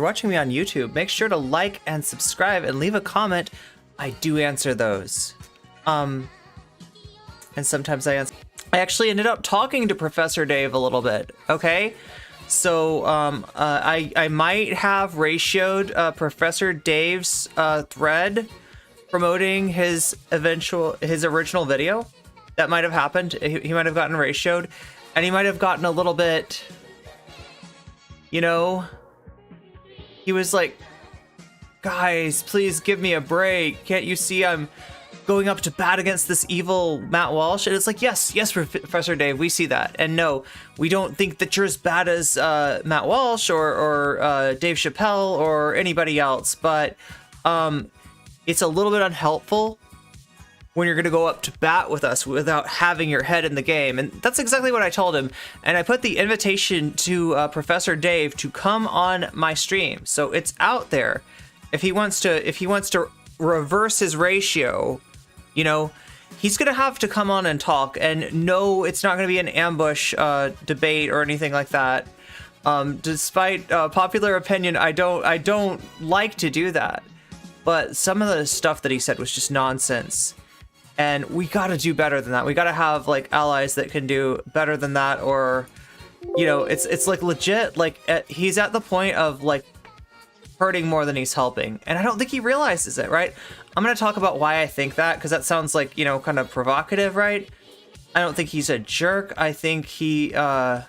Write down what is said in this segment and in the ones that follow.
you're watching me on YouTube, make sure to like and subscribe and leave a comment. I do answer those. And sometimes I answer. I actually ended up talking to Professor Dave a little bit, okay? So I might have ratioed Professor Dave's thread promoting his original video. That might have happened. He might have gotten ratioed, and he might have gotten a little bit, you know, he was like, guys, please give me a break. Can't you see I'm going up to bat against this evil Matt Walsh? And it's like, yes, Professor Dave, we see that. And no, we don't think that you're as bad as Matt Walsh or Dave Chappelle or anybody else, but it's a little bit unhelpful when you're going to go up to bat with us without having your head in the game. And that's exactly what I told him. And I put the invitation to Professor Dave to come on my stream. So it's out there. If he wants to reverse his ratio, you know, he's going to have to come on and talk. And no, it's not going to be an ambush debate or anything like that. Despite popular opinion, I don't like to do that. But some of the stuff that he said was just nonsense. And we got to do better than that. We got to have like allies that can do better than that, or, you know, it's like legit. Like he's at the point of like hurting more than he's helping, and I don't think he realizes it. Right? I'm gonna talk about why I think that, because that sounds like, you know, kind of provocative, right? I don't think he's a jerk. I think he I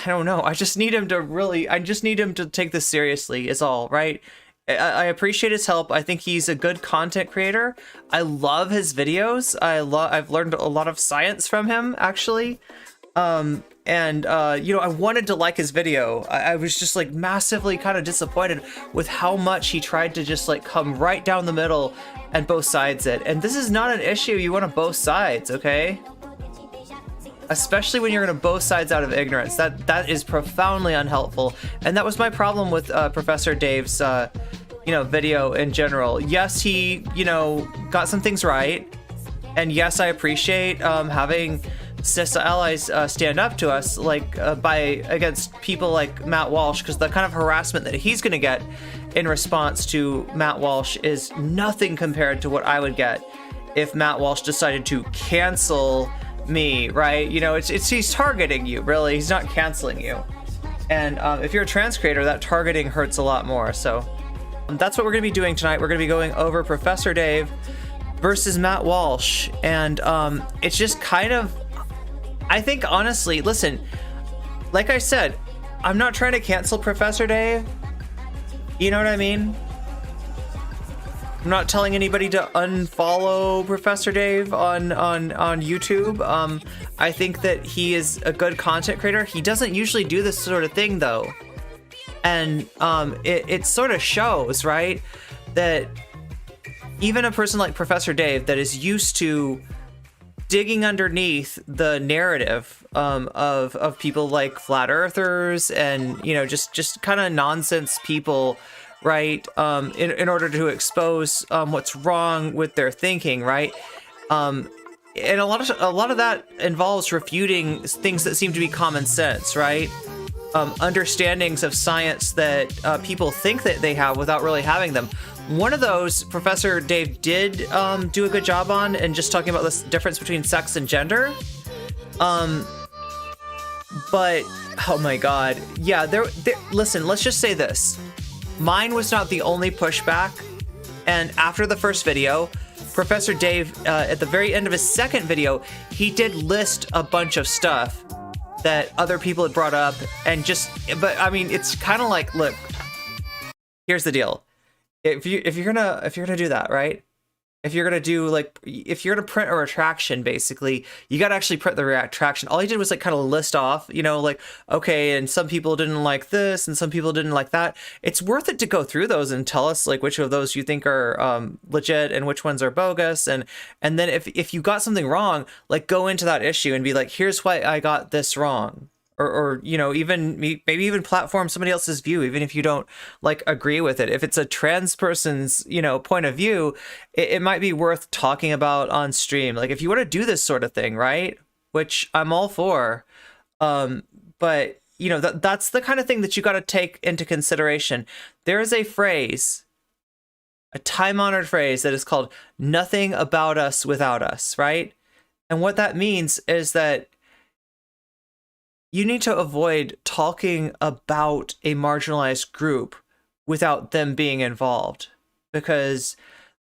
don't know. I just need him to take this seriously is all, right? I appreciate his help. I think he's a good content creator. I love his videos. I've learned a lot of science from him, actually. You know, I wanted to like his video. I was just like massively kind of disappointed with how much he tried to just like come right down the middle and both sides it. And this is not an issue you want to both sides, okay? Especially when you're going to both sides out of ignorance. That is profoundly unhelpful. And that was my problem with Professor Dave's you know, video in general. Yes, he, you know, got some things right. And yes, I appreciate having cis allies stand up to us, like against people like Matt Walsh, because the kind of harassment that he's going to get in response to Matt Walsh is nothing compared to what I would get if Matt Walsh decided to cancel me, right? You know, he's targeting you, really. He's not canceling you. And if you're a trans creator, that targeting hurts a lot more. So that's what we're going to be doing tonight. We're going to be going over Professor Dave versus Matt Walsh. And it's just kind of, I think, honestly, listen, like I said, I'm not trying to cancel Professor Dave. You know what I mean? I'm not telling anybody to unfollow Professor Dave on YouTube. I think that he is a good content creator. He doesn't usually do this sort of thing, though. And it sort of shows, right, that even a person like Professor Dave that is used to digging underneath the narrative of people like flat earthers and, you know, just kind of nonsense people, right, in order to expose what's wrong with their thinking, right? And a lot of that involves refuting things that seem to be common sense, right? Understandings of science that people think that they have without really having them. One of those Professor Dave did do a good job on, and just talking about this difference between sex and gender. But oh my God, yeah. Listen, let's just say this. Mine was not the only pushback, and after the first video, Professor Dave, at the very end of his second video, he did list a bunch of stuff that other people had brought up, and but I mean, it's kind of like, look, here's the deal. If you're gonna do that, right? If you're gonna print a retraction, basically, you gotta actually print the retraction. All he did was like kind of list off, you know, like, okay, and some people didn't like this, and some people didn't like that. It's worth it to go through those and tell us like which of those you think are legit and which ones are bogus, and then if you got something wrong, like go into that issue and be like, here's why I got this wrong. Or you know, maybe even platform somebody else's view, even if you don't like agree with it. If it's a trans person's, you know, point of view, it might be worth talking about on stream. Like if you want to do this sort of thing, right? Which I'm all for. But you know, that's the kind of thing that you got to take into consideration. There is a phrase, a time-honored phrase that is called "nothing about us without us," right? And what that means is that you need to avoid talking about a marginalized group without them being involved, because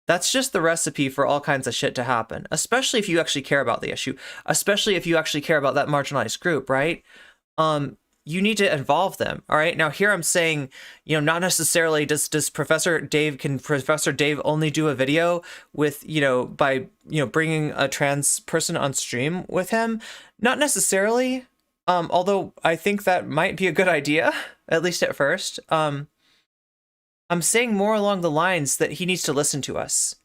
that's just the recipe for all kinds of shit to happen, especially if you actually care about the issue, especially if you actually care about that marginalized group, right? You need to involve them. All right. Now here I'm saying, you know, not necessarily does Professor Dave only do a video with, you know, by, you know, bringing a trans person on stream with him? Not necessarily. Although I think that might be a good idea, at least at first. I'm saying more along the lines that he needs to listen to us,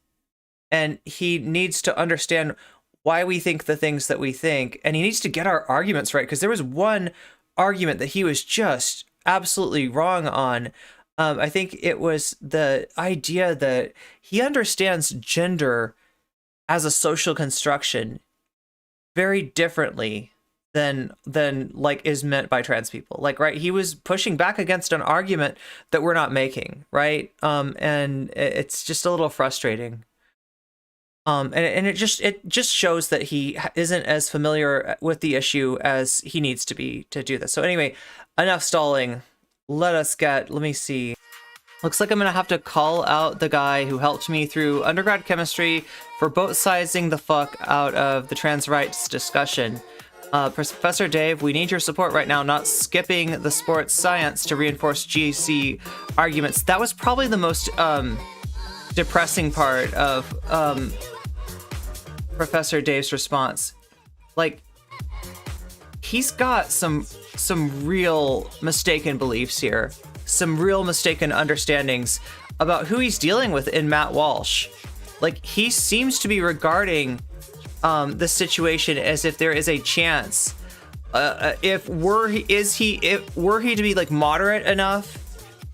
and he needs to understand why we think the things that we think, and he needs to get our arguments right, because there was one argument that he was just absolutely wrong on. I think it was the idea that he understands gender as a social construction very differently than like is meant by trans people. Like, right, he was pushing back against an argument that we're not making, right? And it's just a little frustrating. And it just shows that he isn't as familiar with the issue as he needs to be to do this. So anyway, enough stalling. Let me see. Looks like I'm gonna have to call out the guy who helped me through undergrad chemistry for both sizing the fuck out of the trans rights discussion. Professor Dave, we need your support right now, not skipping the sports science to reinforce GC arguments. That was probably the most depressing part of Professor Dave's response. Like, he's got some real mistaken beliefs here, some real mistaken understandings about who he's dealing with in Matt Walsh. Like, he seems to be regarding the situation as if there is a chance, were he to be like moderate enough,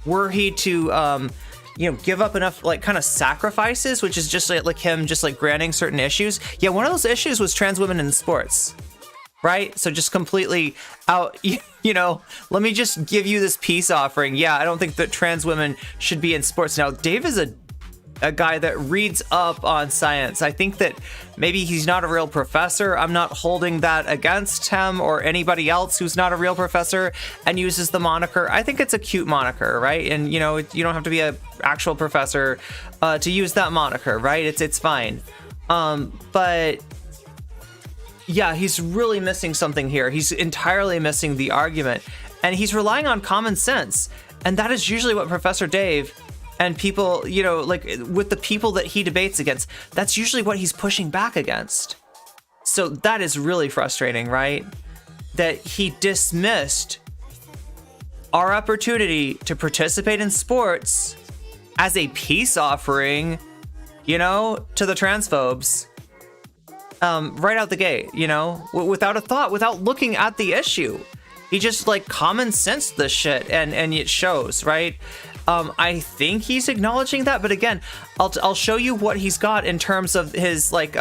were he to you know, give up enough like kind of sacrifices, which is just like him just like granting certain issues. Yeah, one of those issues was trans women in sports, right? So just completely out, you know, let me just give you this peace offering. Yeah, I don't think that trans women should be in sports. Now, Dave is a guy that reads up on science. I think that maybe he's not a real professor. I'm not holding that against him or anybody else who's not a real professor and uses the moniker. I think it's a cute moniker, right? And you know, you don't have to be an actual professor to use that moniker, right? It's fine. But yeah, he's really missing something here. He's entirely missing the argument, and he's relying on common sense. And that is usually what Professor Dave and people, you know, like with the people that he debates against, that's usually what he's pushing back against. So that is really frustrating, right? That he dismissed our opportunity to participate in sports as a peace offering, you know, to the transphobes, right out the gate, you know, without a thought, without looking at the issue. He just like common sensed this shit, and it shows, right? I think he's acknowledging that, but again, I'll show you what he's got in terms of his like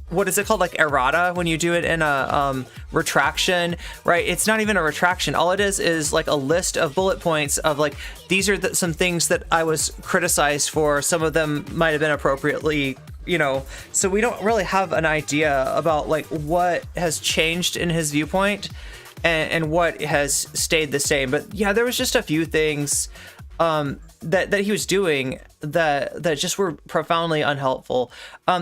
what is it called, like errata, when you do it in a retraction, right? It's not even a retraction. All it is like a list of bullet points of like, these are some things that I was criticized for. Some of them might have been appropriately, you know, so we don't really have an idea about like what has changed in his viewpoint and what has stayed the same. But yeah, there was just a few things that he was doing that just were profoundly unhelpful.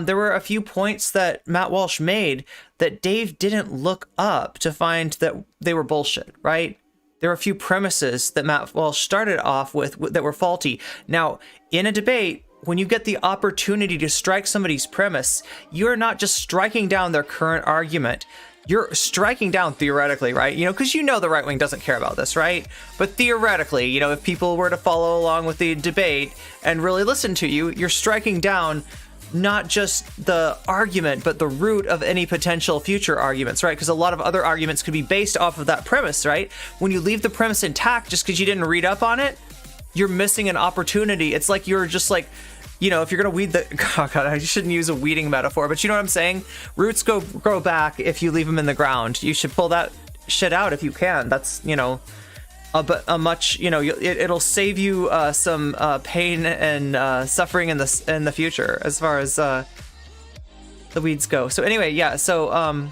There were a few points that Matt Walsh made that Dave didn't look up to find that they were bullshit, right? There were a few premises that Matt Walsh started off with that were faulty. Now, in a debate, when you get the opportunity to strike somebody's premise, you're not just striking down their current argument. You're striking down theoretically, right? You know, because you know the right wing doesn't care about this, right? But theoretically, you know, if people were to follow along with the debate and really listen to you, you're striking down not just the argument, but the root of any potential future arguments, right? Because a lot of other arguments could be based off of that premise, right? When you leave the premise intact just because you didn't read up on it, you're missing an opportunity. It's like you're just like, you know, if you're gonna weed the, oh God, I shouldn't use a weeding metaphor, but you know what I'm saying? Roots grow back if you leave them in the ground. You should pull that shit out if you can. That's, you know, a much, you know, it'll save you some pain and suffering in the future as far as the weeds go. So anyway, yeah. So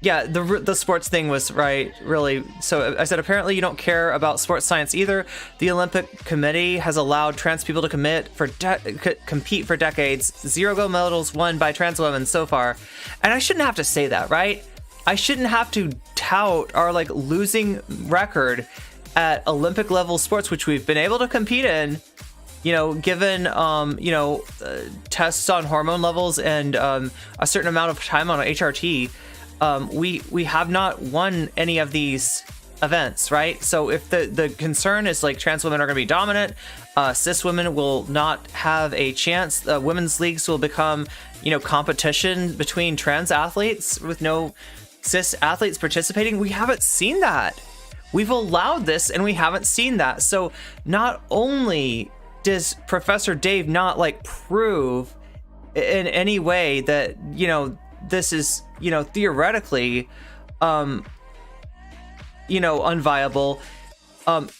yeah, the sports thing was right, really. So I said, apparently you don't care about sports science either. The Olympic Committee has allowed trans people to compete for decades. 0 gold medals won by trans women so far. And I shouldn't have to say that, right? I shouldn't have to tout our like losing record at Olympic level sports, which we've been able to compete in, you know, given, you know, tests on hormone levels and a certain amount of time on HRT. We have not won any of these events, right? So if the concern is like trans women are going to be dominant, cis women will not have a chance. Women's leagues will become, you know, competition between trans athletes with no cis athletes participating. We haven't seen that. We've allowed this and we haven't seen that. So not only does Professor Dave not like prove in any way that, you know, this is, you know, theoretically, you know, unviable.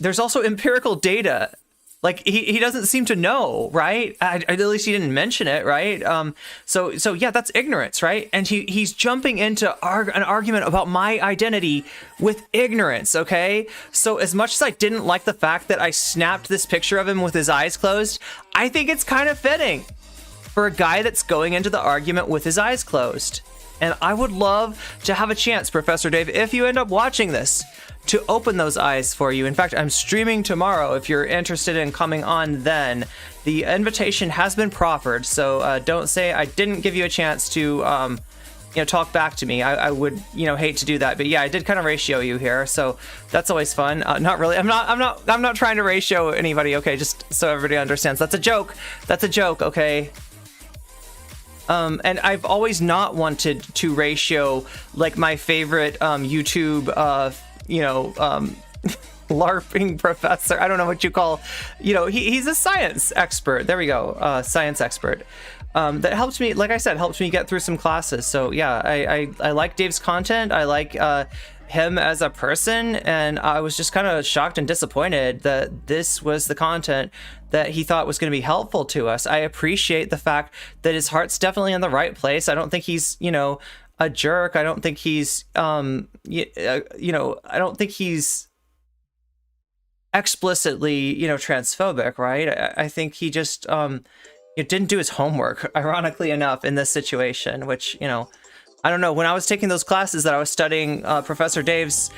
There's also empirical data. Like he doesn't seem to know, right? At least he didn't mention it, right? So yeah, that's ignorance, right? And he's jumping into an argument about my identity with ignorance, okay? So as much as I didn't like the fact that I snapped this picture of him with his eyes closed, I think it's kind of fitting for a guy that's going into the argument with his eyes closed. And I would love to have a chance, Professor Dave, if you end up watching this, to open those eyes for you. In fact, I'm streaming tomorrow if you're interested in coming on then. The invitation has been proffered, so don't say I didn't give you a chance to you know, talk back to me. I would, you know, hate to do that, but yeah, I did kind of ratio you here, so that's always fun. Not really. I'm not trying to ratio anybody, okay? Just so everybody understands. That's a joke. That's a joke, okay? And I've always not wanted to ratio like my favorite YouTube, you know, LARPing professor. I don't know what you call, you know, he's a science expert. There we go, science expert. That helped me, like I said, helped me get through some classes. So yeah, I like Dave's content. I like him as a person, and I was just kind of shocked and disappointed that this was the content that he thought was going to be helpful to us. I appreciate the fact that his heart's definitely in the right place. I don't think he's, you know, a jerk. I don't think he's, you know, I don't think he's explicitly, you know, transphobic, right? I think he just, didn't do his homework, ironically enough, in this situation, which, you know, I don't know. When I was taking those classes that I was studying Professor Dave's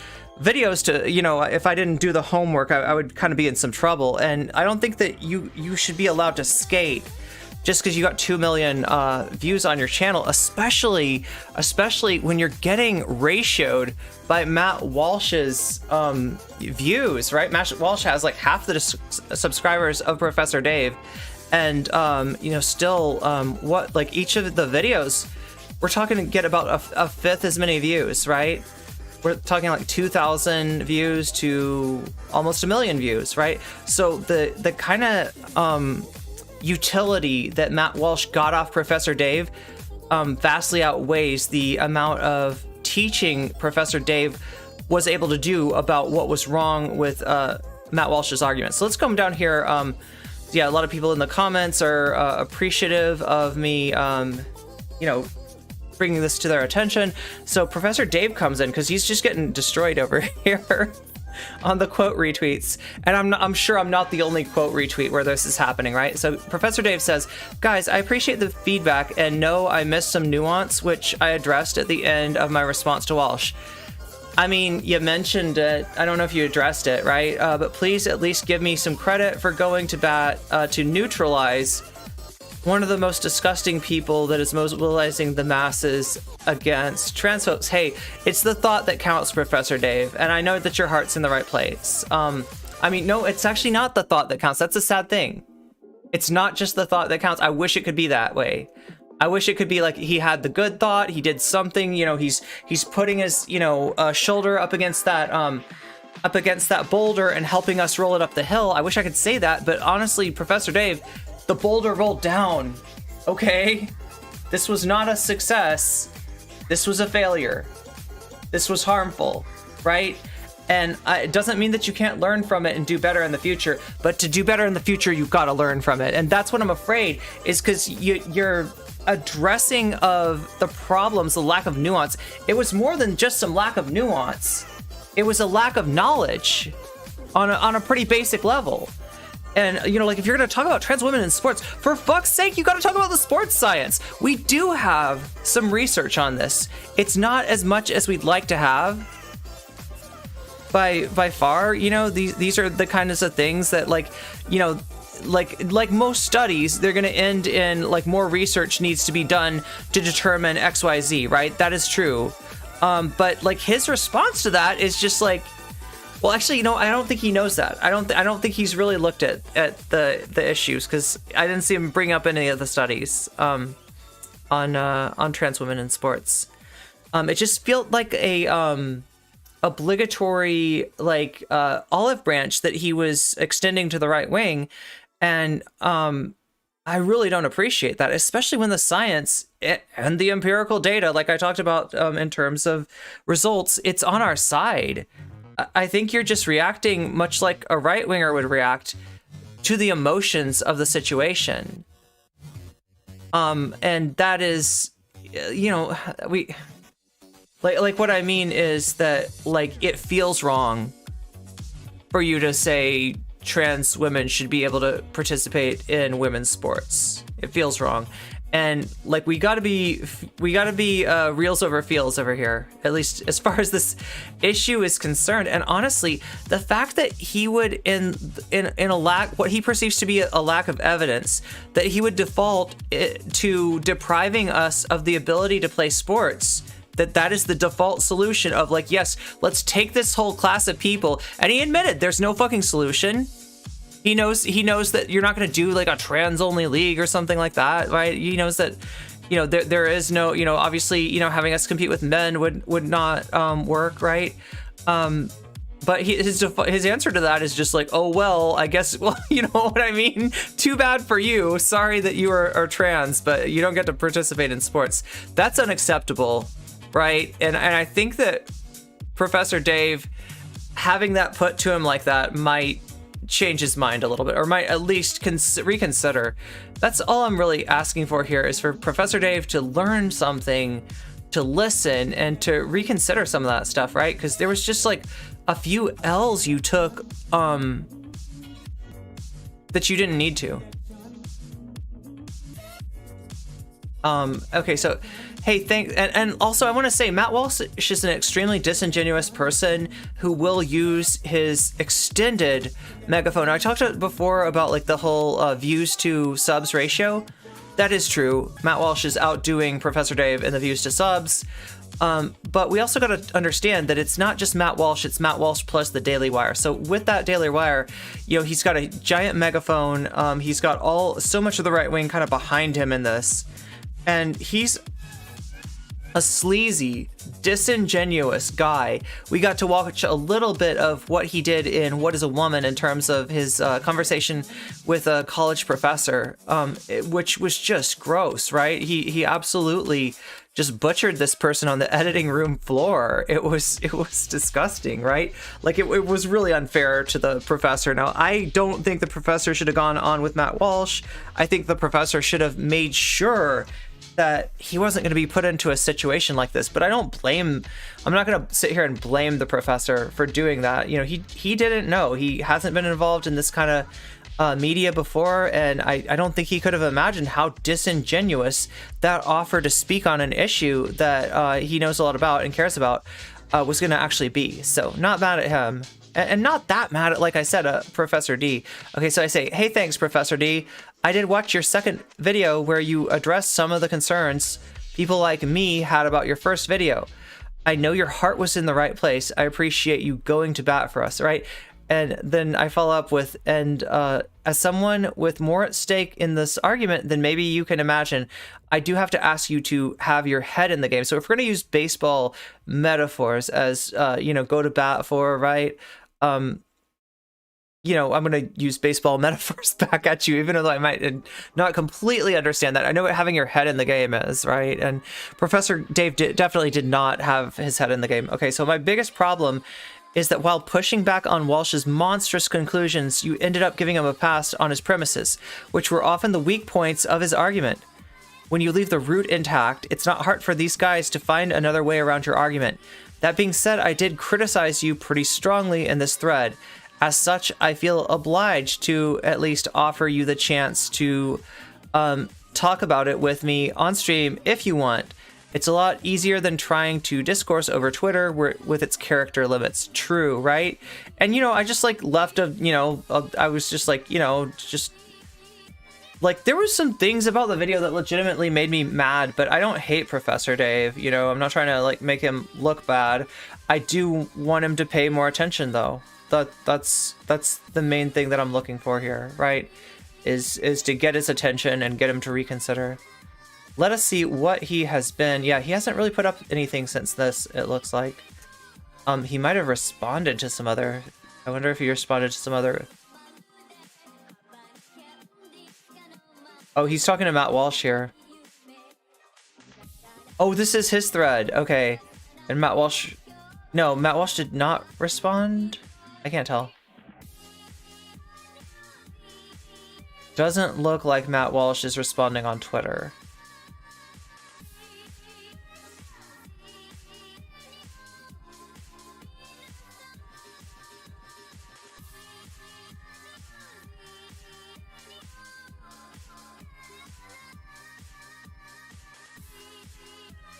videos to, you know, if I didn't do the homework, I would kind of be in some trouble. And I don't think that you should be allowed to skate just because you got 2 million views on your channel, especially when you're getting ratioed by Matt Walsh's views, right? Matt Walsh has like half the subscribers of Professor Dave, and you know, still what, like each of the videos, we're talking to get about a fifth as many views, right? We're talking like 2,000 views to almost 1 million views, right? So the kind of utility that Matt Walsh got off Professor Dave vastly outweighs the amount of teaching Professor Dave was able to do about what was wrong with Matt Walsh's argument. So let's come down here. Yeah, a lot of people in the comments are appreciative of me, you know, bringing this to their attention. So Professor Dave comes in because he's just getting destroyed over here on the quote retweets, and I'm sure I'm not the only quote retweet where this is happening, right? So Professor Dave says, guys, I appreciate the feedback and know I missed some nuance which I addressed at the end of my response to Walsh. I mean, you mentioned it. I don't know if you addressed it, right? But please at least give me some credit for going to bat to neutralize one of the most disgusting people that is mobilizing the masses against trans folks. Hey, it's the thought that counts, Professor Dave, and I know that your heart's in the right place. I mean, no, it's actually not the thought that counts. That's a sad thing. It's not just the thought that counts. I wish it could be that way. I wish it could be like he had the good thought, he did something, you know, he's putting his, you know, shoulder up against that boulder and helping us roll it up the hill. I wish I could say that, but honestly, Professor Dave, the boulder rolled down, okay? This was not a success. This was a failure. This was harmful, right? And it doesn't mean that you can't learn from it and do better in the future, but to do better in the future, you've got to learn from it. And that's what I'm afraid is, because you're addressing of the problems, the lack of nuance. It was more than just some lack of nuance. It was a lack of knowledge on a pretty basic level. And, you know, like, if you're going to talk about trans women in sports, for fuck's sake, you got to talk about the sports science. We do have some research on this. It's not as much as we'd like to have by far. You know, these are the kinds of things that, like, you know, like most studies, they're going to end in, like, more research needs to be done to determine XYZ, right? That is true. But, like, his response to that is just like, well, actually, you know, I don't think he knows that. I don't think he's really looked at the issues, because I didn't see him bring up any of the studies on trans women in sports. It just felt like a obligatory, like, olive branch that he was extending to the right wing, and I really don't appreciate that, especially when the science and the empirical data, like I talked about in terms of results, it's on our side. I think you're just reacting much like a right-winger would react to the emotions of the situation. And that is, you know, we, like what I mean is that, like, it feels wrong for you to say trans women should be able to participate in women's sports. It feels wrong. And, like, we gotta be reals over feels over here, at least as far as this issue is concerned. And honestly, the fact that he would, in a lack, what he perceives to be a lack of evidence, that he would default to depriving us of the ability to play sports, that is the default solution of, like, yes, let's take this whole class of people. And he admitted there's no fucking solution. He knows that you're not going to do, like, a trans-only league or something like that, right? He knows that, you know, there is no, you know, obviously, you know, having us compete with men would not work, right? But his answer to that is just like, oh, well, I guess, well, you know what I mean? Too bad for you. Sorry that you are trans, but you don't get to participate in sports. That's unacceptable, right? And I think that Professor Dave, having that put to him like that, might change his mind a little bit, or might at least reconsider. That's all I'm really asking for here, is for Professor Dave to learn something, to listen, and to reconsider some of that stuff, right? Because there was just, like, a few L's you took that you didn't need to. Okay, so hey, thanks. And also, I want to say Matt Walsh is an extremely disingenuous person who will use his extended megaphone. Now, I talked before about, like, the whole views to subs ratio. That is true. Matt Walsh is outdoing Professor Dave in the views to subs. But we also got to understand that it's not just Matt Walsh, it's Matt Walsh plus the Daily Wire. So with that Daily Wire, you know, he's got a giant megaphone. He's got so much of the right wing kind of behind him in this. And he's a sleazy, disingenuous guy. We got to watch a little bit of what he did in What is a Woman in terms of his conversation with a college professor, which was just gross, right? He absolutely just butchered this person on the editing room floor. It was disgusting, right? Like, it was really unfair to the professor. Now, I don't think the professor should have gone on with Matt Walsh. I think the professor should have made sure that he wasn't going to be put into a situation like this. But I'm not going to sit here and blame the professor for doing that. You know, he didn't know. He hasn't been involved in this kind of media before, and I don't think he could have imagined how disingenuous that offer to speak on an issue that he knows a lot about and cares about was going to actually be. So, not mad at him. And not that mad at, like I said, Professor D. Okay, so I say, hey, thanks, Professor D. I did watch your second video where you addressed some of the concerns people like me had about your first video. I know your heart was in the right place. I appreciate you going to bat for us, right? And then I follow up with, and as someone with more at stake in this argument than maybe you can imagine, I do have to ask you to have your head in the game. So if we're going to use baseball metaphors as, you know, go to bat for, right? you know, I'm going to use baseball metaphors back at you, even though I might not completely understand that. I know what having your head in the game is, right? And Professor Dave definitely did not have his head in the game. Okay, so my biggest problem is that while pushing back on Walsh's monstrous conclusions, you ended up giving him a pass on his premises, which were often the weak points of his argument. When you leave the root intact, it's not hard for these guys to find another way around your argument. That being said, I did criticize you pretty strongly in this thread. As such, I feel obliged to at least offer you the chance to talk about it with me on stream if you want. It's a lot easier than trying to discourse over Twitter with its character limits. True, right? And, you know, I just like left I was just like, you know, just like there was some things about the video that legitimately made me mad, but I don't hate Professor Dave. You know, I'm not trying to like make him look bad. I do want him to pay more attention though. That's the main thing that I'm looking for here, right? Is to get his attention and get him to reconsider. Let us see what he has been. Yeah, he hasn't really put up anything since this, it looks like. He might have responded to some other... I wonder if he responded to some other... Oh, he's talking to Matt Walsh here. Oh, this is his thread. Okay. And Matt Walsh... No, Matt Walsh did not respond? I can't tell. Doesn't look like Matt Walsh is responding on Twitter.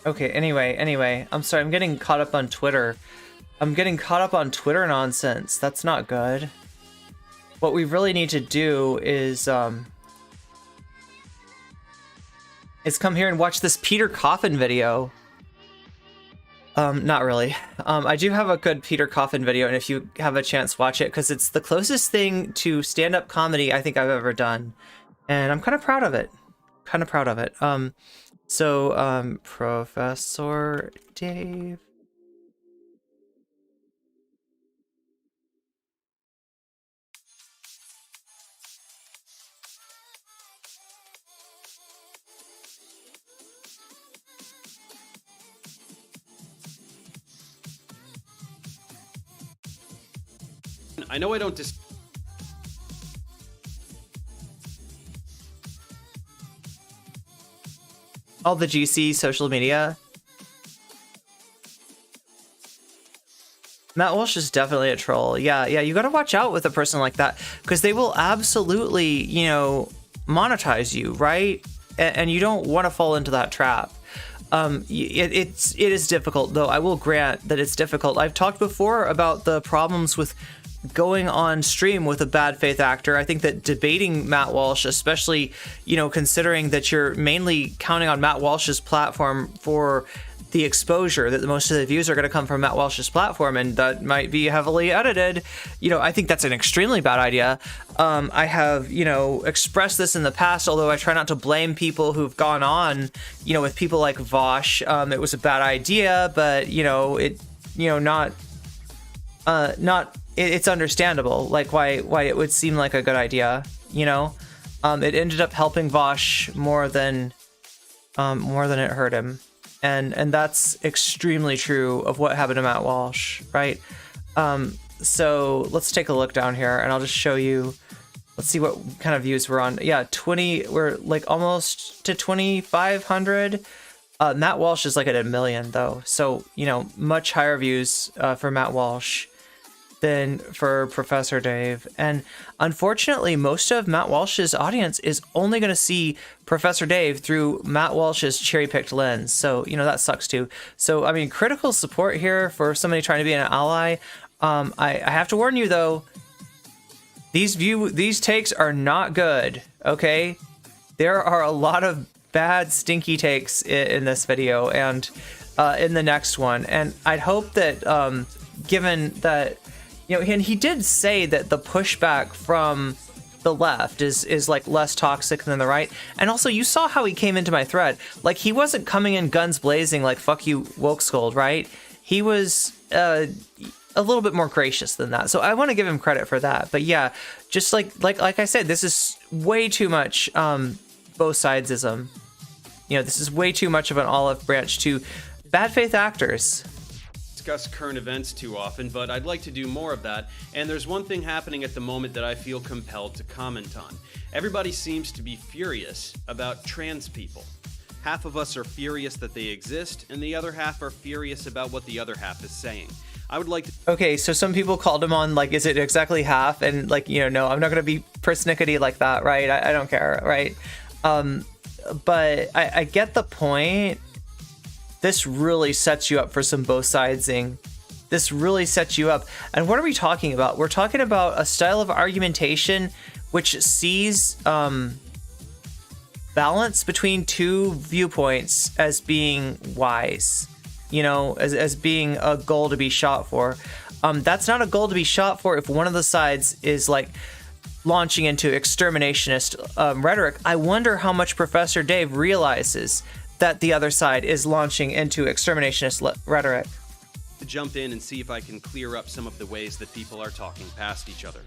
Okay, anyway, I'm sorry, I'm getting caught up on Twitter. I'm getting caught up on Twitter nonsense. That's not good. What we really need to do is come here and watch this Peter Coffin video. Not really. I do have a good Peter Coffin video, and if you have a chance, watch it, because it's the closest thing to stand-up comedy I think I've ever done. And I'm kind of proud of it. So, Professor Dave. I know I don't all the GC social media. Matt Walsh is definitely a troll. Yeah, you gotta watch out with a person like that, because they will absolutely, you know, monetize you, right? And you don't want to fall into that trap. It is difficult, though. I will grant that it's difficult. I've talked before about the problems with going on stream with a bad faith actor. I think that debating Matt Walsh, especially, you know, considering that you're mainly counting on Matt Walsh's platform for the exposure, that most of the views are going to come from Matt Walsh's platform, and that might be heavily edited. You know, I think that's an extremely bad idea. I have, you know, expressed this in the past, although I try not to blame people who've gone on, you know, with people like Walsh. It was a bad idea, but, you know, it's understandable, like why it would seem like a good idea, you know. It ended up helping Walsh more than it hurt him, and that's extremely true of what happened to Matt Walsh, right? So let's take a look down here, and I'll just show you. Let's see what kind of views we're on. Yeah, we're like almost to 2,500. Matt Walsh is like at 1 million though, so, you know, much higher views for Matt Walsh than for Professor Dave. And unfortunately, most of Matt Walsh's audience is only going to see Professor Dave through Matt Walsh's cherry-picked lens. So, you know, that sucks too. So, I mean, critical support here for somebody trying to be an ally. I have to warn you though, these takes are not good, okay? There are a lot of bad, stinky takes in this video and in the next one. And I'd hope that, given that, you know, and he did say that the pushback from the left is like less toxic than the right. And also, you saw how he came into my thread. Like, he wasn't coming in guns blazing like, fuck you, woke scold, right? He was, a little bit more gracious than that. So I want to give him credit for that. But yeah, just like I said, this is way too much both sidesism. You know, this is way too much of an olive branch to bad faith actors. Discuss current events too often, but I'd like to do more of that, and there's one thing happening at the moment that I feel compelled to comment on. Everybody seems to be furious about trans people. Half of us are furious that they exist, and the other half are furious about what the other half is saying. I would like to... Okay, so some people called him on, like, is it exactly half? And, like, you know, no, I'm not going to be persnickety like that, right? I don't care, right? But I get the point. This really sets you up for some both sidesing. This really sets you up. And what are we talking about? We're talking about a style of argumentation which sees balance between two viewpoints as being wise, you know, as being a goal to be shot for. That's not a goal to be shot for if one of the sides is like launching into exterminationist rhetoric. I wonder how much Professor Dave realizes that the other side is launching into exterminationist rhetoric. To jump in and see if I can clear up some of the ways that people are talking past each other.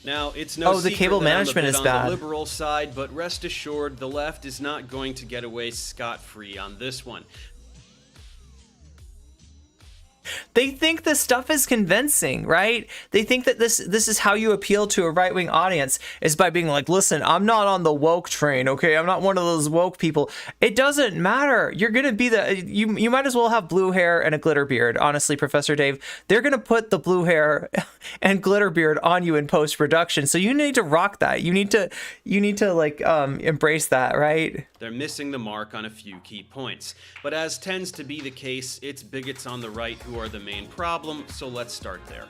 Now, it's no the secret cable that management I'm a bit is on bad. the liberal side, but rest assured, the left is not going to get away scot-free on this one. They think this stuff is convincing, right? They think that this is how you appeal to a right-wing audience, is by being like, listen, I'm not on the woke train, okay? I'm not one of those woke people. It doesn't matter. You're going to be you might as well have blue hair and a glitter beard, honestly, Professor Dave. They're going to put the blue hair and glitter beard on you in post-production, so you need to rock that. You need to like embrace that, right? They're missing the mark on a few key points. But as tends to be the case, it's bigots on the right who are the main problem, so let's start there.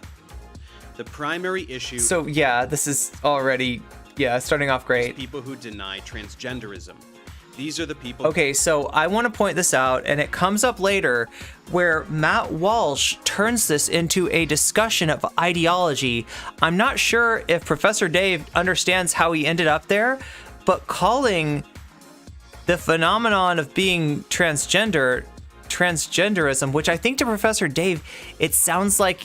The primary issue... So yeah, this is already, starting off great. People who deny transgenderism. These are the people... Okay, so I want to point this out, and it comes up later, where Matt Walsh turns this into a discussion of ideology. I'm not sure if Professor Dave understands how he ended up there, but calling the phenomenon of being transgenderism, which I think to Professor Dave, it sounds like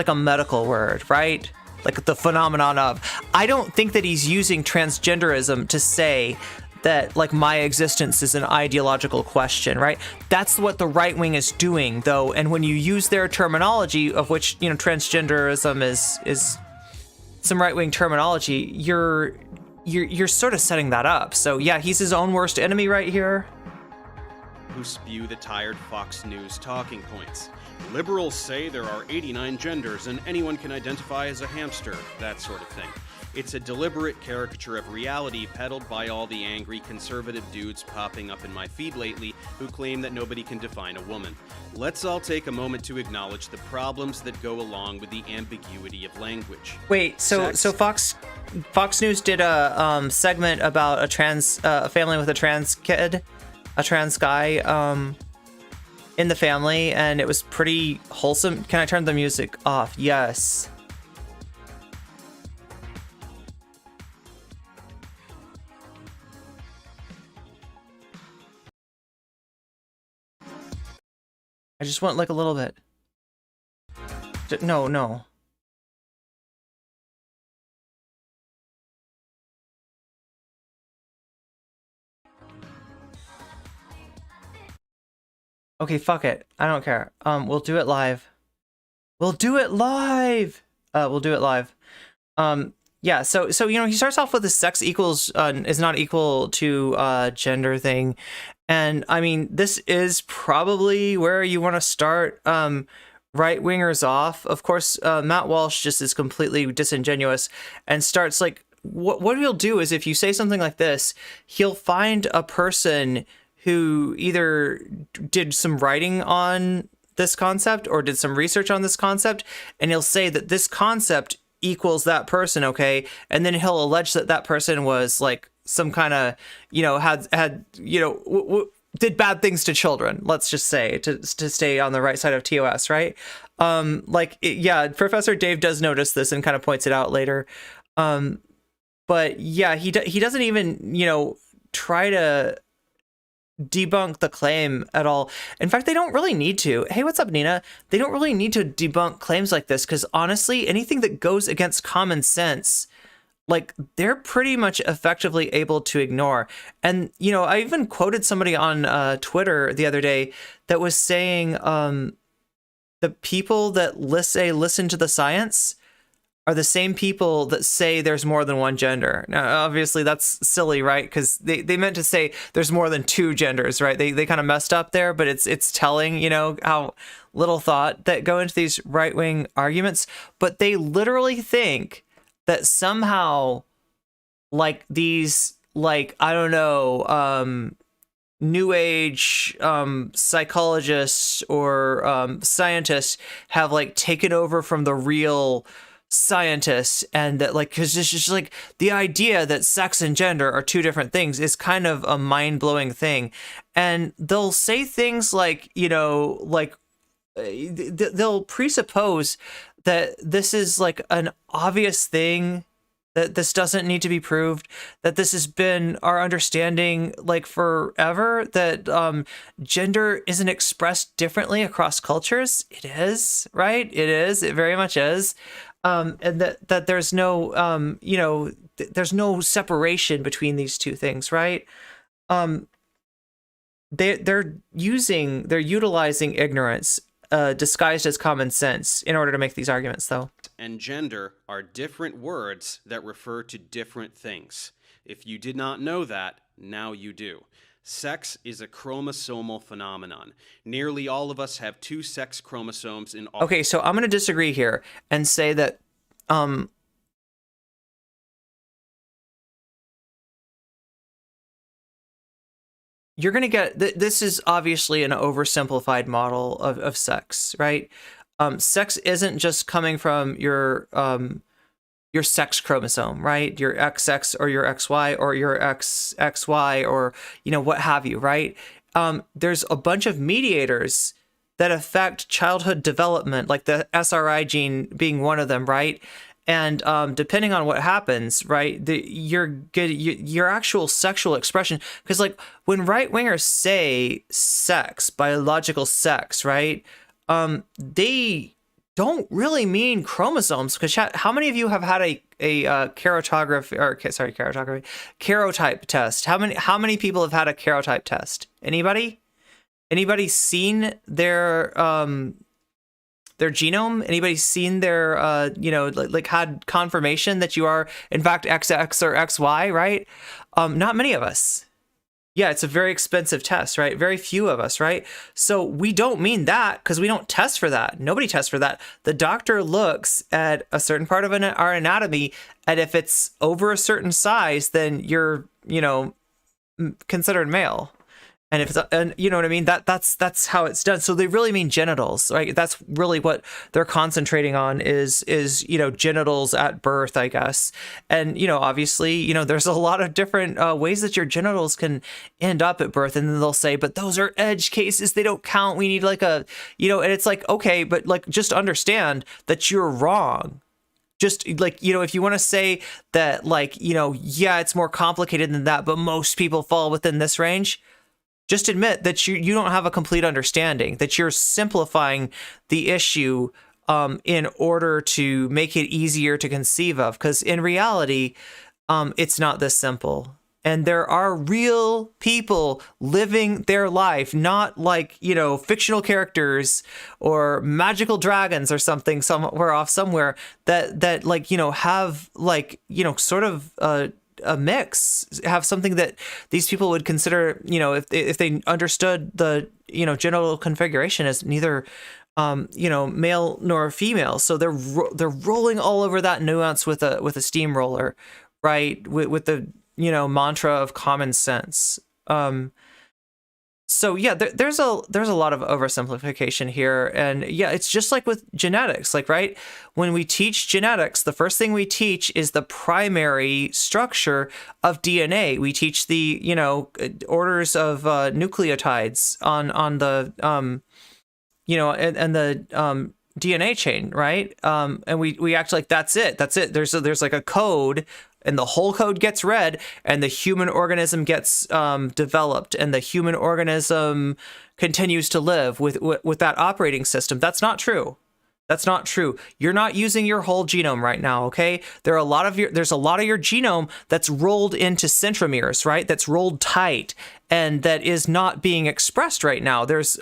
a medical word, right? Like the phenomenon of. I don't think that he's using transgenderism to say that like my existence is an ideological question, right? That's what the right wing is doing, though. And when you use their terminology, of which, you know, transgenderism is some right wing terminology, you're sort of setting that up. So yeah, he's his own worst enemy right here. Who spew the tired Fox News talking points. Liberals say there are 89 genders and anyone can identify as a hamster, that sort of thing. It's a deliberate caricature of reality peddled by all the angry conservative dudes popping up in my feed lately who claim that nobody can define a woman. Let's all take a moment to acknowledge the problems that go along with the ambiguity of language. Wait, so Fox News did a segment about a family with a trans kid, a trans guy in the family, and it was pretty wholesome. Can I turn the music off? Yes. I just want like a little bit. No. Okay, fuck it. I don't care. We'll do it live. We'll do it live. Yeah, so you know, he starts off with the sex equals is not equal to gender thing. And I mean, this is probably where you want to start right-wingers off. Of course, Matt Walsh just is completely disingenuous and starts like, what he'll do is if you say something like this, he'll find a person who either did some writing on this concept or did some research on this concept, and he'll say that this concept equals that person, okay? And then he'll allege that that person was like some kind of, you know, had you know, did bad things to children, let's just say, to stay on the right side of TOS, right? Yeah, Professor Dave does notice this and kind of points it out later. But yeah, he doesn't even, you know, try to debunk the claim at all. In fact, they don't really need to. Hey, what's up, Nina? They don't really need to debunk claims like this, because honestly, anything that goes against common sense, like, they're pretty much effectively able to ignore. And, you know, I even quoted somebody on Twitter the other day that was saying the people that listen to the science are the same people that say there's more than one gender. Now, obviously, that's silly, right? Because they meant to say there's more than two genders, right? They kind of messed up there, but it's telling, you know, how little thought that go into these right-wing arguments. But they literally think that somehow, like, these, like, I don't know, new age psychologists or scientists have, like, taken over from the real scientists, and that, like, because it's just like the idea that sex and gender are two different things is kind of a mind-blowing thing. And they'll say things like, you know, like, they'll presuppose that this is like an obvious thing, that this doesn't need to be proved, that this has been our understanding like forever, that gender isn't expressed differently across cultures. It is, right? It is. It very much is. And that there's no, you know, there's no separation between these two things, right? They're utilizing ignorance disguised as common sense in order to make these arguments, though. And gender are different words that refer to different things. If you did not know that, now you do. Sex is a chromosomal phenomenon. Nearly all of us have two sex chromosomes in all. Okay, so I'm going to disagree here and say that you're going to get this is obviously an oversimplified model of sex, right? Sex isn't just coming from your sex chromosome, right? Your XX or your XY or your XXY or, you know, what have you, right? There's a bunch of mediators that affect childhood development, like the SRI gene being one of them, right? And depending on what happens, right, your actual sexual expression, because like when right wingers say sex, biological sex, right, they don't really mean chromosomes. Because how many of you have had a karyotype test? How many people have had a karyotype test? Anybody? Anybody seen their genome? Anybody seen their, you know, like had confirmation that you are in fact XX or XY, right? Not many of us. Yeah, it's a very expensive test, right? Very few of us, right? So we don't mean that because we don't test for that. Nobody tests for that. The doctor looks at a certain part of our anatomy, and if it's over a certain size, then you're, you know, considered male. And if it's, and you know what I mean? That's how it's done. So they really mean genitals, right? That's really what they're concentrating on is, you know, genitals at birth, I guess. And, you know, obviously, you know, there's a lot of different ways that your genitals can end up at birth. And then they'll say, but those are edge cases. They don't count. We need like a, you know, and it's like, okay, but like, just understand that you're wrong. Just like, you know, if you want to say that, like, you know, yeah, it's more complicated than that, but most people fall within this range. Just admit that you don't have a complete understanding, that you're simplifying the issue in order to make it easier to conceive of. Because in reality, it's not this simple. And there are real people living their life, not like, you know, fictional characters or magical dragons or something somewhere off somewhere that like, you know, have like, you know, sort of a mix, have something that these people would consider, you know, if they understood the, you know, genital configuration as neither, you know, male nor female. So they're rolling all over that nuance with a steamroller, right? With the, you know, mantra of common sense. So yeah, there's a lot of oversimplification here, and yeah, it's just like with genetics, like, right? When we teach genetics, the first thing we teach is the primary structure of DNA. We teach the, you know, orders of nucleotides on the you know, and the DNA chain, right? And we act like that's it. There's like a code and the whole code gets read, and the human organism gets developed, and the human organism continues to live with that operating system. That's not true. That's not true. You're not using your whole genome right now, okay? There's a lot of your genome that's rolled into centromeres, right? That's rolled tight and that is not being expressed right now. There's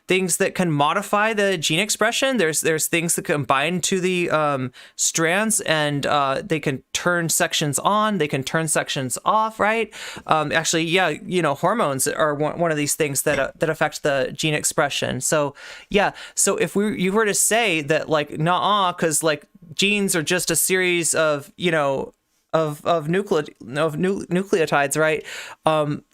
things that can modify the gene expression. There's things that combine to the strands, and they can turn sections on. They can turn sections off, right? Actually, yeah, you know, hormones are one of these things that affect the gene expression. So yeah, so if you were to say that like because like genes are just a series of, you know, of nucleotides, right?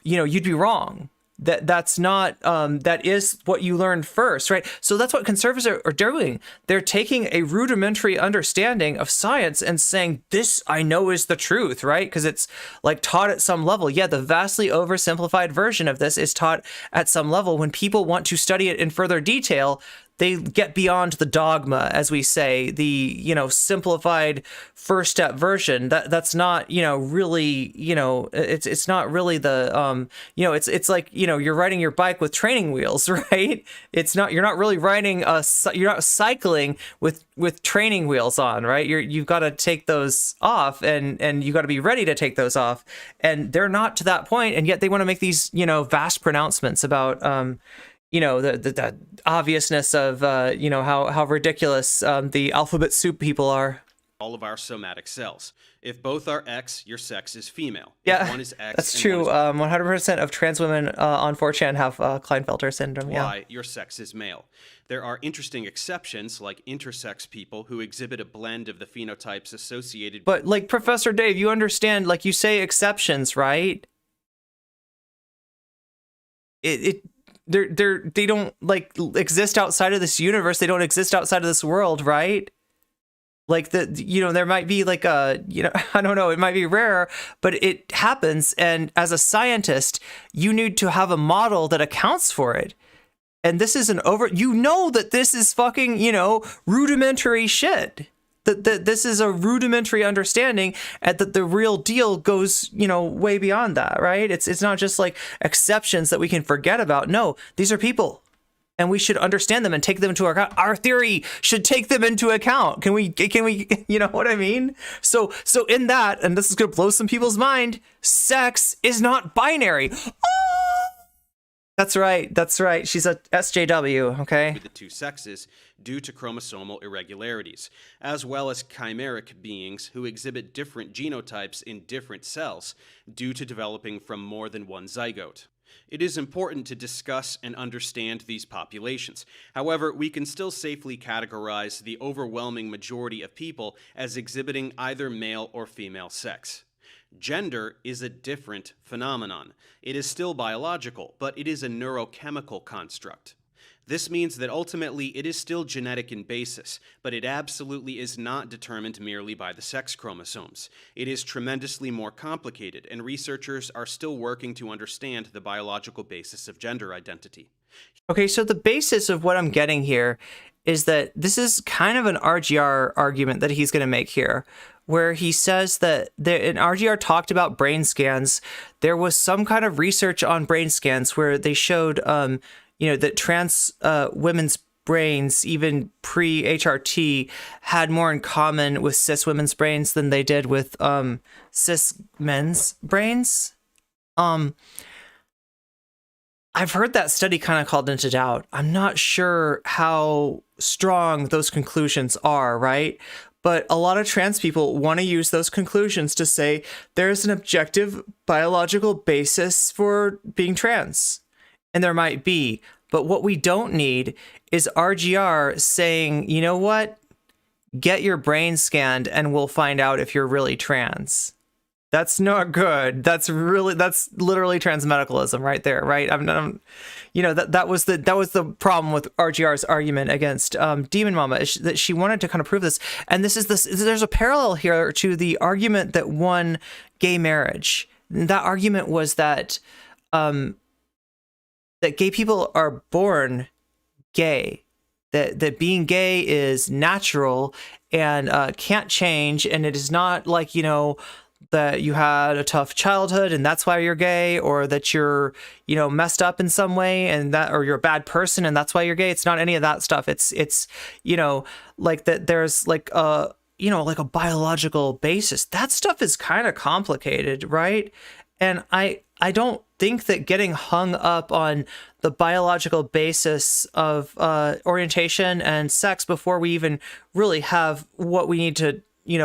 You know, you'd be wrong. That's not that is what you learned first, right? So that's what conservatives are doing. They're taking a rudimentary understanding of science and saying, this I know is the truth, right? Because it's like taught at some level. Yeah, the vastly oversimplified version of this is taught at some level. When people want to study it in further detail, they get beyond the dogma, as we say, the, you know, simplified first step version. That's not, you know, really, you know, it's not really the, you know, it's like, you know, you're riding your bike with training wheels, right? You're not really riding you're not cycling with training wheels on, right? You've got to take those off, and you got to be ready to take those off. And they're not to that point, and yet they want to make these, you know, vast pronouncements about, you know, the obviousness of, you know, how ridiculous the alphabet soup people are. All of our somatic cells. If both are X, your sex is female. Yeah, if one is X, that's true. 100% of trans women on 4chan have Klinefelter syndrome. Y, your sex is male. There are interesting exceptions, like intersex people who exhibit a blend of the phenotypes associated. But like Professor Dave, you understand, like you say exceptions, right? They don't like exist outside of this universe. They don't exist outside of this world, right? Like you know, there might be like a, you know, I don't know, it might be rare, but it happens. And as a scientist, you need to have a model that accounts for it. And this is you know that this is fucking, you know, rudimentary shit. That this is a rudimentary understanding, and that the real deal goes, you know, way beyond that, right? It's not just like exceptions that we can forget about. No, these are people, and we should understand them and take them into account. Our theory should take them into account. Can we, you know what I mean? So in that, and this is gonna blow some people's mind, sex is not binary. Oh! That's right. She's a SJW, okay? With the two sexes due to chromosomal irregularities, as well as chimeric beings who exhibit different genotypes in different cells due to developing from more than one zygote. It is important to discuss and understand these populations. However, we can still safely categorize the overwhelming majority of people as exhibiting either male or female sex. Gender is a different phenomenon. It is still biological, but it is a neurochemical construct. This means that ultimately it is still genetic in basis, but it absolutely is not determined merely by the sex chromosomes. It is tremendously more complicated, and researchers are still working to understand the biological basis of gender identity. Okay, so the basis of what I'm getting here is that this is kind of an RGR argument that he's going to make here, where he says that in RGR talked about brain scans. There was some kind of research on brain scans where they showed, you know, that trans women's brains, even pre-HRT, had more in common with cis women's brains than they did with cis men's brains. I've heard that study kind of called into doubt. I'm not sure how strong those conclusions are, right? But a lot of trans people want to use those conclusions to say there's an objective biological basis for being trans. And there might be. But what we don't need is RGR saying, you know what? Get your brain scanned and we'll find out if you're really trans. That's not good. That's literally transmedicalism right there, right? You know, that was the problem with RGR's argument against Demon Mama, is that she wanted to kind of prove this. And there's a parallel here to the argument that won gay marriage. That argument was that that gay people are born gay, that being gay is natural and can't change, and it is not like, you know, that you had a tough childhood and that's why you're gay, or that you're, messed up in some way and that, or you're a bad person and that's why you're gay. It's not any of that stuff. It's, like that there's like a, like a biological basis. That stuff is kind of complicated, right? And I don't think that getting hung up on the biological basis of orientation and sex before we even really have what we need to,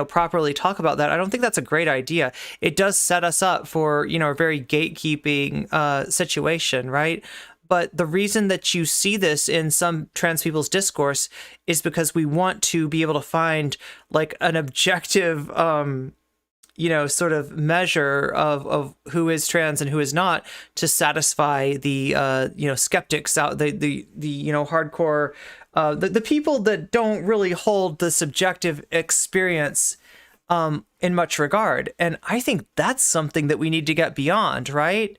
properly talk about that, I don't think that's a great idea. It does set us up for, a very gatekeeping situation, right? But the reason that you see this in some trans people's discourse is because we want to be able to find like an objective, sort of measure of who is trans and who is not, to satisfy the, skeptics out, the hardcore, the people that don't really hold the subjective experience in much regard. And I think that's something that we need to get beyond, right?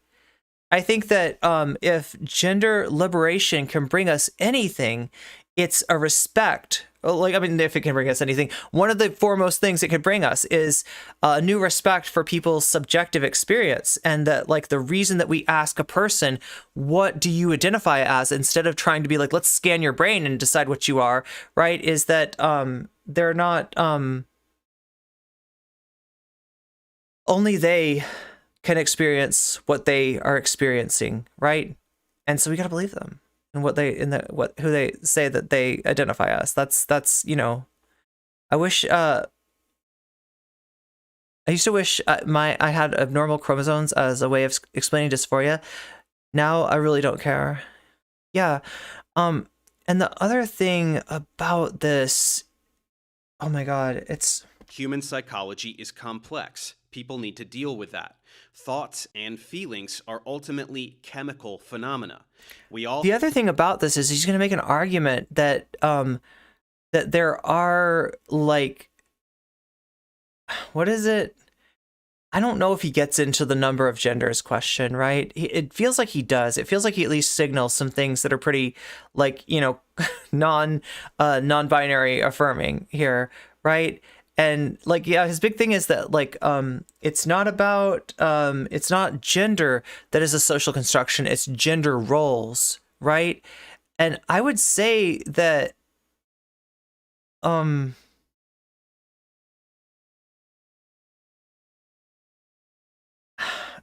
I think that if gender liberation can bring us anything, it's a respect. If it can bring us anything, one of the foremost things it could bring us is a new respect for people's subjective experience. And that, like, the reason that we ask a person, what do you identify as, instead of trying to be like, let's scan your brain and decide what you are, right, is that they're not, only they can experience what they are experiencing, right? And so we got to believe them and who they say that they identify as. That's I wish I used to wish I had abnormal chromosomes as a way of explaining dysphoria. Now I really don't care. Yeah. And the other thing about this, oh my God, it's human psychology is complex. People need to deal with that. Thoughts and feelings are ultimately chemical phenomena. The other thing about this is he's going to make an argument that that there are, like, what is it? I don't know if he gets into the number of genders question, right? It feels like he does. It feels like he at least signals some things that are pretty, like, non-binary affirming here, right? And, like, yeah, his big thing is that, like, it's not gender that is a social construction, it's gender roles, right? And I would say that,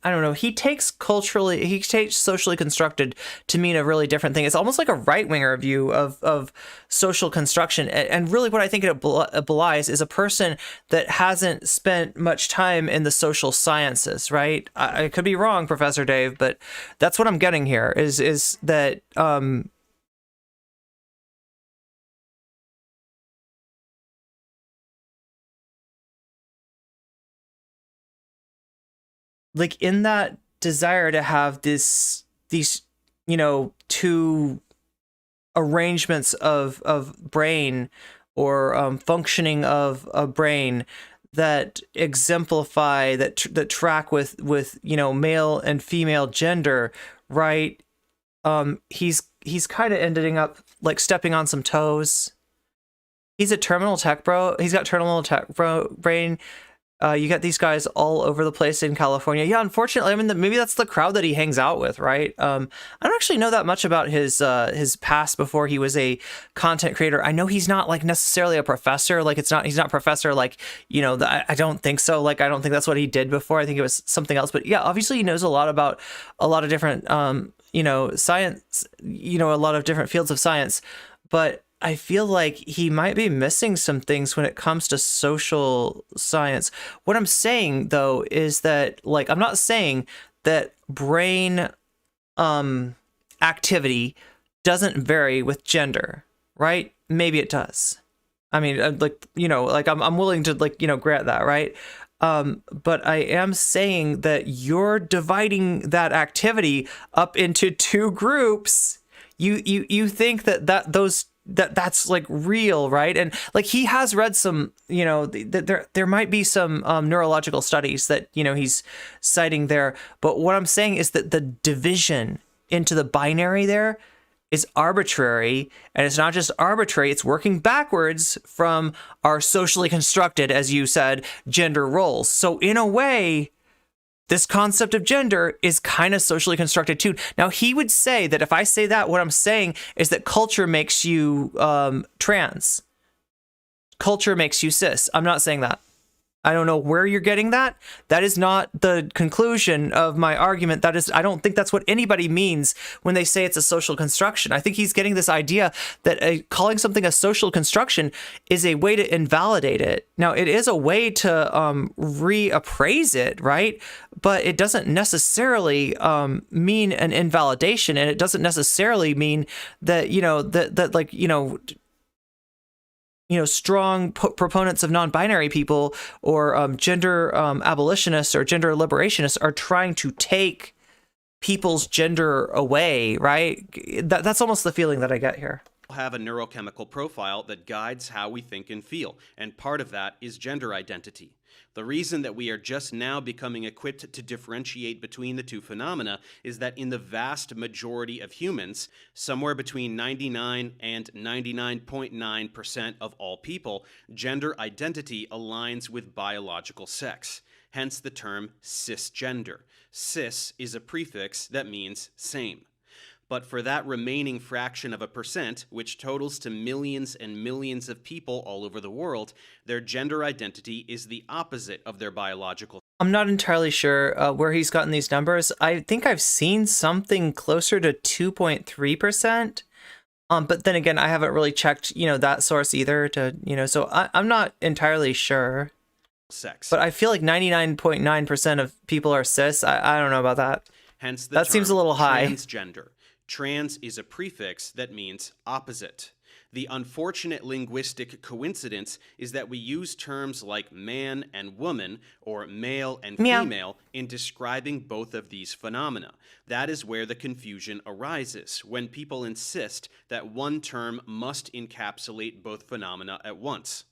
I don't know. He takes socially constructed to mean a really different thing. It's almost like a right-winger view of social construction. And really what I think it belies is a person that hasn't spent much time in the social sciences, right? I could be wrong, Professor Dave, but that's what I'm getting here is that, like, in that desire to have these two arrangements of brain, or functioning of a brain that exemplify, that track with male and female gender, right? He's kind of ending up like stepping on some toes. He's a terminal tech bro. He's got terminal tech brain. You got these guys all over the place in California. Yeah, unfortunately, I mean, maybe that's the crowd that he hangs out with, right? I don't actually know that much about his past before he was a content creator. I know he's not, like, necessarily a professor. Like, he's not professor, like, I don't think so. Like, I don't think that's what he did before. I think it was something else. But yeah, obviously he knows a lot about a lot of different, science, a lot of different fields of science. But I feel like he might be missing some things when it comes to social science. What I'm saying, though, is that, like, I'm not saying that brain activity doesn't vary with gender, right? Maybe it does. I mean, I'm willing to, grant that, right? But I am saying that you're dividing that activity up into two groups. You think that's like real, right? And, like, he has read some, there might be some neurological studies that, he's citing there. But what I'm saying is that the division into the binary there is arbitrary, and it's not just arbitrary, it's working backwards from our socially constructed, as you said, gender roles. So in a way, this concept of gender is kind of socially constructed too. Now, he would say that if I say that, what I'm saying is that culture makes you trans. Culture makes you cis. I'm not saying that. I don't know where you're getting that. That is not the conclusion of my argument. I don't think that's what anybody means when they say it's a social construction. I think he's getting this idea that calling something a social construction is a way to invalidate it. Now, it is a way to reappraise it, right? But it doesn't necessarily mean an invalidation, and it doesn't necessarily mean that, strong proponents of non-binary people or gender abolitionists or gender liberationists are trying to take people's gender away, right? That's almost the feeling that I get here. Have a neurochemical profile that guides how we think and feel, and part of that is gender identity. The reason that we are just now becoming equipped to differentiate between the two phenomena is that in the vast majority of humans, somewhere between 99 and 99.9% of all people, gender identity aligns with biological sex, hence the term cisgender. Cis is a prefix that means same. But for that remaining fraction of a percent, which totals to millions and millions of people all over the world, their gender identity is the opposite of their biological. I'm not entirely sure where he's gotten these numbers. I think I've seen something closer to 2.3%. But then again, I haven't really checked, that source either so I'm not entirely sure. Sex. But I feel like 99.9% of people are cis. I don't know about that. Hence the that term seems a little high. Transgender. Trans is a prefix that means opposite. The unfortunate linguistic coincidence is that we use terms like man and woman or male and female in describing both of these phenomena. That is where the confusion arises, when people insist that one term must encapsulate both phenomena at once.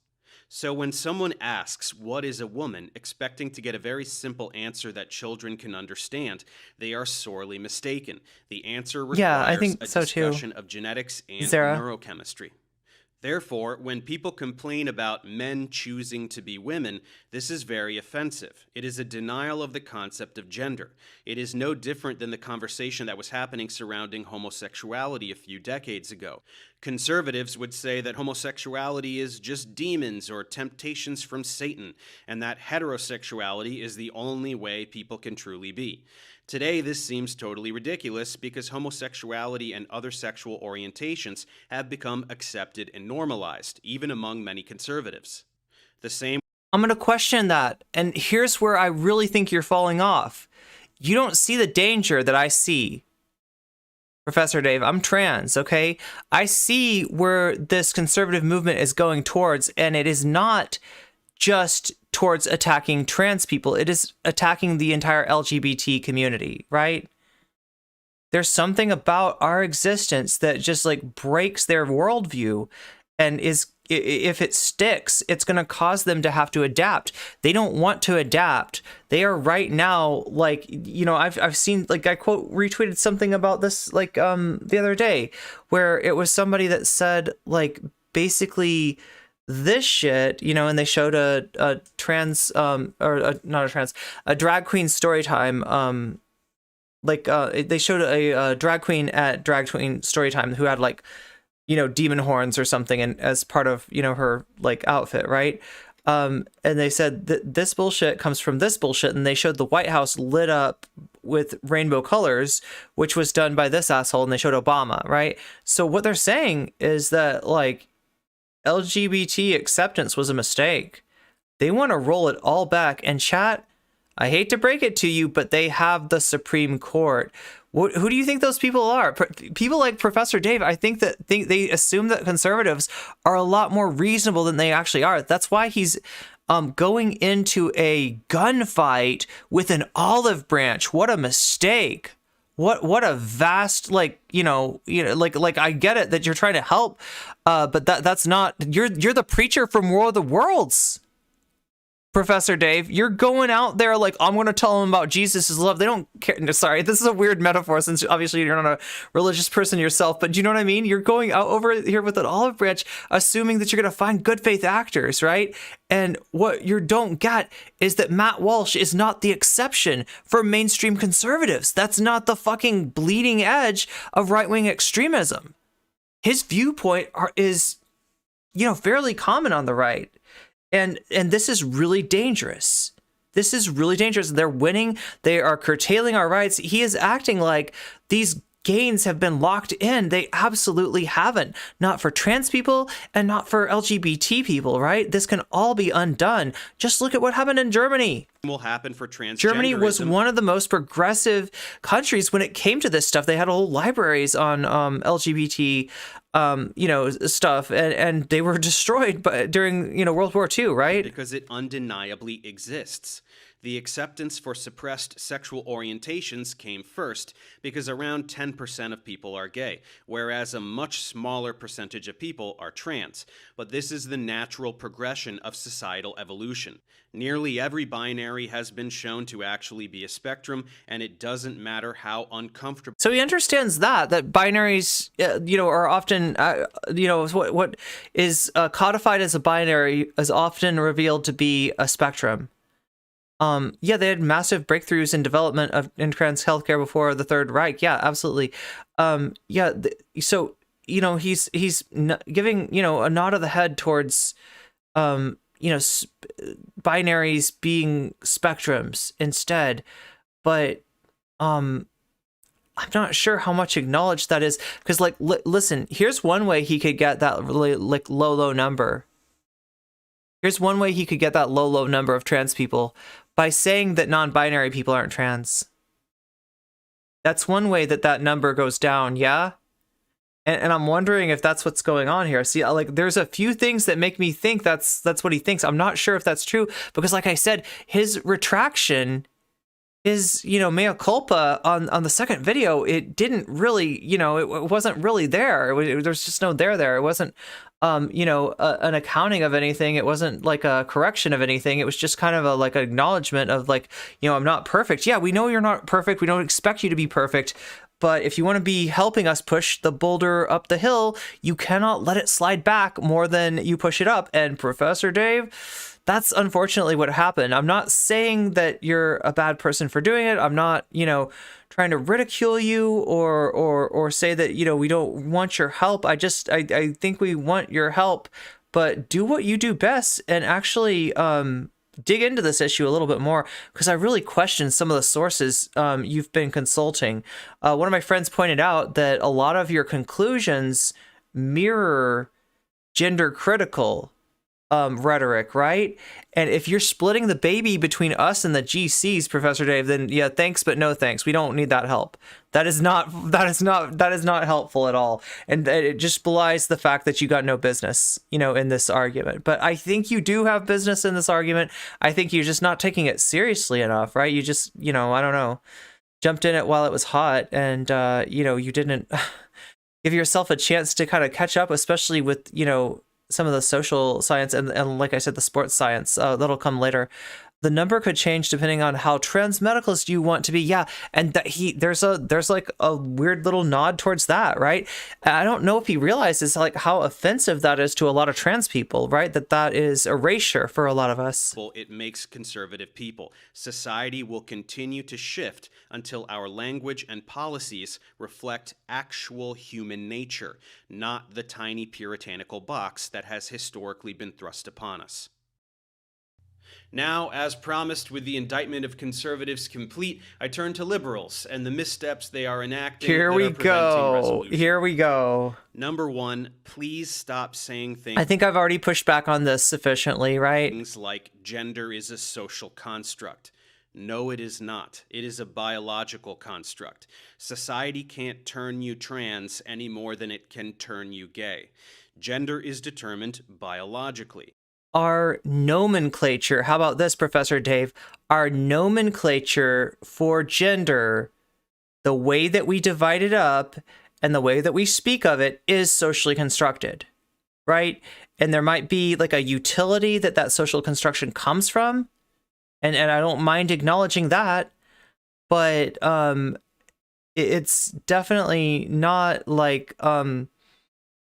So when someone asks, what is a woman, expecting to get a very simple answer that children can understand, they are sorely mistaken. The answer requires a discussion of genetics and neurochemistry. Therefore, when people complain about men choosing to be women, this is very offensive. It is a denial of the concept of gender. It is no different than the conversation that was happening surrounding homosexuality a few decades ago. Conservatives would say that homosexuality is just demons or temptations from Satan, and that heterosexuality is the only way people can truly be. Today, this seems totally ridiculous because homosexuality and other sexual orientations have become accepted and normalized, even among many conservatives. I'm going to question that, and here's where I really think you're falling off. You don't see the danger that I see. Professor Dave, I'm trans, okay? I see where this conservative movement is going towards, and it is not just towards attacking trans people. It is attacking the entire LGBT community, right? There's something about our existence that just breaks their worldview, and if it sticks, it's going to cause them to have to adapt. They don't want to adapt. They are right now, I've seen, I retweeted something about this, the other day, where it was somebody that said, basically this shit, and they showed a trans, a drag queen story time. They showed a drag queen at drag queen story time who had demon horns or something, and as part of her outfit, right? And they said that this bullshit comes from this bullshit, and they showed the White House lit up with rainbow colors, which was done by this asshole, and they showed Obama, right? So what they're saying is that LGBT acceptance was a mistake. They want to roll it all back, and chat, I hate to break it to you, but they have the Supreme Court. Who do you think those people are? People like Professor Dave, I think they assume that conservatives are a lot more reasonable than they actually are. That's why he's going into a gunfight with an olive branch. What a mistake. What a vast, I get it that you're trying to help, but that's not, you're the preacher from War of the Worlds. Professor Dave, you're going out there like, I'm going to tell them about Jesus' love. They don't care. No, sorry, this is a weird metaphor since obviously you're not a religious person yourself, but do you know what I mean? You're going out over here with an olive branch, assuming that you're going to find good faith actors, right? And what you don't get is that Matt Walsh is not the exception for mainstream conservatives. That's not the fucking bleeding edge of right-wing extremism. His viewpoint is, fairly common on the right. And this is really dangerous. This is really dangerous. They're winning. They are curtailing our rights. He is acting like these gains have been locked in. They absolutely haven't. Not for trans people and not for LGBT people, right? This can all be undone. Just look at what happened in Germany. Will happen for transgenderism. Germany was one of the most progressive countries when it came to this stuff. They had whole libraries on LGBT stuff, and they were destroyed during World War II, right? Because it undeniably exists. The acceptance for suppressed sexual orientations came first because around 10% of people are gay, whereas a much smaller percentage of people are trans. But this is the natural progression of societal evolution. Nearly every binary has been shown to actually be a spectrum, and it doesn't matter how uncomfortable. So he understands that binaries, are often, what is codified as a binary is often revealed to be a spectrum. They had massive breakthroughs in development in trans healthcare before the Third Reich. Yeah, absolutely. So he's giving a nod of the head towards binaries being spectrums instead, but I'm not sure how much acknowledged that is, because listen, here's one way he could get that really low number. Here's one way he could get that low number of trans people, by saying that non-binary people aren't trans. That's one way that number goes down, yeah? And I'm wondering if that's what's going on here. See, there's a few things that make me think that's what he thinks. I'm not sure if that's true, because like I said, his retraction, his, mea culpa on the second video, it didn't really, it wasn't really there. There's just no there. It wasn't, an accounting of anything. It wasn't like a correction of anything. It was just kind of an acknowledgement of I'm not perfect. Yeah, we know you're not perfect. We don't expect you to be perfect. But if you want to be helping us push the boulder up the hill, you cannot let it slide back more than you push it up. And Professor Dave, that's unfortunately what happened. I'm not saying that you're a bad person for doing it. I'm not, trying to ridicule you or say that, we don't want your help. I think we want your help, but do what you do best and actually dig into this issue a little bit more, because I really question some of the sources you've been consulting. One of my friends pointed out that a lot of your conclusions mirror gender critical rhetoric, right? And if you're splitting the baby between us and the GCs, Professor Dave, then yeah, thanks but no thanks. We don't need that help. That is not helpful at all. And it just belies the fact that you got no business, in this argument. But I think you do have business in this argument. I think you're just not taking it seriously enough, right? You just, I don't know, jumped in it while it was hot, and you didn't give yourself a chance to kind of catch up, especially with, some of the social science and like I said, the sports science that'll come later. The number could change depending on how trans medicalist you want to be. Yeah, and that there's a weird little nod towards that, right? I don't know if he realizes how offensive that is to a lot of trans people, right? That is erasure for a lot of us. It makes conservative people. Society will continue to shift until our language and policies reflect actual human nature, not the tiny puritanical box that has historically been thrust upon us. Now, as promised, with the indictment of conservatives complete, I turn to liberals and the missteps they are enacting. Here we go. Number one, please stop saying things. I think I've already pushed back on this sufficiently, right? Things like gender is a social construct. No, it is not. It is a biological construct. Society can't turn you trans any more than it can turn you gay. Gender is determined biologically. Our nomenclature, how about this, Professor Dave? Our nomenclature for gender, the way that we divide it up and the way that we speak of it is socially constructed, right? and there might be like a utility that that social construction comes from, and I don't mind acknowledging that, but it's definitely not like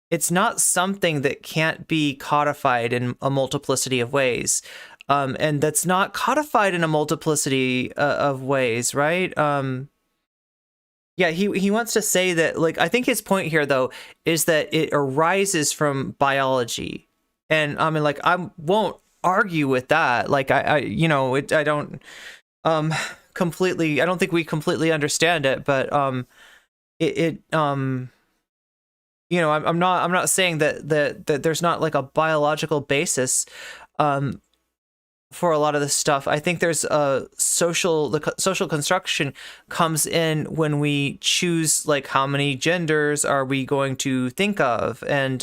it's not something that can't be codified in a multiplicity of ways, and that's not codified in a multiplicity of ways, right? Yeah, he wants to say that, like, I think his point here though is that it arises from biology, and I mean, like, I won't argue with that. Like, I you know, I don't completely, I don't think we completely understand it, but you know, I'm not saying that there's not like a biological basis for a lot of this stuff. I think there's the social construction comes in when we choose, like, how many genders are we going to think of, and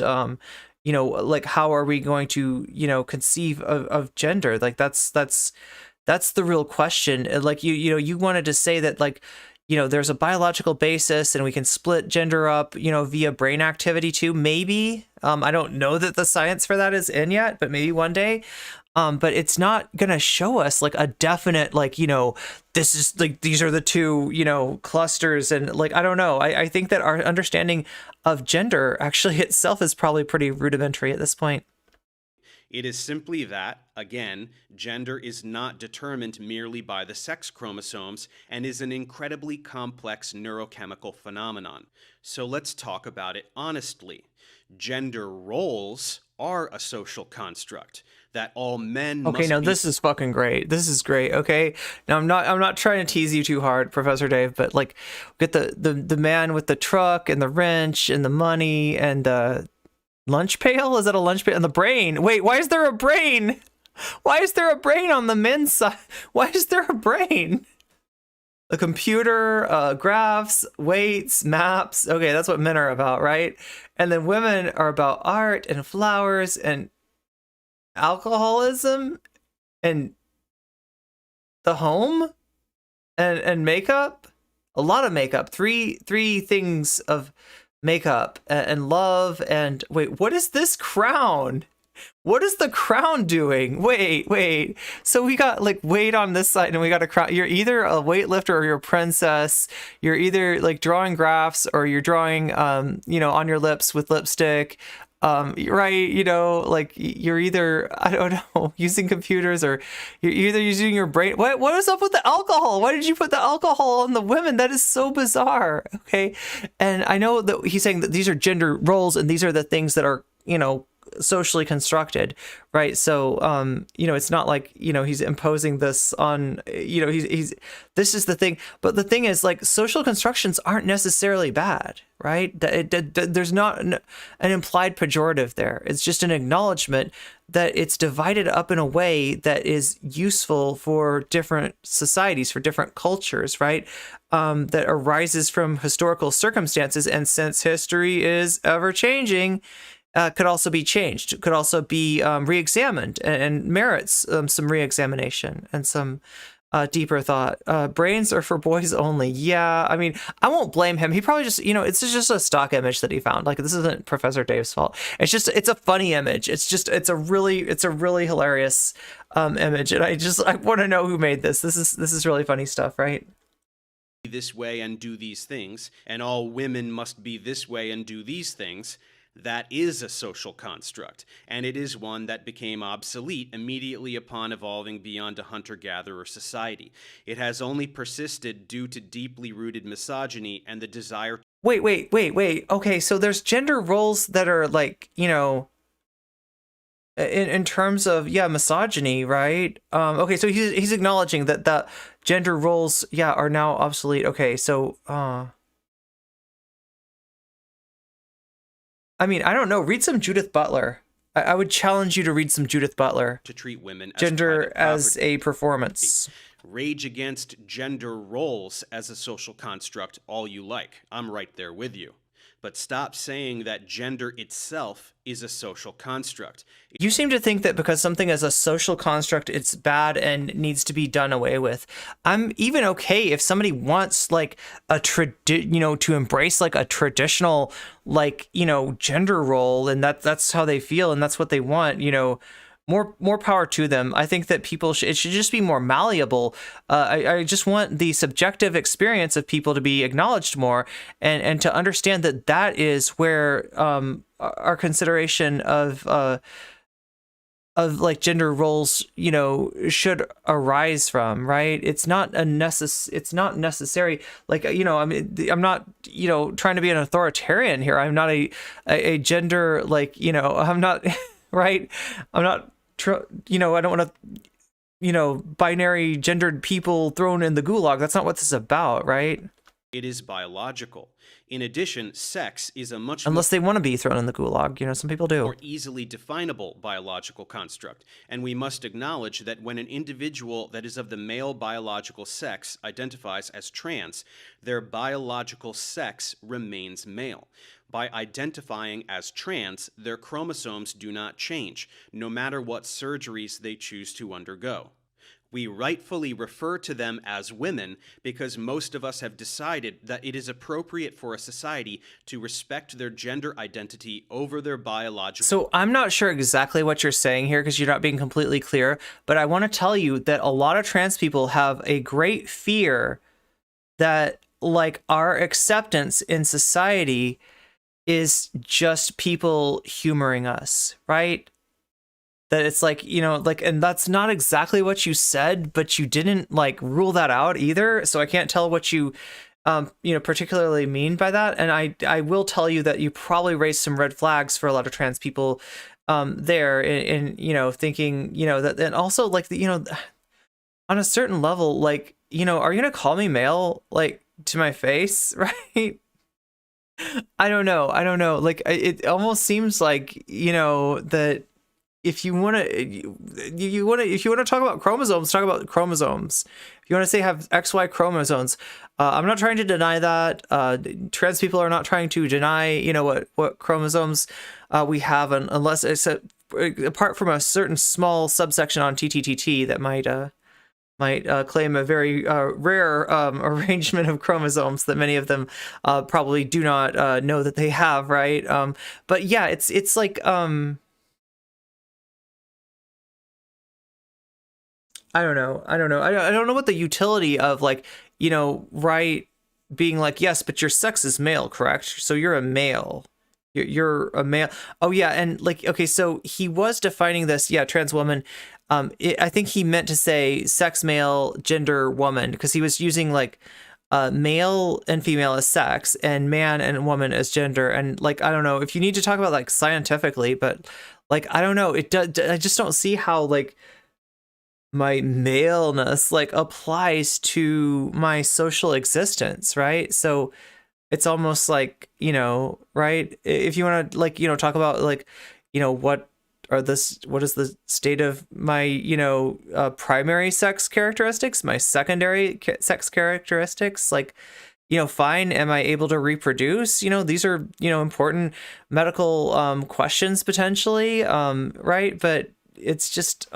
you know, like, how are we going to, you know, conceive of gender? Like, that's the real question. Like, you know, you wanted to say that, like, you know, there's a biological basis and we can split gender up, you know, via brain activity too. Maybe. I don't know that the science for that is in yet, but maybe one day. But it's not gonna show us like a definite, like, you know, this is like, these are the two, you know, clusters, and like, I don't know. I think that our understanding of gender actually itself is probably pretty rudimentary at this point. It is simply that, again, gender is not determined merely by the sex chromosomes and is an incredibly complex neurochemical phenomenon. So let's talk about it honestly. Gender roles are a social construct that all men Okay, now this is fucking great. This is great. Okay, now I'm not trying to tease you too hard, Professor Dave, but like, get the man with the truck and the wrench and the money and the lunch pail. Is that a lunch pail? And the brain. Wait, why is there a brain? Why is there a brain on the men's side? Why is there a brain? The computer, graphs, weights, maps. Okay, that's what men are about, right? And then women are about art and flowers and alcoholism and the home and makeup. A lot of makeup. Three things of makeup and love. And wait, what is this crown? What is the crown doing? Wait. So we got like weight on this side and we got a crown. You're either a weightlifter or you're a princess. You're either like drawing graphs or you're drawing, you know, on your lips with lipstick. Right, you know, like you're either, I don't know, using computers, or you're either using your brain. What is up with the alcohol? Why did you put the alcohol on the women? That is so bizarre. Okay. And I know that he's saying that these are gender roles and these are the things that are, you know, socially constructed, right? So you know, it's not like, you know, he's imposing this on, you know, he's this is the thing. But the thing is, like, social constructions aren't necessarily bad, right? There's not an implied pejorative there. It's just an acknowledgement that it's divided up in a way that is useful for different societies, for different cultures, right? That arises from historical circumstances, and since history is ever changing, could also be changed, could also be re-examined, and merits some re-examination and some deeper thought. Brains are for boys only. Yeah, I mean, I won't blame him. He probably just, you know, it's just a stock image that he found. Like, this isn't Professor Dave's fault. It's a funny image. It's a really hilarious image, and I want to know who made this. This is really funny stuff, right? This way and do these things, and all women must be this way and do these things. That is a social construct, and it is one that became obsolete immediately upon evolving beyond a hunter-gatherer society. It has only persisted due to deeply rooted misogyny and the desire... Wait. Okay, so there's gender roles that are, like, you know, in terms of, yeah, misogyny, right? Okay, so he's acknowledging that the gender roles, yeah, are now obsolete. Okay, so... I mean, I don't know. Read some Judith Butler. I would challenge you to read some Judith Butler. To treat women as gender as a performance. Rage against gender roles as a social construct all you like. I'm right there with you. but stop saying that gender itself is a social construct. You seem to think that because something is a social construct, it's bad and needs to be done away with. I'm even okay if somebody wants like to embrace like a traditional gender role, and that's how they feel and that's what they want. More power to them. I think that it should just be more malleable. I just want the subjective experience of people to be acknowledged more, and to understand that is where our consideration of like gender roles should arise from, right? It's not necessary. Like, I mean, I'm not trying to be an authoritarian here. I'm not a gender, I'm not right. I'm not I don't want to binary gendered people thrown in the gulag. That's not what this is about, right? It is biological. In addition, sex is a much unless they want to be thrown in the gulag. Some people do. more easily definable biological construct, and we must acknowledge that when an individual that is of the male biological sex identifies as trans, their biological sex remains male. By identifying as trans, their chromosomes do not change, no matter what surgeries they choose to undergo. We rightfully refer to them as women because most of us have decided that it is appropriate for a society to respect their gender identity over their biological. So I'm not sure exactly what you're saying here because you're not being completely clear, but I want to tell you that a lot of trans people have a great fear that like our acceptance in society is just people humoring us, right? That it's like, and that's not exactly what you said, but you didn't like rule that out either. So I can't tell what you, particularly mean by that. And I will tell you that you probably raised some red flags for a lot of trans people there in thinking, that, and also like, on a certain level, like, are you going to call me male, like to my face, right? I don't know. Like, it almost seems like, that if you want to talk about chromosomes, talk about chromosomes. If you want to say have XY chromosomes, I'm not trying to deny that. Trans people are not trying to deny, what chromosomes we have, unless it's apart from a certain small subsection on TTTT that might claim a very rare arrangement of chromosomes that many of them probably do not know that they have, right? But yeah, it's like I don't know. I don't know what the utility of like, right, being like, yes, but your sex is male, correct? So you're a male. You're a male. Oh yeah, and like, okay, so he was defining this, trans woman. I think he meant to say sex male, gender woman, because he was using like male and female as sex and man and woman as gender. And like, I don't know if you need to talk about like scientifically, but like, I don't know. I just don't see how like my maleness like applies to my social existence, right? So it's almost like, right? If you want to like, talk about like, what is the state of my, primary sex characteristics, my secondary sex characteristics, like, fine. Am I able to reproduce? These are, important medical questions potentially, right? But it's just,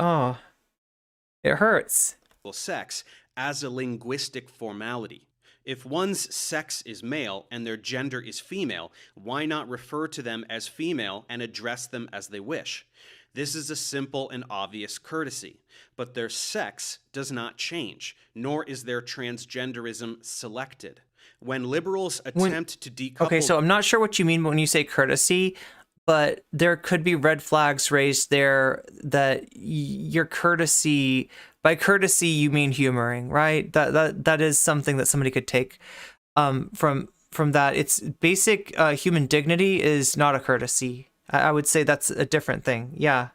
it hurts. Sex as a linguistic formality. If one's sex is male and their gender is female, why not refer to them as female and address them as they wish? This is a simple and obvious courtesy, but their sex does not change, nor is their transgenderism selected. When liberals attempt to decouple... Okay, so I'm not sure what you mean when you say courtesy, but there could be red flags raised there that your courtesy, by courtesy you mean humoring, right? That is something that somebody could take from that. It's basic human dignity is not a courtesy. I would say that's a different thing. Yeah.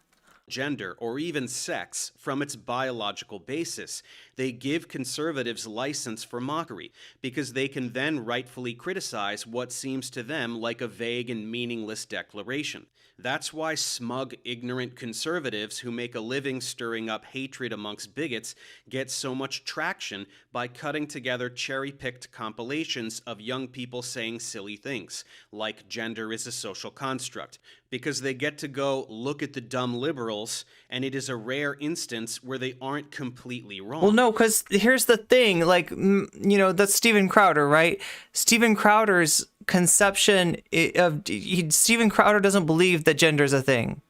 Gender or even sex from its biological basis. They give conservatives license for mockery because they can then rightfully criticize what seems to them like a vague and meaningless declaration. That's why smug, ignorant conservatives who make a living stirring up hatred amongst bigots get so much traction by cutting together cherry-picked compilations of young people saying silly things, like gender is a social construct, because they get to go look at the dumb liberals, and it is a rare instance where they aren't completely wrong. Well, no, because here's the thing, like, that's Steven Crowder, right? Steven Crowder's conception of Steven Crowder doesn't believe that gender is a thing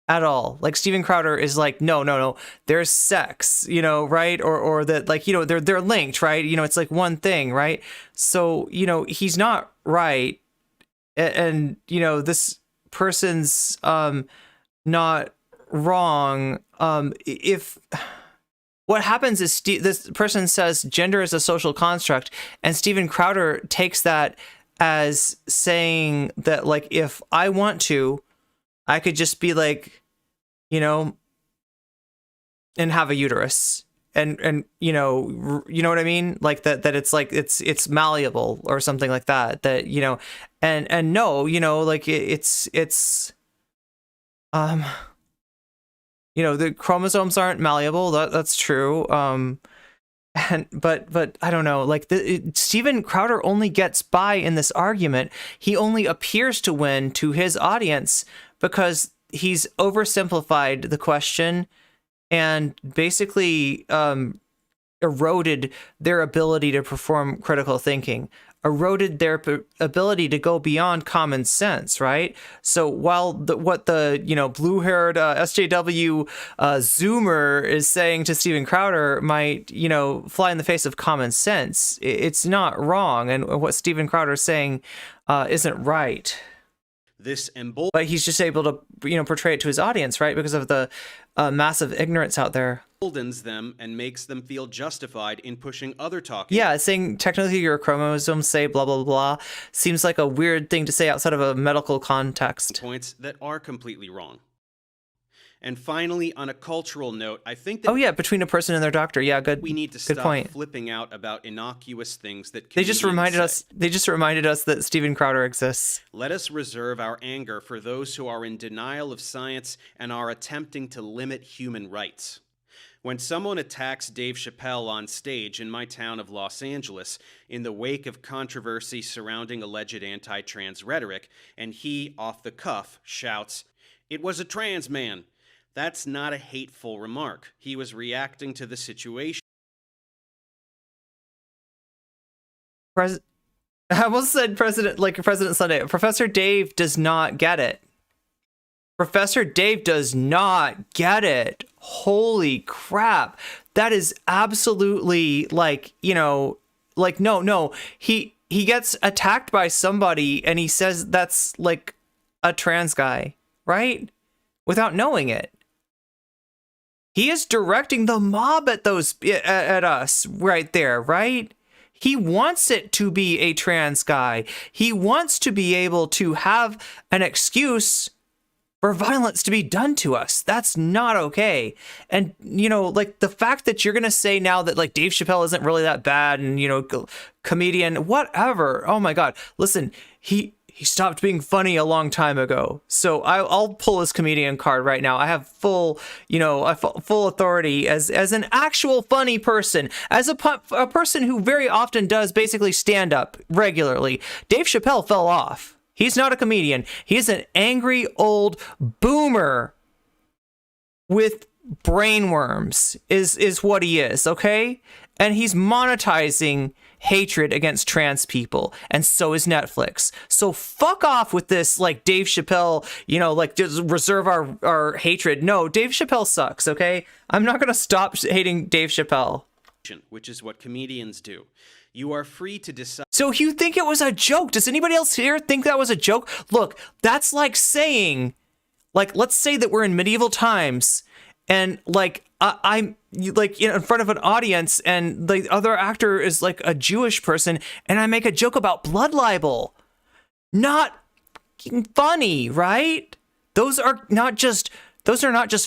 at all. Like, Steven Crowder is like, no, there's sex, right? Or that, like, they're linked, right? It's like one thing, right? So, he's not right. And this person's not wrong. If what happens is this person says gender is a social construct, and Steven Crowder takes that as saying that, like, if I want to, I could just be like, and have a uterus, and you know what I mean, like that it's like it's malleable or something like that, and no, like it's the chromosomes aren't malleable. That's true. But I don't know, like Steven Crowder only gets by in this argument. He only appears to win to his audience because he's oversimplified the question and basically eroded their ability to perform critical thinking, eroded their ability to go beyond common sense, right? So while what the blue-haired SJW Zoomer is saying to Steven Crowder might fly in the face of common sense, it's not wrong, and what Steven Crowder is saying isn't right. But he's just able to portray it to his audience, right? Because of the massive ignorance out there. Emboldens them and makes them feel justified in pushing other talking. Yeah, saying technically your chromosomes say blah blah blah seems like a weird thing to say outside of a medical context. Points that are completely wrong. And finally, on a cultural note, I think that... Oh yeah, between a person and their doctor. Yeah, good. We need to stop flipping out about innocuous things that They just reminded us that Steven Crowder exists. Let us reserve our anger for those who are in denial of science and are attempting to limit human rights. When someone attacks Dave Chappelle on stage in my town of Los Angeles in the wake of controversy surrounding alleged anti-trans rhetoric, and he, off the cuff, shouts, "It was a trans man," that's not a hateful remark. He was reacting to the situation. I almost said President Sunday. Professor Dave does not get it. Professor Dave does not get it. Holy crap. That is absolutely no. He gets attacked by somebody and he says that's like a trans guy, right? Without knowing it. He is directing the mob at us right there, right? He wants it to be a trans guy. He wants to be able to have an excuse for violence to be done to us. That's not okay. And, the fact that you're going to say now that, Dave Chappelle isn't really that bad and, comedian, whatever. Oh, my God. Listen, he stopped being funny a long time ago. So I'll pull his comedian card right now. I have full authority as an actual funny person, as a person who very often does basically stand up regularly. Dave Chappelle fell off. He's not a comedian. He's an angry old boomer with brainworms is what he is, okay? And he's monetizing hatred against trans people, and so is Netflix. So fuck off with this, Dave Chappelle, just reserve our hatred. No, Dave Chappelle sucks, okay? I'm not gonna stop hating Dave Chappelle. Which is what comedians do. You are free to decide. So you think it was a joke? Does anybody else here think that was a joke? Look, that's like saying, let's say that we're in medieval times, and I'm in front of an audience, and the other actor is a Jewish person, and I make a joke about blood libel. Not funny, right? Those are not just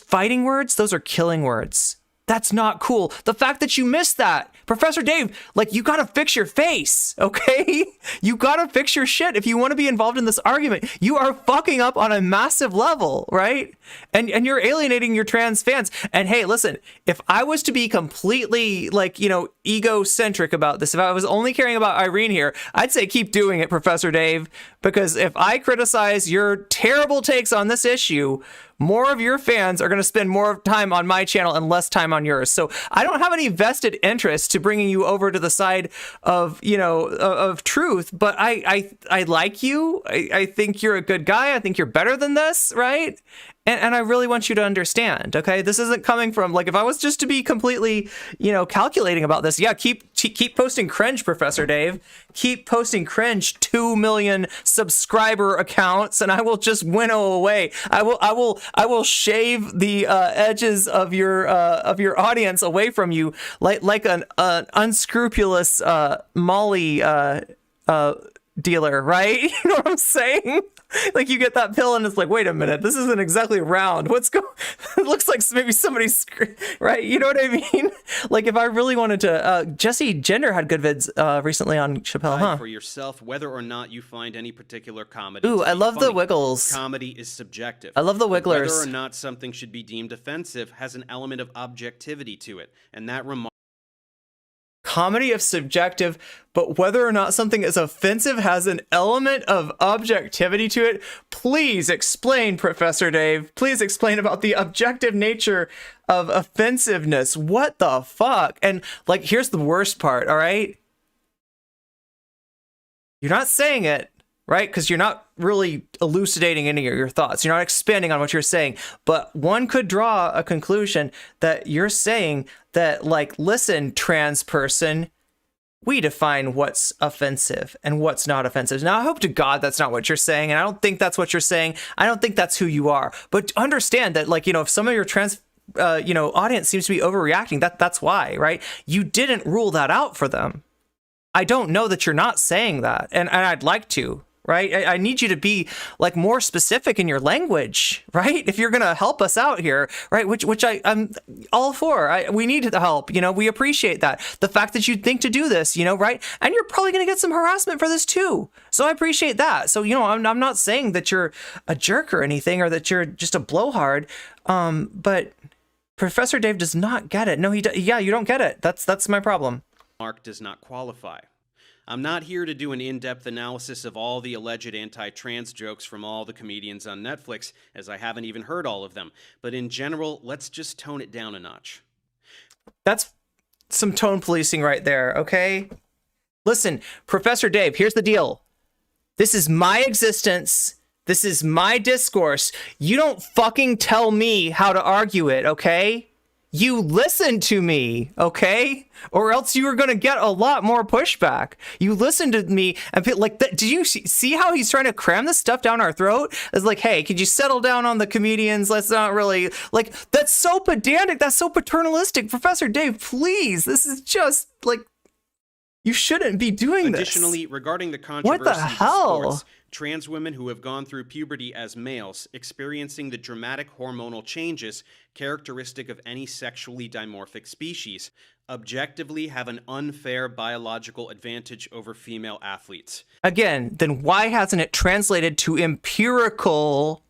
fighting words. Those are killing words. That's not cool. The fact that you missed that, Professor Dave, like, you gotta fix your face, okay? You gotta fix your shit if you want to be involved in this argument. You are fucking up on a massive level, right? And you're alienating your trans fans. And hey, listen, if I was to be completely, like, you know, egocentric about this, if I was only caring about Irene here, I'd say keep doing it, Professor Dave, because if I criticize your terrible takes on this issue, more of your fans are going to spend more time on my channel and less time on yours. So I don't have any vested interest to bringing you over to the side of, you know, of truth, but I like you. I think you're a good guy. I think you're better than this, right? And I really want you to understand, okay? This isn't coming from, like, if I was just to be completely, you know, calculating about this, yeah, keep posting cringe, Professor Dave. Keep posting cringe 2 million subscriber accounts, and I will just winnow away. I will shave the edges of your audience away from you, like an unscrupulous Molly dealer, right? You know what I'm saying? Like, you get that pill and it's like, wait a minute, this isn't exactly round. What's going? It looks like maybe somebody's, right? You know what I mean? Like, if I really wanted to, Jesse Gender had good vids recently on Chappelle, huh? For yourself, whether or not you find any particular comedy. Ooh, I love the Wiggles. Comedy is subjective. I love the Wigglers. Whether or not something should be deemed offensive has an element of objectivity to it, and that comedy of subjective, but whether or not something is offensive has an element of objectivity to it. Please explain, Professor Dave. Please explain about the objective nature of offensiveness. What the fuck? And, like, here's the worst part, all right? You're not saying it, right? Because you're not really elucidating any of your thoughts. You're not expanding on what you're saying. But one could draw a conclusion that you're saying that, like, listen, trans person, we define what's offensive and what's not offensive. Now, I hope to God that's not what you're saying, and I don't think that's what you're saying. I don't think that's who you are. But understand that, like, you know, if some of your trans audience seems to be overreacting, that's why, right? You didn't rule that out for them. I don't know that you're not saying that, and I'd like to. Right? I need you to be, like, more specific in your language, right? If you're going to help us out here, right? Which I'm all for. We need the help. You know, we appreciate that. The fact that you think to do this, you know, right? And you're probably going to get some harassment for this too. So I appreciate that. So, you know, I'm not saying that you're a jerk or anything, or that you're just a blowhard. But Professor Dave does not get it. No, yeah, you don't get it. That's my problem. Mark does not qualify. I'm not here to do an in-depth analysis of all the alleged anti-trans jokes from all the comedians on Netflix, as I haven't even heard all of them. But in general, let's just tone it down a notch. That's some tone policing right there, okay? Listen, Professor Dave, here's the deal. This is my existence. This is my discourse. You don't fucking tell me how to argue it, okay? You listen to me, okay? Or else you are going to get a lot more pushback. You listen to me and feel like that. Did you see how he's trying to cram this stuff down our throat? It's like, hey, could you settle down on the comedians? Let's not really, like, that's so pedantic. That's so paternalistic. Professor Dave, please. This is just, like, you shouldn't be doing this. Additionally, regarding the controversy what the hell? Of sports, trans women who have gone through puberty as males, experiencing the dramatic hormonal changes characteristic of any sexually dimorphic species, objectively have an unfair biological advantage over female athletes. Again, then why hasn't it translated to empirical,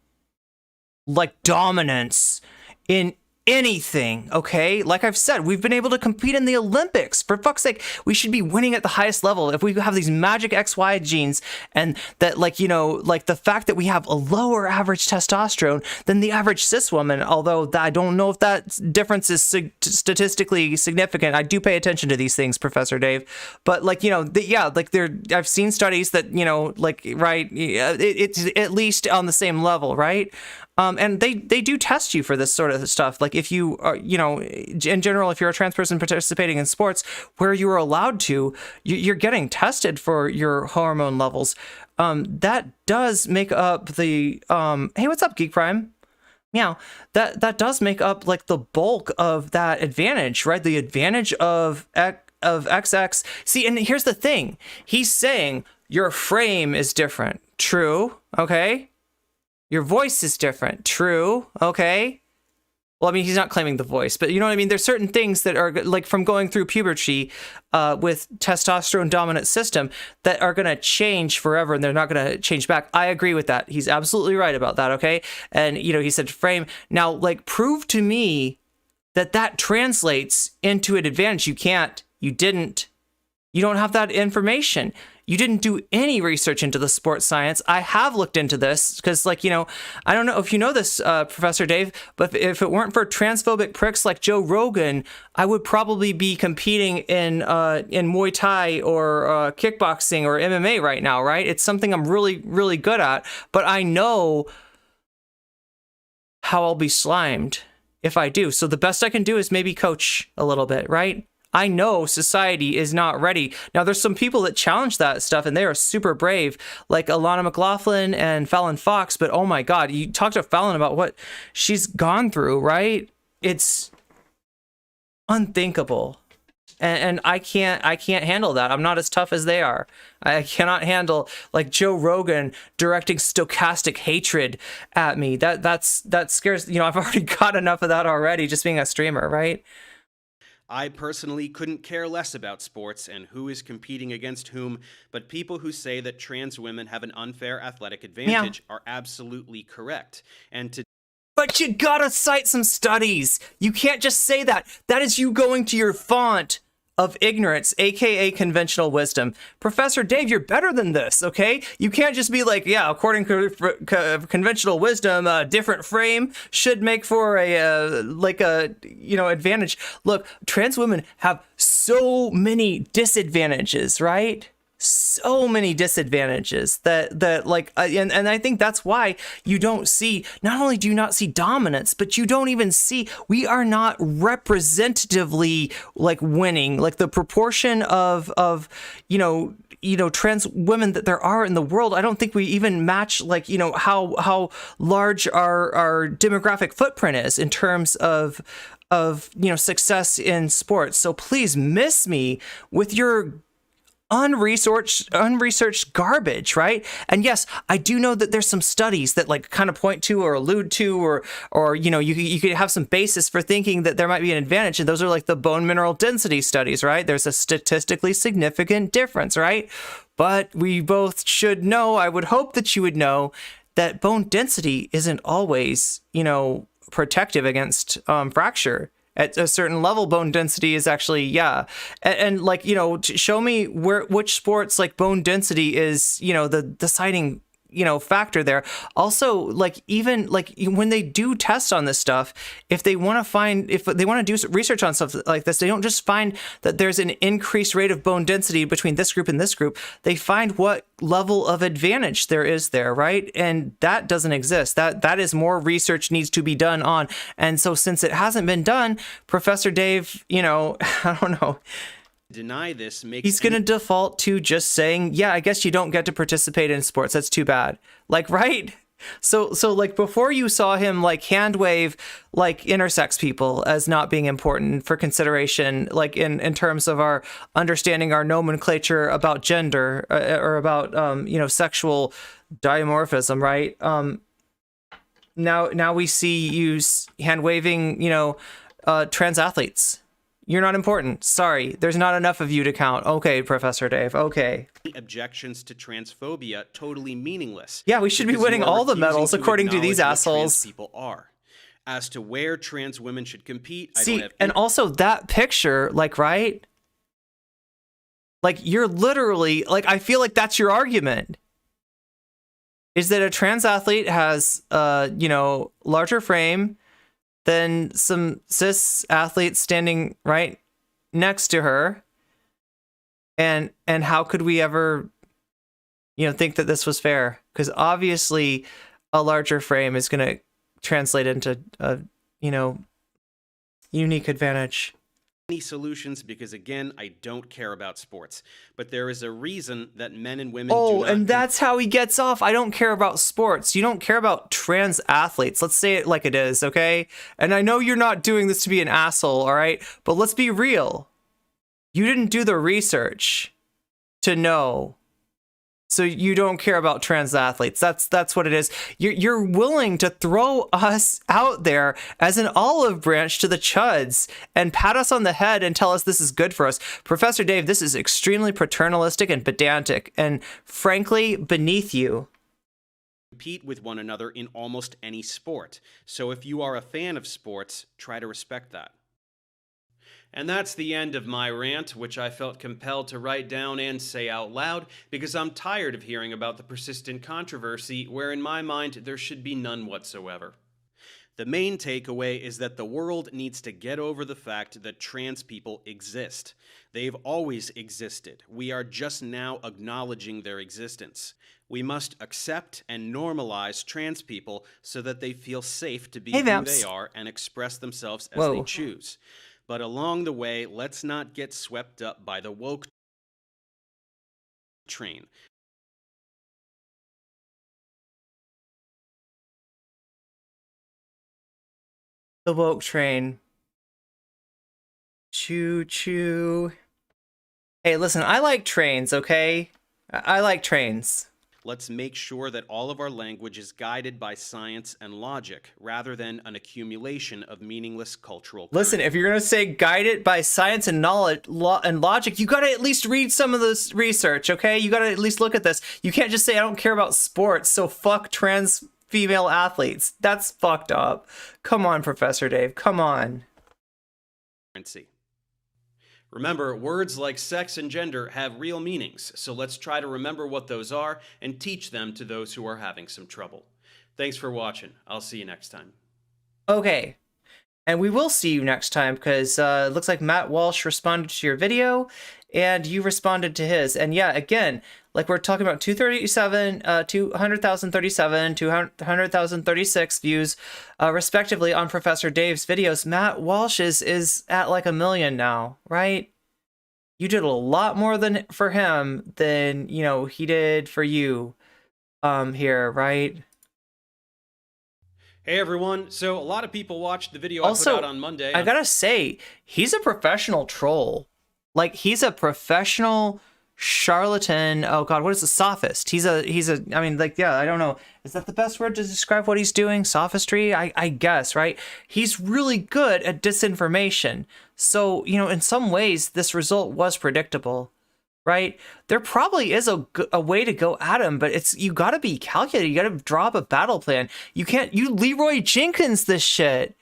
like, dominance in anything, okay? Like I've said, we've been able to compete in the Olympics. For fuck's sake, we should be winning at the highest level. If we have these magic XY genes, and that, like, you know, like the fact that we have a lower average testosterone than the average cis woman, although I don't know if that difference is statistically significant. I do pay attention to these things, Professor Dave. But, like, you know, yeah, like, I've seen studies that, you know, like, right, it's at least on the same level, right? And they do test you for this sort of stuff. Like, if you are, you know, in general, if you're a trans person participating in sports where you are allowed to, you're getting tested for your hormone levels. That does make up the, hey, what's up, Geek Prime? Meow. That does make up, like, the bulk of that advantage, right? The advantage of XX. See, and here's the thing. He's saying your frame is different. True. Okay. Your voice is different. True. Okay. Well, I mean, he's not claiming the voice, but you know what I mean? There's certain things that are like from going through puberty with testosterone dominant system that are going to change forever and they're not going to change back. I agree with that. He's absolutely right about that. Okay. And, you know, he said frame. Now, like, prove to me that that translates into an advantage. You can't. You didn't. You don't have that information. You didn't do any research into the sports science. I have looked into this because, like, you know, I don't know if you know this, Professor Dave, but if it weren't for transphobic pricks like Joe Rogan, I would probably be competing in Muay Thai or kickboxing or MMA right now, right? It's something I'm really, really good at, but I know how I'll be slimed if I do. So the best I can do is maybe coach a little bit, right? I know society is not ready. Now, there's some people that challenge that stuff, and they are super brave, like Alana McLaughlin and Fallon Fox. But oh my God, you talk to Fallon about what she's gone through, right? It's unthinkable, and I can't handle that. I'm not as tough as they are. I cannot handle like Joe Rogan directing stochastic hatred at me. That scares. You know, I've already got enough of that already, just being a streamer, right? I personally couldn't care less about sports and who is competing against whom, but people who say that trans women have an unfair athletic advantage are absolutely correct. But you gotta cite some studies. You can't just say that. That is you going to your font of ignorance, aka conventional wisdom. Professor Dave, you're better than this, okay? You can't just be like, yeah, according to conventional wisdom, a different frame should make for a advantage. Look, trans women have so many disadvantages, right? So many disadvantages that like, and I think that's why you don't see, not only do you not see dominance, but you don't even see, we are not representatively like winning, like the proportion of trans women that there are in the world. I don't think we even match like, you know, how large our demographic footprint is in terms of success in sports. So please miss me with your unresearched garbage, right? And yes, I do know that there's some studies that like kind of point to or allude to or you know, you could have some basis for thinking that there might be an advantage, and those are like the bone mineral density studies, right? There's a statistically significant difference, right? But we both should know, I would hope that you would know, that bone density isn't always, you know, protective against fracture. At a certain level, bone density is actually, yeah. And like, you know, show me which sports like bone density is, you know, the deciding, you know, factor there. Also, like, even like when they do tests on this stuff, if they want to do research on stuff like this, they don't just find that there's an increased rate of bone density between this group and this group. They find what level of advantage there is there, right? And that doesn't exist. That is more research needs to be done on. And so since it hasn't been done, Professor Dave, you know, I don't know, deny this makes he's going to default to just saying, yeah, I guess you don't get to participate in sports. That's too bad. Like, right? So like before you saw him like hand wave like intersex people as not being important for consideration, like in terms of our understanding our nomenclature about gender or about, you know, sexual dimorphism, right? Now we see you hand waving, you know, trans athletes. You're not important. Sorry, there's not enough of you to count. Okay, Professor Dave. Okay. Objections to transphobia totally meaningless. Yeah, we should be winning all the medals according to these assholes. Trans people are. As to where trans women should compete, see, and also that picture, like, right? Like, you're literally like, I feel like that's your argument. Is that a trans athlete has, you know, larger frame than some cis athletes standing right next to her, and how could we ever, you know, think that this was fair? Because obviously a larger frame is going to translate into a, you know, unique advantage. Solutions, because again, I don't care about sports, but there is a reason that men and women and that's how he gets off. I don't care about sports. You don't care about trans athletes. Let's say it like it is, okay? And I know you're not doing this to be an asshole, all right? But let's be real. You didn't do the research to know. So you don't care about trans athletes. That's what it is. You're willing to throw us out there as an olive branch to the chuds and pat us on the head and tell us this is good for us. Professor Dave, this is extremely paternalistic and pedantic and frankly beneath you. Compete with one another in almost any sport. So if you are a fan of sports, try to respect that. And that's the end of my rant, which I felt compelled to write down and say out loud, because I'm tired of hearing about the persistent controversy where in my mind there should be none whatsoever. The main takeaway is that the world needs to get over the fact that trans people exist. They've always existed. We are just now acknowledging their existence. We must accept and normalize trans people so that they feel safe to be who they are and express themselves as they choose. But along the way, let's not get swept up by the woke train. The woke train. Choo choo. Hey, listen, I like trains, okay? I like trains. Let's make sure that all of our language is guided by science and logic, rather than an accumulation of meaningless cultural current. Listen, if you're going to say guided by science and knowledge and logic, you got to at least read some of this research, okay? You got to at least look at this. You can't just say, I don't care about sports, so fuck trans female athletes. That's fucked up. Come on, Professor Dave, come on. Remember, words like sex and gender have real meanings, so let's try to remember what those are and teach them to those who are having some trouble. Thanks for watching. I'll see you next time. Okay, and we will see you next time because it looks like Matt Walsh responded to your video and you responded to his. And yeah, again, like we're talking about 237, 200,037, 200,036 views, respectively on Professor Dave's videos. Matt Walsh is at like 1 million now, right? You did a lot more for him than, you know, he did for you here, right? Hey everyone, so a lot of people watched the video I put out on Monday. I gotta say, he's a professional troll. Like, he's a professional charlatan. Oh god, what is a sophist? He's a I mean, like, yeah, I don't know, is that the best word to describe what he's doing? Sophistry, I guess, right? He's really good at disinformation. So, you know, in some ways this result was predictable, right? There probably is a way to go at him, but you gotta be calculated. You gotta draw up a battle plan. You Leroy Jenkins this shit.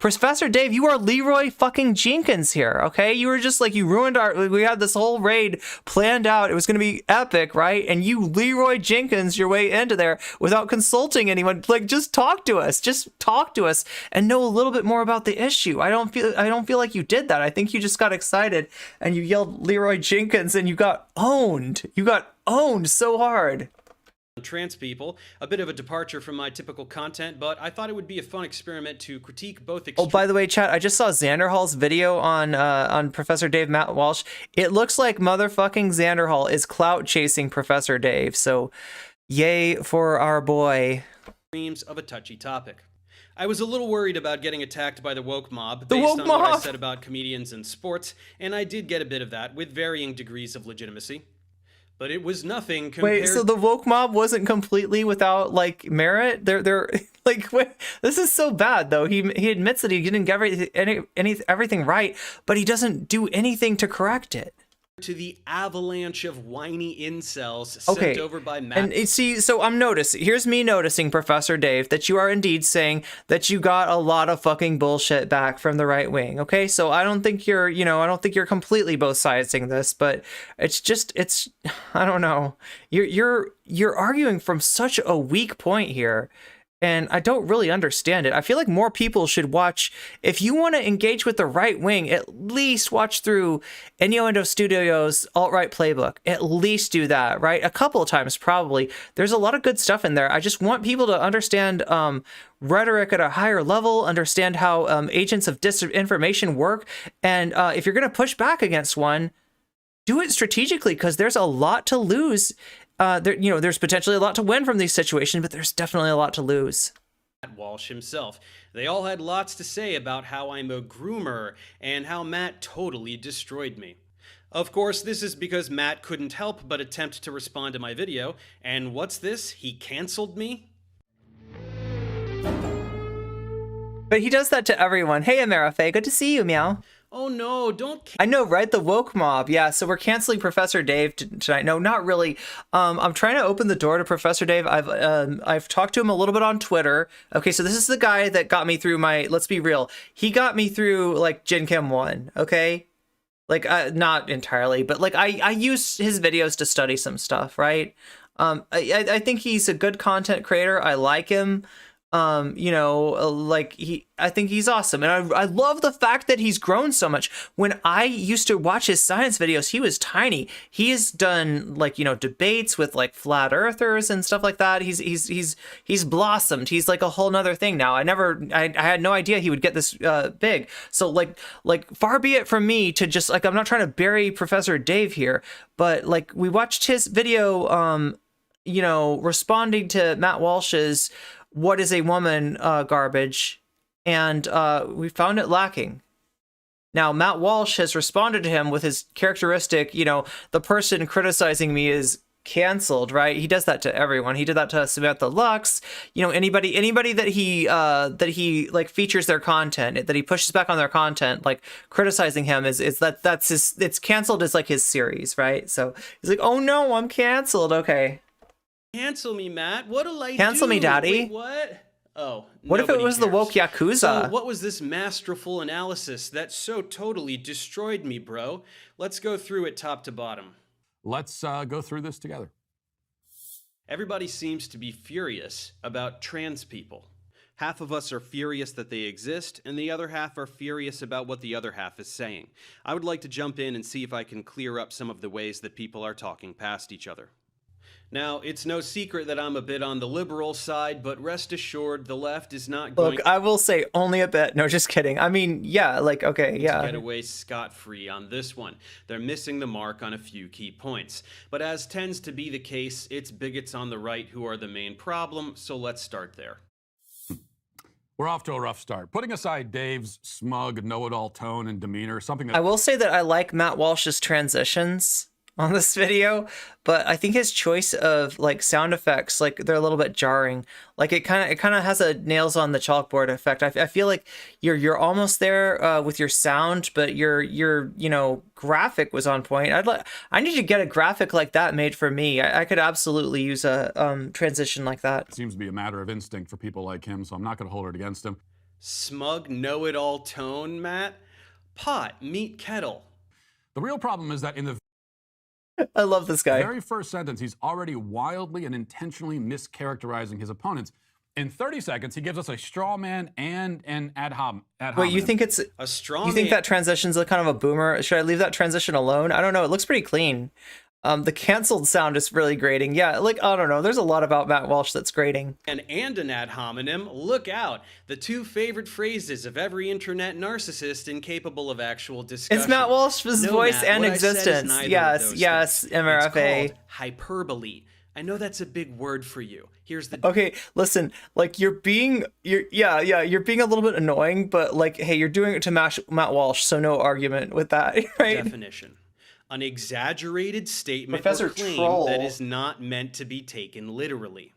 Professor Dave, you are Leroy fucking Jenkins here, okay? You were just like, you ruined we had this whole raid planned out. It was going to be epic, right? And you Leroy Jenkins your way into there without consulting anyone. Like, just talk to us and know a little bit more about the issue. I don't feel like you did that. I think you just got excited and you yelled Leroy Jenkins and you got owned. You got owned so hard. Trans people, a bit of a departure from my typical content, but I thought it would be a fun experiment to critique both Oh, by the way, chat, I just saw Xander Hall's video on Professor Dave Matt Walsh. It looks like motherfucking Xander Hall is clout chasing Professor Dave, so yay for our boy. Streams of a touchy topic. I was a little worried about getting attacked by the woke mob based on what I said about comedians and sports, and I did get a bit of that with varying degrees of legitimacy. But it was nothing compared. Wait, so the woke mob wasn't completely without like merit? They're like, wait, this is so bad though. He admits that he didn't get everything right, but he doesn't do anything to correct it. To the avalanche of whiny incels sent over by Matt. And see, so here's me noticing, Professor Dave, that you are indeed saying that you got a lot of fucking bullshit back from the right wing. Okay, so I don't think you're, I don't think you're completely both sidesing this, but it's I don't know. You're arguing from such a weak point here. And I don't really understand it. I feel like more people should watch. If you want to engage with the right wing, at least watch through Innuendo Studios' alt-right playbook. At least do that, right? A couple of times, probably. There's a lot of good stuff in there. I just want people to understand rhetoric at a higher level, understand how agents of disinformation work. And if you're going to push back against one, do it strategically, because there's a lot to lose. There's potentially a lot to win from these situations, but there's definitely a lot to lose. Walsh himself. They all had lots to say about how I'm a groomer and how Matt totally destroyed me. Of course, this is because Matt couldn't help but attempt to respond to my video, and what's this? He canceled me? But he does that to everyone. Hey, Amarafe, good to see you, meow. Oh no, don't I know, right? The woke mob. Yeah, so we're canceling Professor Dave tonight. No, not really. I'm trying to open the door to Professor Dave. I've talked to him a little bit on Twitter. Okay, so this is the guy that got me through my, let's be real. He got me through like Gen Chem 1, okay? Like not entirely, but like I use his videos to study some stuff, right? I think he's a good content creator. I like him. You know, like I think he's awesome. And I love the fact that he's grown so much. When I used to watch his science videos, he was tiny. He has done like, you know, debates with like flat earthers and stuff like that. He's blossomed. He's like a whole nother thing now. I had no idea he would get this big. So like far be it from me to just like, I'm not trying to bury Professor Dave here, but like we watched his video, you know, responding to Matt Walsh's "What is a woman" garbage, and we found it lacking. Now, Matt Walsh has responded to him with his characteristic, you know, the person criticizing me is canceled, right? He does that to everyone. He did that to Samantha Lux. You know, anybody that he like features their content, that he pushes back on their content, like criticizing him that's his, it's canceled as like his series, right? So he's like, oh no, I'm canceled. Okay. Cancel me, Matt. What'll I do? Cancel me, daddy. Wait, what? Oh, what if it was the woke Yakuza? So what was this masterful analysis that so totally destroyed me, bro? Let's go through it top to bottom. Let's go through this together. Everybody seems to be furious about trans people. Half of us are furious that they exist, and the other half are furious about what the other half is saying. I would like to jump in and see if I can clear up some of the ways that people are talking past each other. Now, it's no secret that I'm a bit on the liberal side, but rest assured, the left is not going Look, I will say only a bit. No, just kidding. I mean, yeah, like, okay, yeah. to get away scot-free on this one. They're missing the mark on a few key points. But as tends to be the case, it's bigots on the right who are the main problem, so let's start there. We're off to a rough start. Putting aside Dave's smug, know-it-all tone and demeanor, something that I will say that I like Matt Walsh's transitions on this video, but I think his choice of like sound effects, like they're a little bit jarring. Like it kind of has a nails on the chalkboard effect. I feel like you're almost there with your sound, but your you know, graphic was on point. I need to get a graphic like that made for me. I could absolutely use a transition like that. seems to be a matter of instinct for people like him, so I'm not going to hold it against him. Smug know-it-all tone, Matt? Pot, meet kettle. The real problem is that in the I love this guy. very first sentence, he's already wildly and intentionally mischaracterizing his opponents. In 30 seconds, he gives us a straw man and an ad hominem. Wait, you think it's A strong you think man. that transition's a kind of a boomer? Should I leave that transition alone? I don't know. It looks pretty clean. The canceled sound is really grating. Yeah, like, I don't know. There's a lot about Matt Walsh that's grating. And an ad hominem, look out. The two favorite phrases of every internet narcissist incapable of actual discussion. It's Matt Walsh's No, voice Matt, and what I said is existence. neither of Yes, those yes, things. MRFA. It's called hyperbole. I know that's a big word for you. Here's the Okay, listen, like you're being a little bit annoying, but like, hey, you're doing it to Matt Walsh, so no argument with that, right? definition. An exaggerated statement Professor or claim Troll. that is not meant to be taken literally.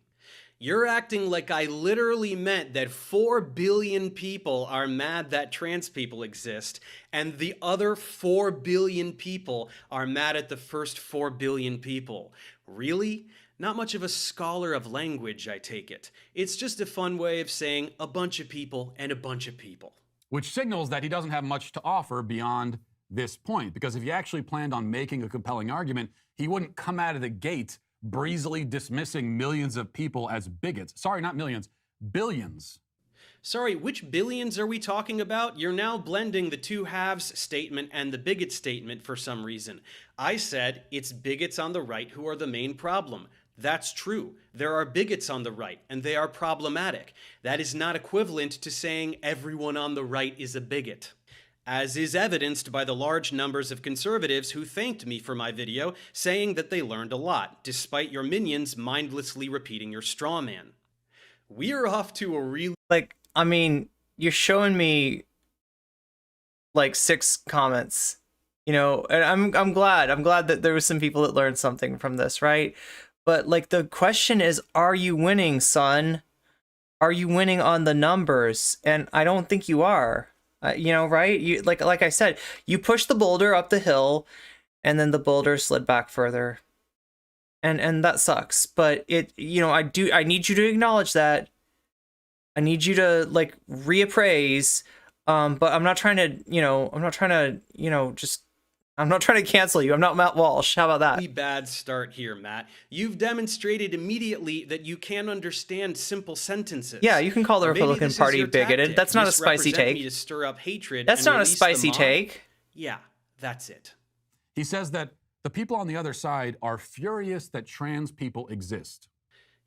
You're acting like I literally meant that 4 billion people are mad that trans people exist, and the other 4 billion people are mad at the first 4 billion people. Really? Not much of a scholar of language, I take it. It's just a fun way of saying a bunch of people and a bunch of people. which signals that he doesn't have much to offer beyond this point. Because if he actually planned on making a compelling argument, he wouldn't come out of the gate breezily dismissing millions of people as bigots. Sorry, not millions, billions. Sorry, which billions are we talking about? You're now blending the two halves statement and the bigot statement for some reason. I said it's bigots on the right who are the main problem. That's true. There are bigots on the right, and they are problematic. That is not equivalent to saying everyone on the right is a bigot. As is evidenced by the large numbers of conservatives who thanked me for my video, saying that they learned a lot, despite your minions mindlessly repeating your straw man. We're off to a really... Like, I mean, you're showing me like 6 comments You know, and I'm glad that there was some people that learned something from this, right? But like the question is, are you winning, son? Are you winning on the numbers? And I don't think you are. You know, right? You like I said, you pushed the boulder up the hill, and then the boulder slid back further. And that sucks. But you know, I need you to acknowledge that. I need you to like reappraise. But I'm not trying to, I'm not trying to cancel you. I'm not Matt Walsh. How about that? Really bad start here, Matt. You've demonstrated immediately that you can't understand simple sentences. Yeah, you can call the Republican Party bigoted. That's not a spicy take. Me to stir up hatred. That's not a spicy take. Yeah, that's it. He says that the people on the other side are furious that trans people exist.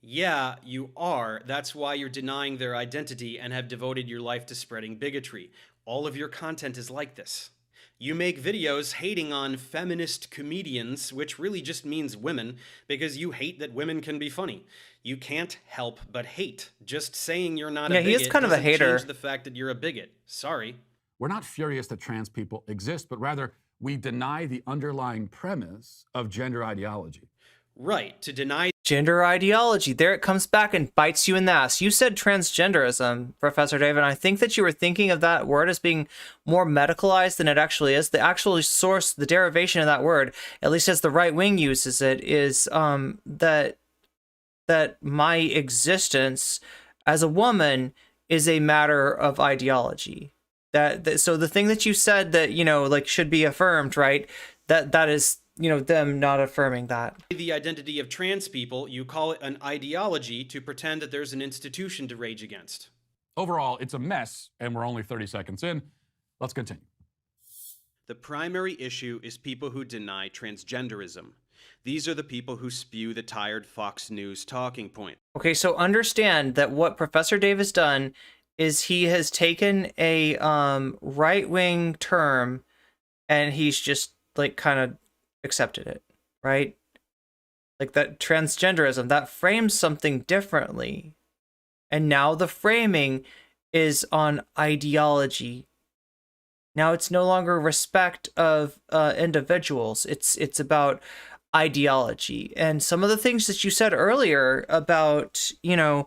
Yeah, you are. That's why you're denying their identity and have devoted your life to spreading bigotry. All of your content is like this. You make videos hating on feminist comedians, which really just means women, because you hate that women can be funny. You can't help but hate. Just saying you're not a bigot he is kind of a hater. Change the fact that you're a bigot. Sorry. We're not furious that trans people exist, but rather we deny the underlying premise of gender ideology. Right, to deny gender ideology. There it comes back and bites you in the ass. You said transgenderism, Professor David, and I think that you were thinking of that word as being more medicalized than it actually is. The actual source, the derivation of that word, at least as the right wing uses it, is that my existence as a woman is a matter of ideology. So the thing that you said that, you know, like should be affirmed, right? That is, you know, them not affirming that. The identity of trans people, you call it an ideology to pretend that there's an institution to rage against. Overall, it's a mess, and we're only 30 seconds in. Let's continue. The primary issue is people who deny transgenderism. These are the people who spew the tired Fox News talking point. Okay, so understand that what Professor Dave has done is he has taken a right-wing term and he's just like kind of accepted it, right? Like that transgenderism, that frames something differently. And now the framing is on ideology. Now it's no longer respect of individuals. It's about ideology. And some of the things that you said earlier about, you know,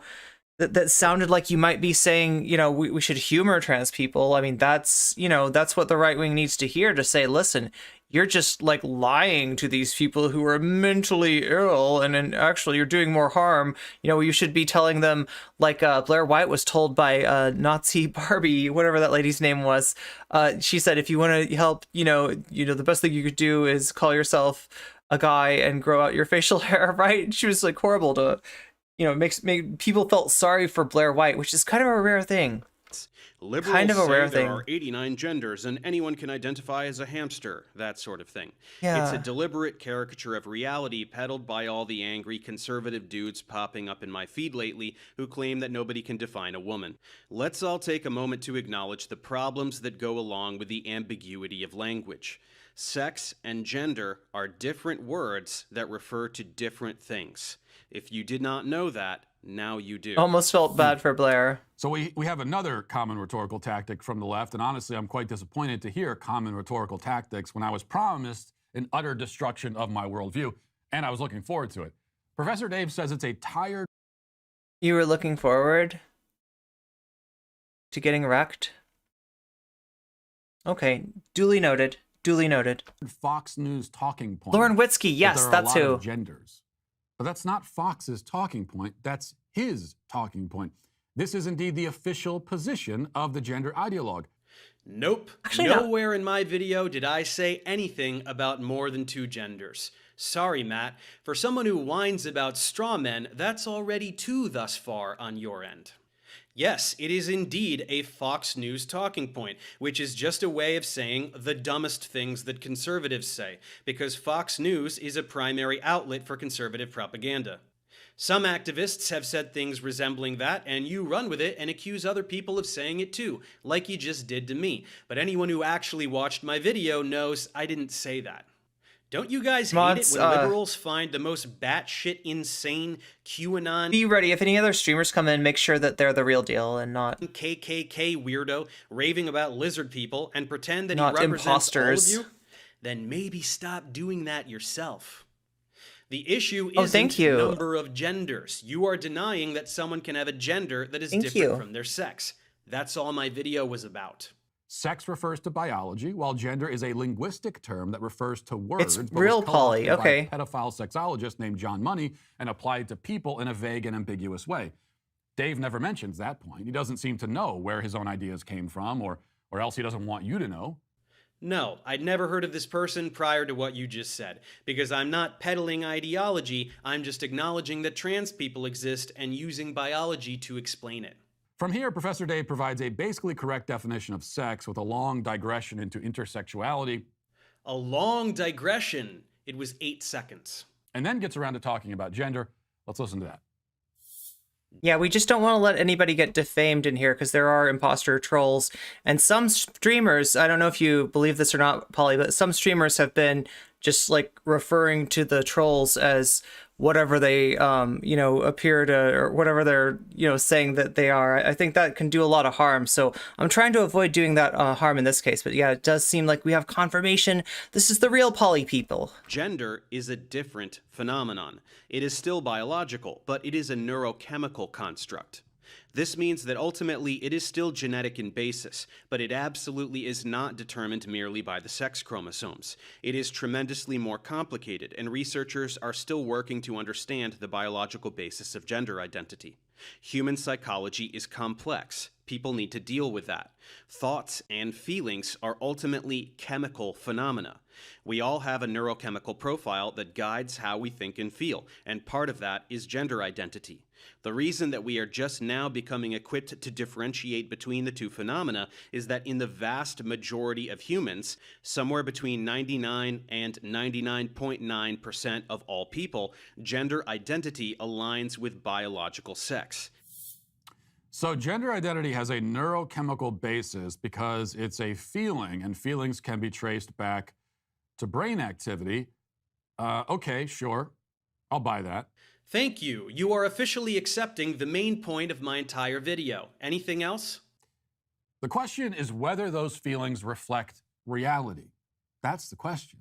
that sounded like you might be saying, you know, we should humor trans people. I mean, that's, you know, that's what the right wing needs to hear, to say, listen, you're just like lying to these people who are mentally ill, and actually you're doing more harm. You know, you should be telling them, like Blair White was told by Nazi Barbie, whatever that lady's name was. She said, if you want to help, you know, the best thing you could do is call yourself a guy and grow out your facial hair, right? She was like horrible to, you know, make people felt sorry for Blair White, which is kind of a rare thing. Liberals kind of a rare say there thing. are 89 genders and anyone can identify as a hamster, that sort of thing. Yeah. It's a deliberate caricature of reality peddled by all the angry conservative dudes popping up in my feed lately who claim that nobody can define a woman. Let's all take a moment to acknowledge the problems that go along with the ambiguity of language. Sex and gender are different words that refer to different things. If you did not know that, now you do. Almost felt bad for Blair. So we have another common rhetorical tactic from the left, and honestly, I'm quite disappointed to hear common rhetorical tactics when I was promised an utter destruction of my worldview, and I was looking forward to it. Professor Dave says it's a tired... You were looking forward to getting wrecked? Okay, duly noted. Duly noted. Fox News talking point. Lauren Witzke, yes, that's who. Genders. But that's not Fox's talking point, that's his talking point. This is indeed the official position of the gender ideologue. Nope. Actually, nowhere in my video did I say anything about more than two genders. Sorry, Matt. For someone who whines about straw men, that's already two thus far on your end. Yes, it is indeed a Fox News talking point, which is just a way of saying the dumbest things that conservatives say, because Fox News is a primary outlet for conservative propaganda. Some activists have said things resembling that, and you run with it and accuse other people of saying it too, like you just did to me. But anyone who actually watched my video knows I didn't say that. Don't you guys hate it when liberals find the most batshit insane QAnon... Be ready. If any other streamers come in, make sure that they're the real deal and not... KKK weirdo raving about lizard people and pretend that he not represents imposters. all of you? then maybe stop doing that yourself. The issue Oh, thank isn't you. number of genders. You are denying that someone can have a gender that is Thank different you. from their sex. That's all my video was about. Sex refers to biology, while gender is a linguistic term that refers to words. It's but real was co-opted poly, okay. by a pedophile sexologist named John Money and applied to people in a vague and ambiguous way. Dave never mentions that point. He doesn't seem to know where his own ideas came from, or else he doesn't want you to know. No, I'd never heard of this person prior to what you just said, because I'm not peddling ideology, I'm just acknowledging that trans people exist and using biology to explain it. From here, Professor Dave provides a basically correct definition of sex with a long digression into intersexuality. A long digression. It was 8 seconds. And then gets around to talking about gender. Let's listen to that. Yeah, we just don't want to let anybody get defamed in here because there are imposter trolls. And some streamers, I don't know if you believe this or not, Polly, but some streamers have been just like referring to the trolls as whatever they, appear to, or whatever they're, saying that they are. I think that can do a lot of harm. So I'm trying to avoid doing that harm in this case. But yeah, it does seem like we have confirmation. This is the real Polly people. Gender is a different phenomenon. It is still biological, but it is a neurochemical construct. This means that ultimately it is still genetic in basis, but it absolutely is not determined merely by the sex chromosomes. It is tremendously more complicated, and researchers are still working to understand the biological basis of gender identity. Human psychology is complex. People need to deal with that. Thoughts and feelings are ultimately chemical phenomena. We all have a neurochemical profile that guides how we think and feel, and part of that is gender identity. The reason that we are just now becoming equipped to differentiate between the two phenomena is that in the vast majority of humans, somewhere between 99 and 99.9% of all people, gender identity aligns with biological sex. So gender identity has a neurochemical basis because it's a feeling, and feelings can be traced back to brain activity. Okay, sure. I'll buy that. Thank you. You are officially accepting the main point of my entire video. Anything else? The question is whether those feelings reflect reality. That's the question.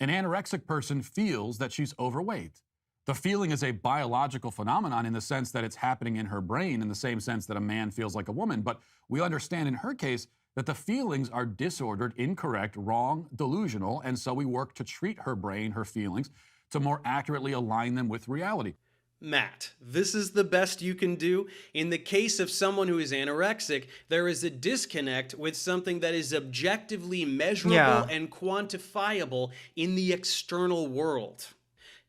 An anorexic person feels that she's overweight. The feeling is a biological phenomenon in the sense that it's happening in her brain in the same sense that a man feels like a woman. But we understand in her case that the feelings are disordered, incorrect, wrong, delusional, and so we work to treat her brain, her feelings, to more accurately align them with reality. Matt, this is the best you can do. In the case of someone who is anorexic, there is a disconnect with something that is objectively measurable and quantifiable in the external world.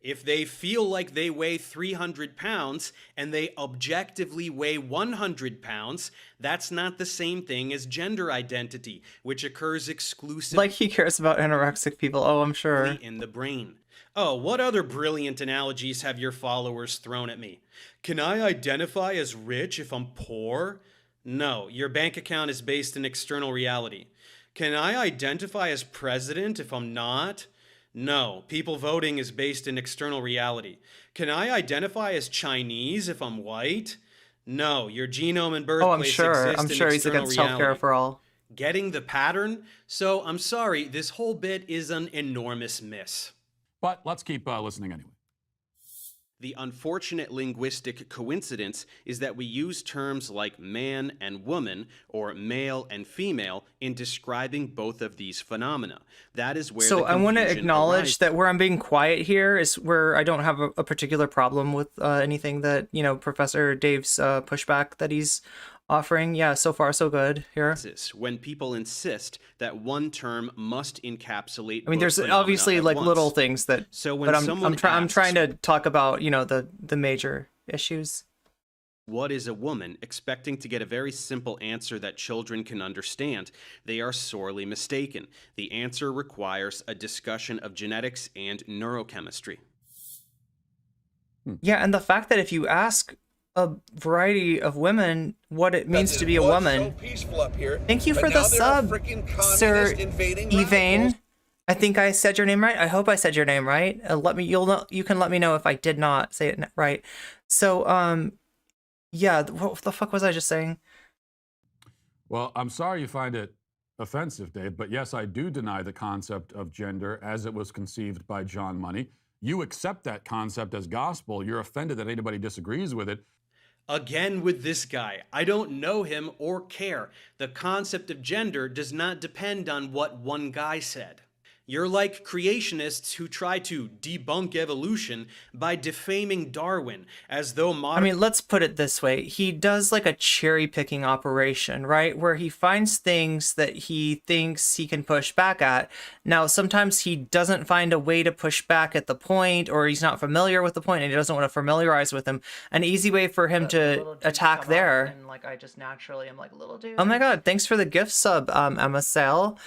If they feel like they weigh 300 pounds and they objectively weigh 100 pounds, that's not the same thing as gender identity, which occurs exclusively Like he cares about anorexic people. Oh, I'm sure. in the brain. Oh, what other brilliant analogies have your followers thrown at me? Can I identify as rich if I'm poor? No, your bank account is based in external reality. Can I identify as president if I'm not? No, people voting is based in external reality. Can I identify as Chinese if I'm white? No, your genome and birthplace exist in external reality. I'm sure he's against healthcare for all. Getting the pattern? So I'm sorry, this whole bit is an enormous miss. But let's keep listening anyway. The unfortunate linguistic coincidence is that we use terms like man and woman or male and female in describing both of these phenomena. That is where So I want to acknowledge that where I'm being quiet here is where I don't have a particular problem with anything that, Professor Dave's pushback that he's offering. Yeah, so far so good here. When people insist that one term must encapsulate I mean, there's obviously like little things that, so when but I'm trying to talk about, the major issues. What is a woman, expecting to get a very simple answer that children can understand? They are sorely mistaken. The answer requires a discussion of genetics and neurochemistry. Yeah, and the fact that if you ask a variety of women what it means to be a woman. So thank you for the sub, Sir Irene. I think I said your name right. I hope I said your name right. You can let me know if I did not say it right. So yeah, what the fuck was I just saying? Well, I'm sorry you find it offensive, Dave, but yes, I do deny the concept of gender as it was conceived by John Money. You accept that concept as gospel. You're offended that anybody disagrees with it. Again with this guy. I don't know him or care. The concept of gender does not depend on what one guy said. You're like creationists who try to debunk evolution by defaming Darwin, as though modern... I mean, let's put it this way. He does like a cherry-picking operation, right? Where he finds things that he thinks he can push back at. Now, sometimes he doesn't find a way to push back at the point, or he's not familiar with the point and he doesn't want to familiarize with him. An easy way for him to attack there. And like, I just naturally am like, little dude. Oh my God, thanks for the gift sub, Emma Sale.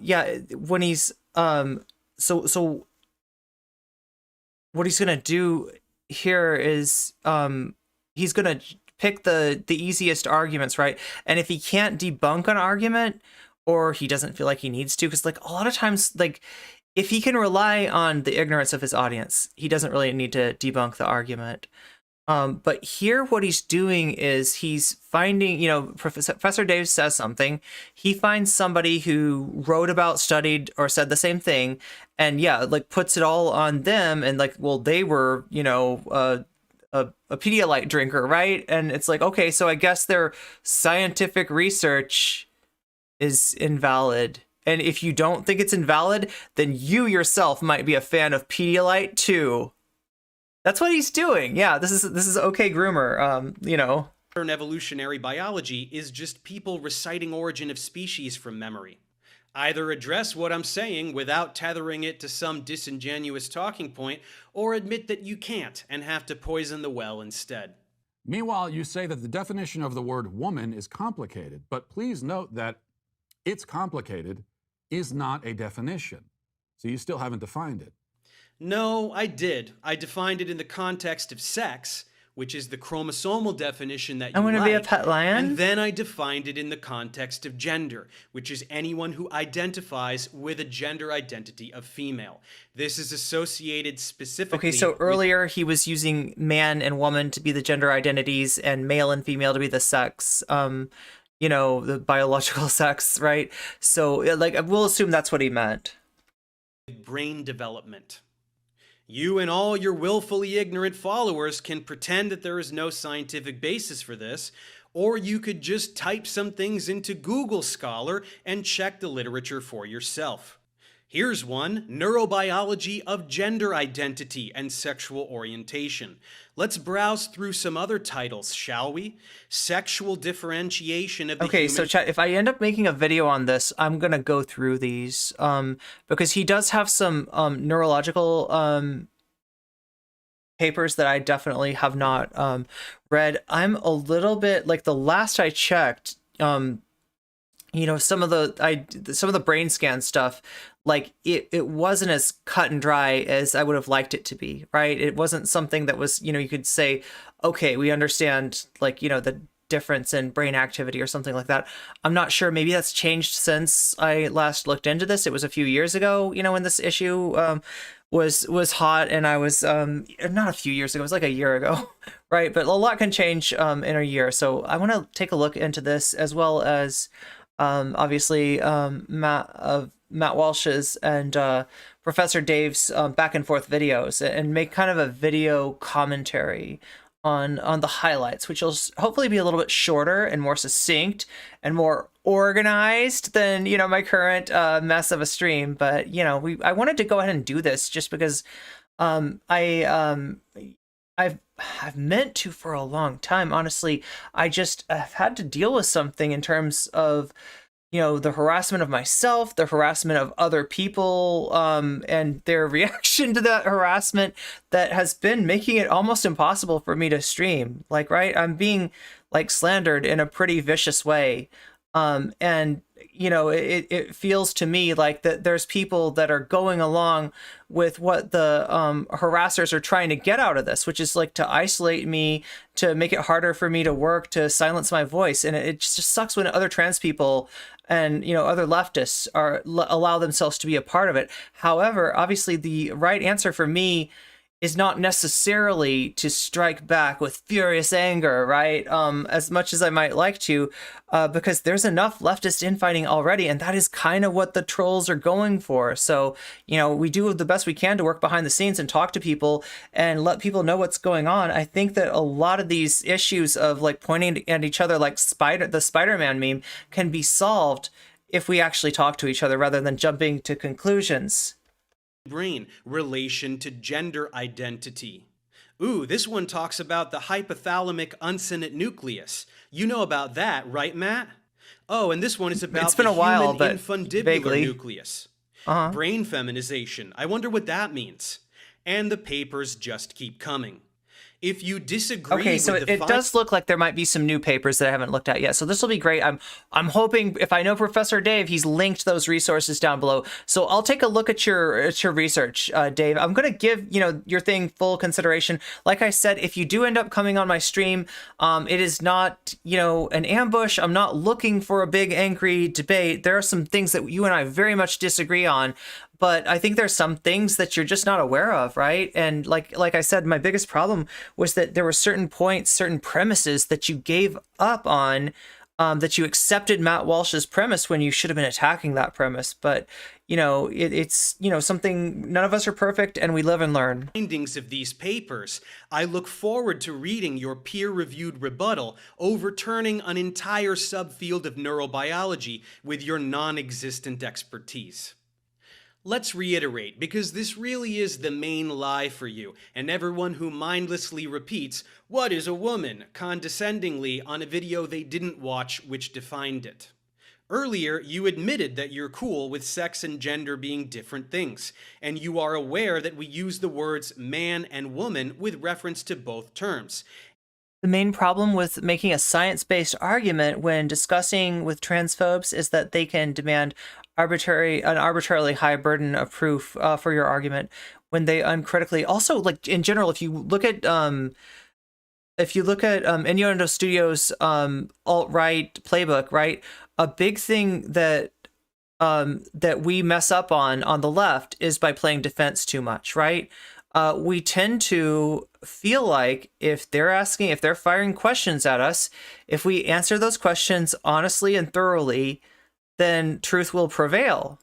Yeah, when he's... So what he's gonna do here is he's gonna pick the easiest arguments, right? And if he can't debunk an argument, or he doesn't feel like he needs to, because like a lot of times, like if he can rely on the ignorance of his audience, he doesn't really need to debunk the argument. But here what he's doing is he's finding, you know, Professor Dave says something, he finds somebody who wrote about, studied, or said the same thing, and yeah, like puts it all on them, and like, well, they were, you know, a Pedialyte drinker, right? And it's like, okay, so I guess their scientific research is invalid. And if you don't think it's invalid, then you yourself might be a fan of Pedialyte too. That's what he's doing. Yeah, this is okay groomer, you know. Modern evolutionary biology is just people reciting origin of species from memory. Either address what I'm saying without tethering it to some disingenuous talking point, or admit that you can't and have to poison the well instead. Meanwhile, you say that the definition of the word woman is complicated, but please note that it's complicated is not a definition. So you still haven't defined it. No, I did. I defined it in the context of sex, which is the chromosomal definition that you I want to like, be a pet lion. and then I defined it in the context of gender, which is anyone who identifies with a gender identity of female. This is associated specifically... Okay, so earlier he was using man and woman to be the gender identities and male and female to be the sex, you know, the biological sex, right? So, like, we'll assume that's what he meant. Brain development. You and all your willfully ignorant followers can pretend that there is no scientific basis for this, or you could just type some things into Google Scholar and check the literature for yourself. Here's one: Neurobiology of Gender Identity and Sexual Orientation. Let's browse through some other titles, shall we? Sexual Differentiation of the Okay, Human... so chat, if I end up making a video on this, I'm gonna go through these, because he does have some neurological papers that I definitely have not read. I'm a little bit, like, the last I checked, you know, some of the brain scan stuff, like it wasn't as cut and dry as I would have liked it to be, right? It wasn't something that was, you know, you could say, okay, we understand, like, you know, the difference in brain activity or something like that. I'm not sure. Maybe that's changed since I last looked into this. It was a few years ago, you know, when this issue was hot, and I was not a few years ago, it was like a year ago, right? But a lot can change in a year. So I want to take a look into this, as well as obviously Matt Walsh's and Professor Dave's back and forth videos, and make kind of a video commentary on the highlights, which will hopefully be a little bit shorter and more succinct and more organized than, you know, my current mess of a stream. But, you know, I wanted to go ahead and do this just because I've meant to for a long time. Honestly, I just have had to deal with something in terms of, you know, the harassment of myself, the harassment of other people, and their reaction to that harassment that has been making it almost impossible for me to stream. Like, right, I'm being, like, slandered in a pretty vicious way. And, you know, it feels to me like that there's people that are going along with what the harassers are trying to get out of this, which is like to isolate me, to make it harder for me to work, to silence my voice. And it just sucks when other trans people and, you know, other leftists allow themselves to be a part of it. However, obviously the right answer for me is not necessarily to strike back with furious anger, right? As much as I might like to, because there's enough leftist infighting already, and that is kind of what the trolls are going for. So, we do the best we can to work behind the scenes and talk to people and let people know what's going on. I think that a lot of these issues of like pointing at each other like the Spider-Man meme can be solved if we actually talk to each other rather than jumping to conclusions. Brain, relation to gender identity. Ooh, this one talks about the hypothalamic uncinate nucleus. You know about that, right, Matt? Oh, and this one is about the human infundibular nucleus. Brain feminization. I wonder what that means. And the papers just keep coming. If you disagree okay, so it does look like there might be some new papers that I haven't looked at yet. So this will be great. I'm hoping, if I know Professor Dave, he's linked those resources down below. So I'll take a look at your research, Dave. I'm going to give, your thing full consideration. Like I said, if you do end up coming on my stream, it is not, an ambush. I'm not looking for a big angry debate. There are some things that you and I very much disagree on. But I think there's some things that you're just not aware of, right? And like I said, my biggest problem was that there were certain points, certain premises that you gave up on, that you accepted Matt Walsh's premise when you should have been attacking that premise. But, it's something, none of us are perfect and we live and learn. Findings of these papers. I look forward to reading your peer-reviewed rebuttal, overturning an entire subfield of neurobiology with your non-existent expertise. Let's reiterate, because this really is the main lie for you, and everyone who mindlessly repeats, "What is a woman?" condescendingly on a video they didn't watch which defined it. Earlier, you admitted that you're cool with sex and gender being different things, and you are aware that we use the words man and woman with reference to both terms. The main problem with making a science-based argument when discussing with transphobes is that they can demand an arbitrarily high burden of proof for your argument when they uncritically. Also, like in general, if you look at Innuendo Studios alt-right playbook, right, a big thing that we mess up on the left is by playing defense too much, right? We tend to feel like if they're firing questions at us, if we answer those questions honestly and thoroughly, then truth will prevail.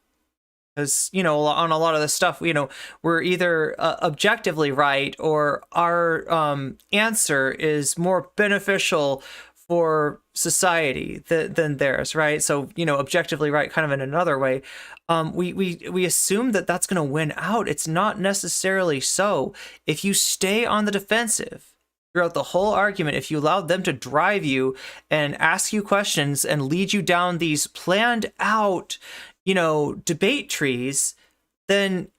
Because, on a lot of this stuff, we're either objectively right or our answer is more beneficial for society than theirs, right? So, objectively right kind of in another way. We assume that that's going to win out. It's not necessarily so. If you stay on the defensive throughout the whole argument, if you allow them to drive you and ask you questions and lead you down these planned out, debate trees, then,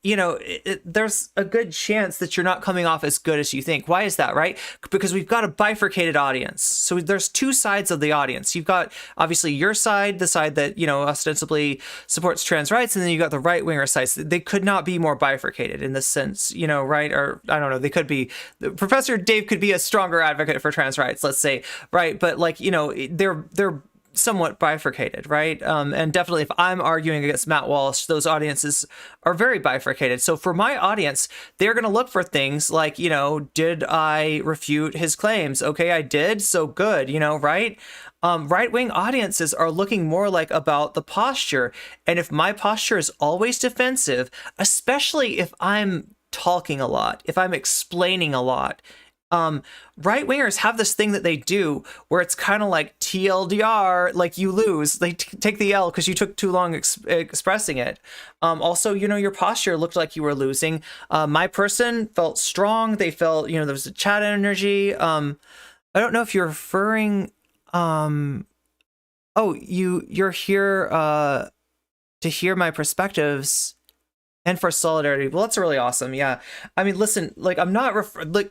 there's a good chance that you're not coming off as good as you think. Why is that, right? Because we've got a bifurcated audience. So there's two sides of the audience. You've got, obviously, your side, the side that, ostensibly supports trans rights, and then you've got the right-winger sides. They could not be more bifurcated in this sense, right? Or, I don't know, they could be. Professor Dave could be a stronger advocate for trans rights, let's say, right? But, they're somewhat bifurcated, right? And definitely if I'm arguing against Matt Walsh, those audiences are very bifurcated. So for my audience, they're going to look for things like, did I refute his claims? Okay, I did. So good, right? Right-wing audiences are looking more like about the posture. And if my posture is always defensive, especially if I'm talking a lot, if I'm explaining a lot, right-wingers have this thing that they do where it's kind of like TLDR, like you lose. They take the L because you took too long expressing it. Also, your posture looked like you were losing. My person felt strong. They felt, there was a chat energy. I don't know if you're referring. You're here to hear my perspectives. And for solidarity. Well, that's really awesome. Yeah. I mean, listen, I'm not,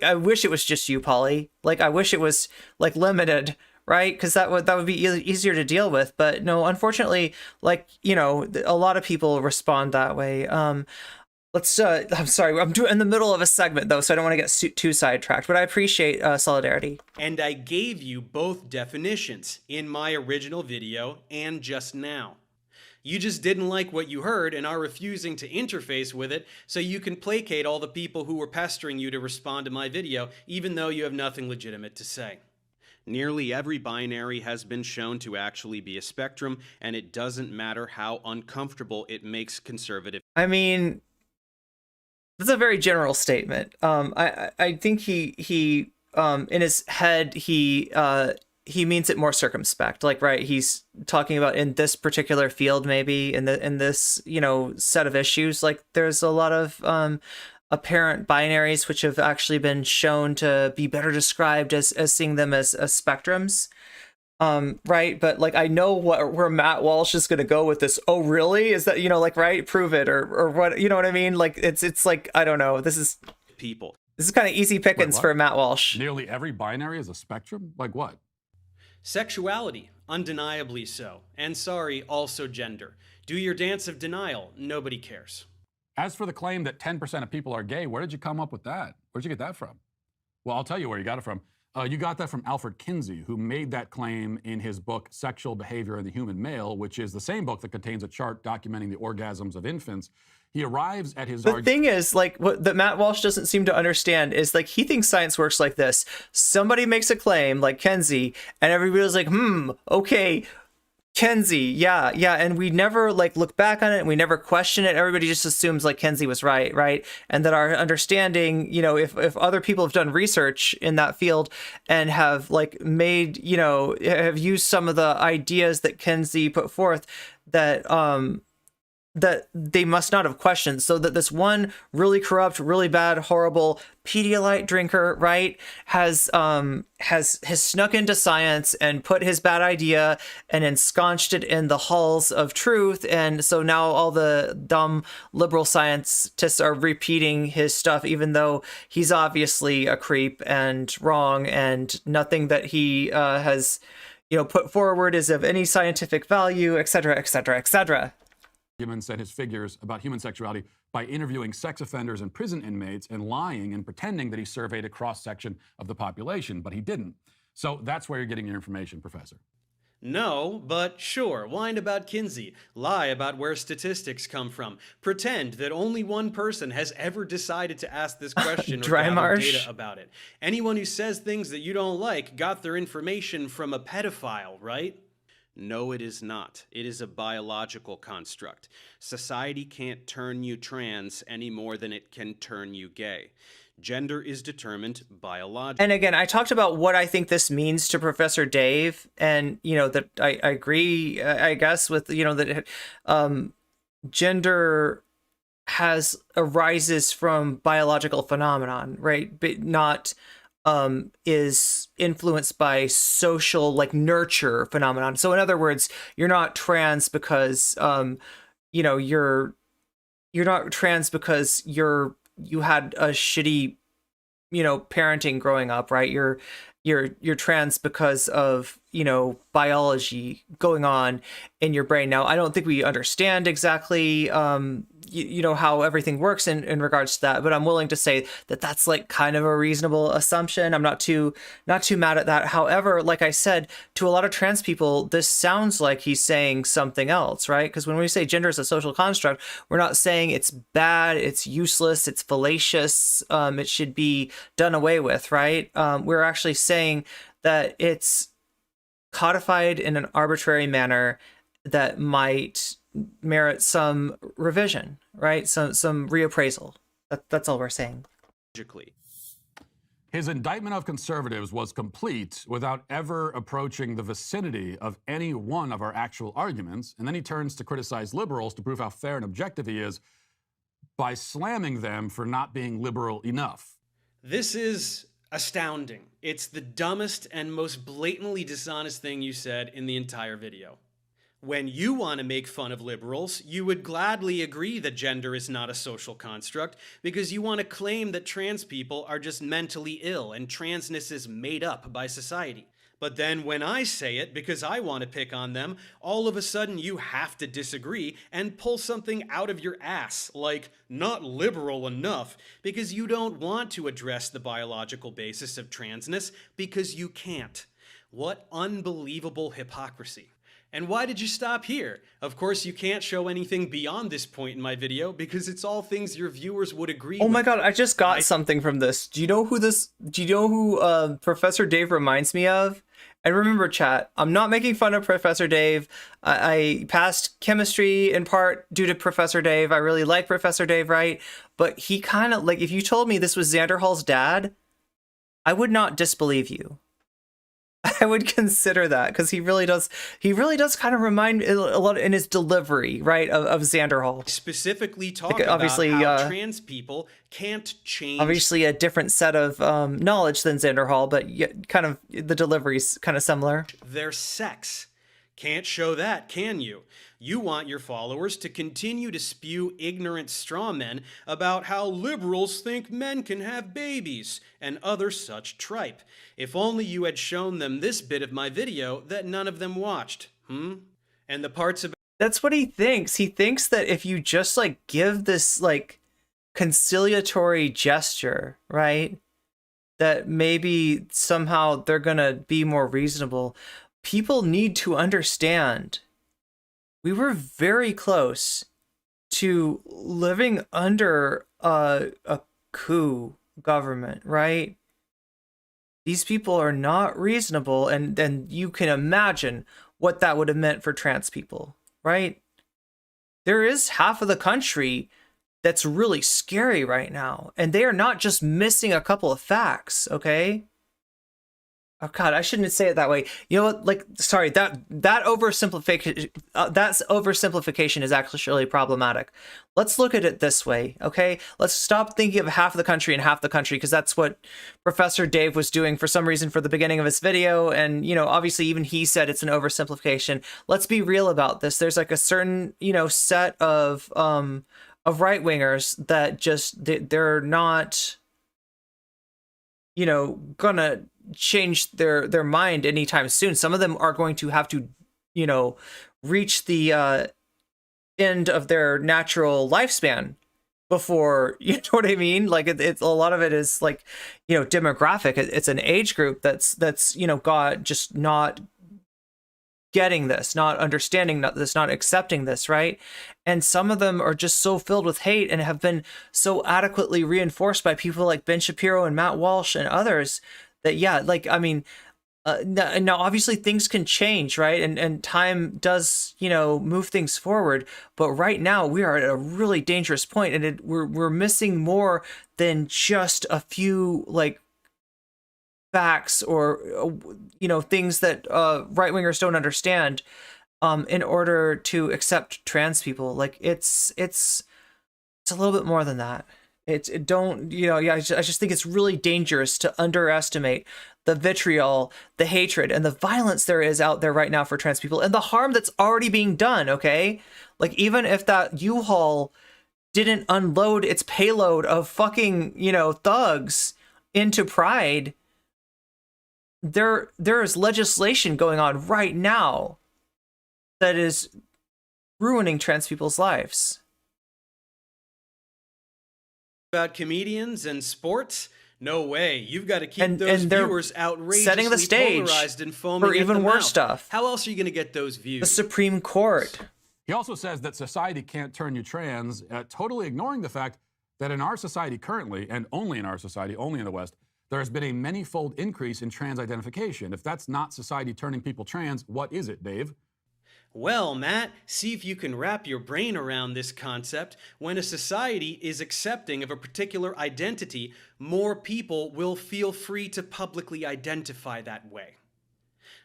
I wish it was just you, Polly. I wish it was limited, right? Because that would be easier to deal with. But no, unfortunately, a lot of people respond that way. I'm sorry, I'm in the middle of a segment though, so I don't want to get too sidetracked, but I appreciate solidarity. And I gave you both definitions in my original video and just now. You just didn't like what you heard and are refusing to interface with it so you can placate all the people who were pestering you to respond to my video, even though you have nothing legitimate to say. Nearly every binary has been shown to actually be a spectrum, and it doesn't matter how uncomfortable it makes conservative. I mean, that's a very general statement. I think he in his head he means it more circumspect. Like, right, he's talking about in this particular field, maybe in this set of issues. Like, there's a lot of apparent binaries which have actually been shown to be better described as seeing them as spectrums. Right, but like I know where Matt Walsh is going to go with this. Oh, really? Is that like, right? Prove it or what? You know what I mean? Like it's like, I don't know. This is people. This is kind of easy pickings for Matt Walsh. Nearly every binary is a spectrum? Like what? Sexuality, undeniably so. And sorry, also gender. Do your dance of denial. Nobody cares. As for the claim that 10% of people are gay, where did you come up with that? Where'd you get that from? Well, I'll tell you where you got it from. You got that from Alfred Kinsey, who made that claim in his book, Sexual Behavior in the Human Male, which is the same book that contains a chart documenting the orgasms of infants. He arrives at his The thing is, like, what that Matt Walsh doesn't seem to understand is, like, he thinks science works like this. Somebody makes a claim, like Kinsey, and everybody's like, okay, Kinsey, yeah, and we never like look back on it and we never question it. Everybody just assumes like Kinsey was right, and that our understanding, if other people have done research in that field and have like made, have used some of the ideas that Kinsey put forth, that that they must not have questioned, so that this one really corrupt, really bad, horrible Pedialyte drinker, right, has snuck into science and put his bad idea and ensconced it in the halls of truth, and so now all the dumb liberal scientists are repeating his stuff, even though he's obviously a creep and wrong, and nothing that he has put forward is of any scientific value, etc., etc., etc. Arguments and his figures about human sexuality by interviewing sex offenders and prison inmates and lying and pretending that he surveyed a cross-section of the population, but he didn't. So that's where you're getting your information, Professor. No, but sure, whine about Kinsey, lie about where statistics come from, pretend that only one person has ever decided to ask this question or gather data about it. Anyone who says things that you don't like got their information from a pedophile, right? No, it is not. It is a biological construct. Society can't turn you trans any more than it can turn you gay. Gender is determined biologically. And again, I talked about what I think this means to Professor Dave, and that I agree, I guess, with that gender arises from biological phenomenon, right? But not is influenced by social, like, nurture phenomenon. So in other words, you're not trans because you're not trans because you had a shitty parenting growing up, right? You're trans because of biology going on in your brain. Now, I don't think we understand exactly how everything works in regards to that, but I'm willing to say that that's like kind of a reasonable assumption. I'm not too mad at that. However, like I said, to a lot of trans people, this sounds like he's saying something else, right? Because when we say gender is a social construct, we're not saying it's bad, it's useless, it's fallacious, it should be done away with, right? We're actually saying that it's codified in an arbitrary manner that might merit some revision, right? Some reappraisal. That's all we're saying. His indictment of conservatives was complete without ever approaching the vicinity of any one of our actual arguments, and then he turns to criticize liberals to prove how fair and objective he is by slamming them for not being liberal enough. This is astounding. It's the dumbest and most blatantly dishonest thing you said in the entire video. When you want to make fun of liberals, you would gladly agree that gender is not a social construct because you want to claim that trans people are just mentally ill and transness is made up by society. But then when I say it because I want to pick on them, all of a sudden you have to disagree and pull something out of your ass, like not liberal enough, because you don't want to address the biological basis of transness because you can't. What unbelievable hypocrisy. And why did you stop here? Of course, you can't show anything beyond this point in my video because it's all things your viewers would agree with. Oh my god, I just got something from this. Do you know who Professor Dave reminds me of? And remember, chat, I'm not making fun of Professor Dave. I passed chemistry in part due to Professor Dave. I really like Professor Dave, right? But he kind of, like, if you told me this was Xander Hall's dad, I would not disbelieve you. I would consider that, because he really does kind of remind me a lot in his delivery, right, of Xander Hall. Specifically talk Like, obviously, about how trans people can't change. Obviously a different set of knowledge than Xander Hall, but kind of the delivery's kind of similar. Their sex. Can't show that, can you? You want your followers to continue to spew ignorant straw men about how liberals think men can have babies and other such tripe. If only you had shown them this bit of my video that none of them watched, And the parts about— That's what he thinks. He thinks that if you just, like, give this, like, conciliatory gesture, right, that maybe somehow they're gonna be more reasonable. People need to understand we were very close to living under a coup government, right? These people are not reasonable, and you can imagine what that would have meant for trans people, right? There is half of the country that's really scary right now, and they are not just missing a couple of facts, okay? Oh god, I shouldn't say it that way. You know what? Like, sorry, that oversimplification is actually problematic. Let's look at it this way, okay? Let's stop thinking of half of the country and half the country, because that's what Professor Dave was doing for some reason for the beginning of his video, and, you know, obviously even he said it's an oversimplification. Let's be real about this. There's like a certain, you know, set of right-wingers that just they're not, you know, gonna change their mind anytime soon. Some of them are going to have to, you know, reach the end of their natural lifespan before, you know what I mean? Like, it's a lot of it is, like, you know, demographic. It's an age group that's you know, just not getting this, not understanding this, not accepting this, right? And some of them are just so filled with hate and have been so adequately reinforced by people like Ben Shapiro and Matt Walsh and others that, yeah, like, I mean, now obviously things can change, right? And time does, you know, move things forward. But right now we are at a really dangerous point, and we're missing more than just a few, like, facts or, you know, things that right-wingers don't understand in order to accept trans people. Like, it's a little bit more than that. I just think it's really dangerous to underestimate the vitriol, the hatred, and the violence there is out there right now for trans people, and the harm that's already being done, okay? Like, even if that U-Haul didn't unload its payload of fucking, you know, thugs into Pride, there is legislation going on right now that is ruining trans people's lives. About comedians and sports? No way. You've got to keep those viewers outrageously setting the stage polarized and foaming for even worse stuff. How else are you going to get those views? The Supreme Court. He also says that society can't turn you trans, totally ignoring the fact that in our society currently, and only in our society, only in the West, there has been a many-fold increase in trans identification. If that's not society turning people trans, what is it, Dave? Well, Matt, see if you can wrap your brain around this concept. When a society is accepting of a particular identity, more people will feel free to publicly identify that way.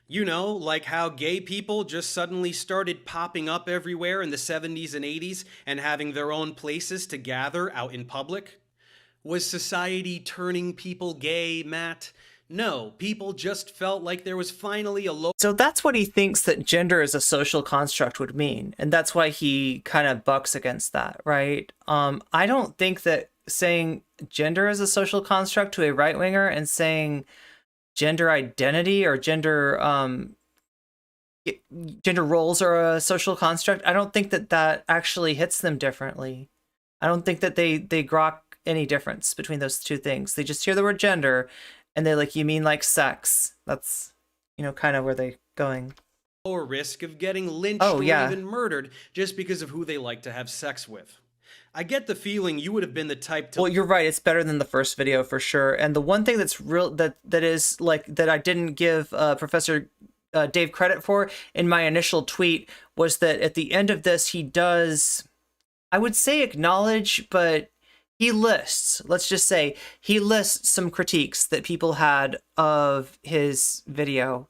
You know, like how gay people just suddenly started popping up everywhere in the 70s and 80s and having their own places to gather out in public? Was society turning people gay, Matt? No, people just felt like there was finally a So that's what he thinks that gender as a social construct would mean, and that's why he kind of bucks against that, right? I don't think that saying gender as a social construct to a right-winger and saying gender identity or gender roles are a social construct, I don't think that actually hits them differently. I don't think that they grok any difference between those two things. They just hear the word gender and they're like, you mean like sex? That's, you know, kind of where they're going. lower risk of getting lynched Oh, or yeah. even murdered just because of who they like to have sex with. I get the feeling you would have been the type to... Well, you're right. It's better than the first video for sure. And the one thing that's real that is like that I didn't give Professor Dave credit for in my initial tweet was that at the end of this, he does, I would say acknowledge, but he lists, let's just say, he lists some critiques that people had of his video.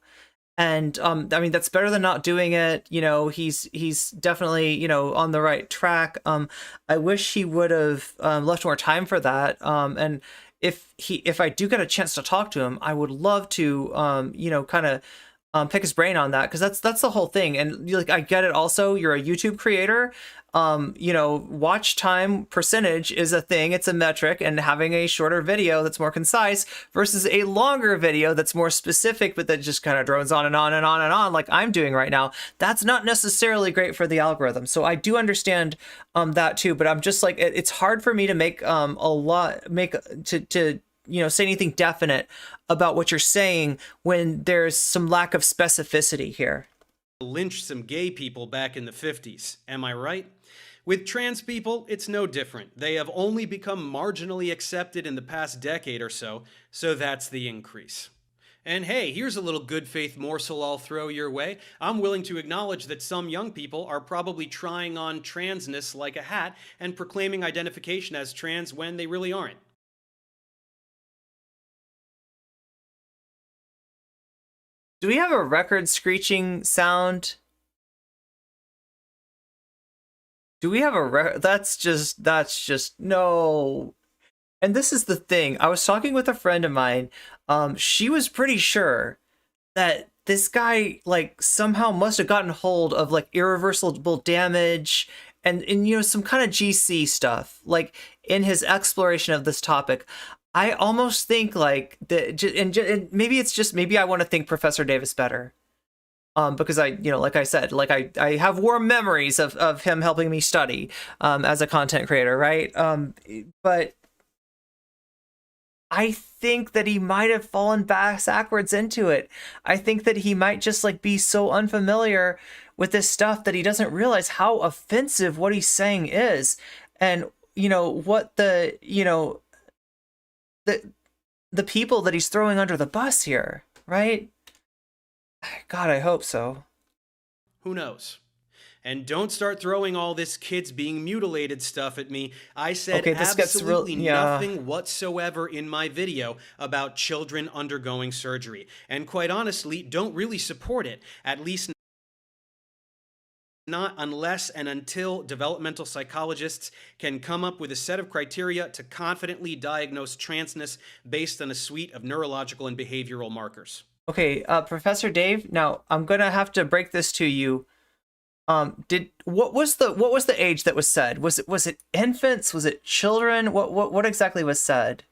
And I mean, that's better than not doing it. You know, he's definitely, you know, on the right track. I wish he would have left more time for that. And if I do get a chance to talk to him, I would love to, you know, kind of pick his brain on that, because that's the whole thing. And like, I get it. Also, you're a YouTube creator. You know, watch time percentage is a thing. It's a metric, and having a shorter video that's more concise versus a longer video that's more specific, but that just kind of drones on and on and on and on, like I'm doing right now, that's not necessarily great for the algorithm. So I do understand that too, but I'm just like, it's hard for me to make to you know, say anything definite about what you're saying when there's some lack of specificity here. Lynched some gay people back in the 50s. Am I right? With trans people, it's no different. They have only become marginally accepted in the past decade or so that's the increase. And hey, here's a little good faith morsel I'll throw your way. I'm willing to acknowledge that some young people are probably trying on transness like a hat and proclaiming identification as trans when they really aren't. Do we have a record screeching sound? Do we have a that's just no. And this is the thing. I was talking with a friend of mine. She was pretty sure that this guy like somehow must have gotten hold of like irreversible damage and you know, some kind of GC stuff like in his exploration of this topic. I almost think like that, and maybe it's just, maybe I want to think Professor Davis better. Because I, you know, like I said, like I have warm memories of him helping me study as a content creator, right? But I think that he might have fallen backwards into it. I think that he might just like be so unfamiliar with this stuff that he doesn't realize how offensive what he's saying is, and you know what the, you know, the people that he's throwing under the bus here, right? God, I hope so. Who knows? And don't start throwing all this kids being mutilated stuff at me. I said okay, this absolutely gets real, nothing whatsoever in my video about children undergoing surgery. And quite honestly, don't really support it, at least not unless and until developmental psychologists can come up with a set of criteria to confidently diagnose transness based on a suite of neurological and behavioral markers. Okay, Professor Dave, now I'm gonna have to break this to you. What was the age that was said? Was it infants? Was it children? What exactly was said?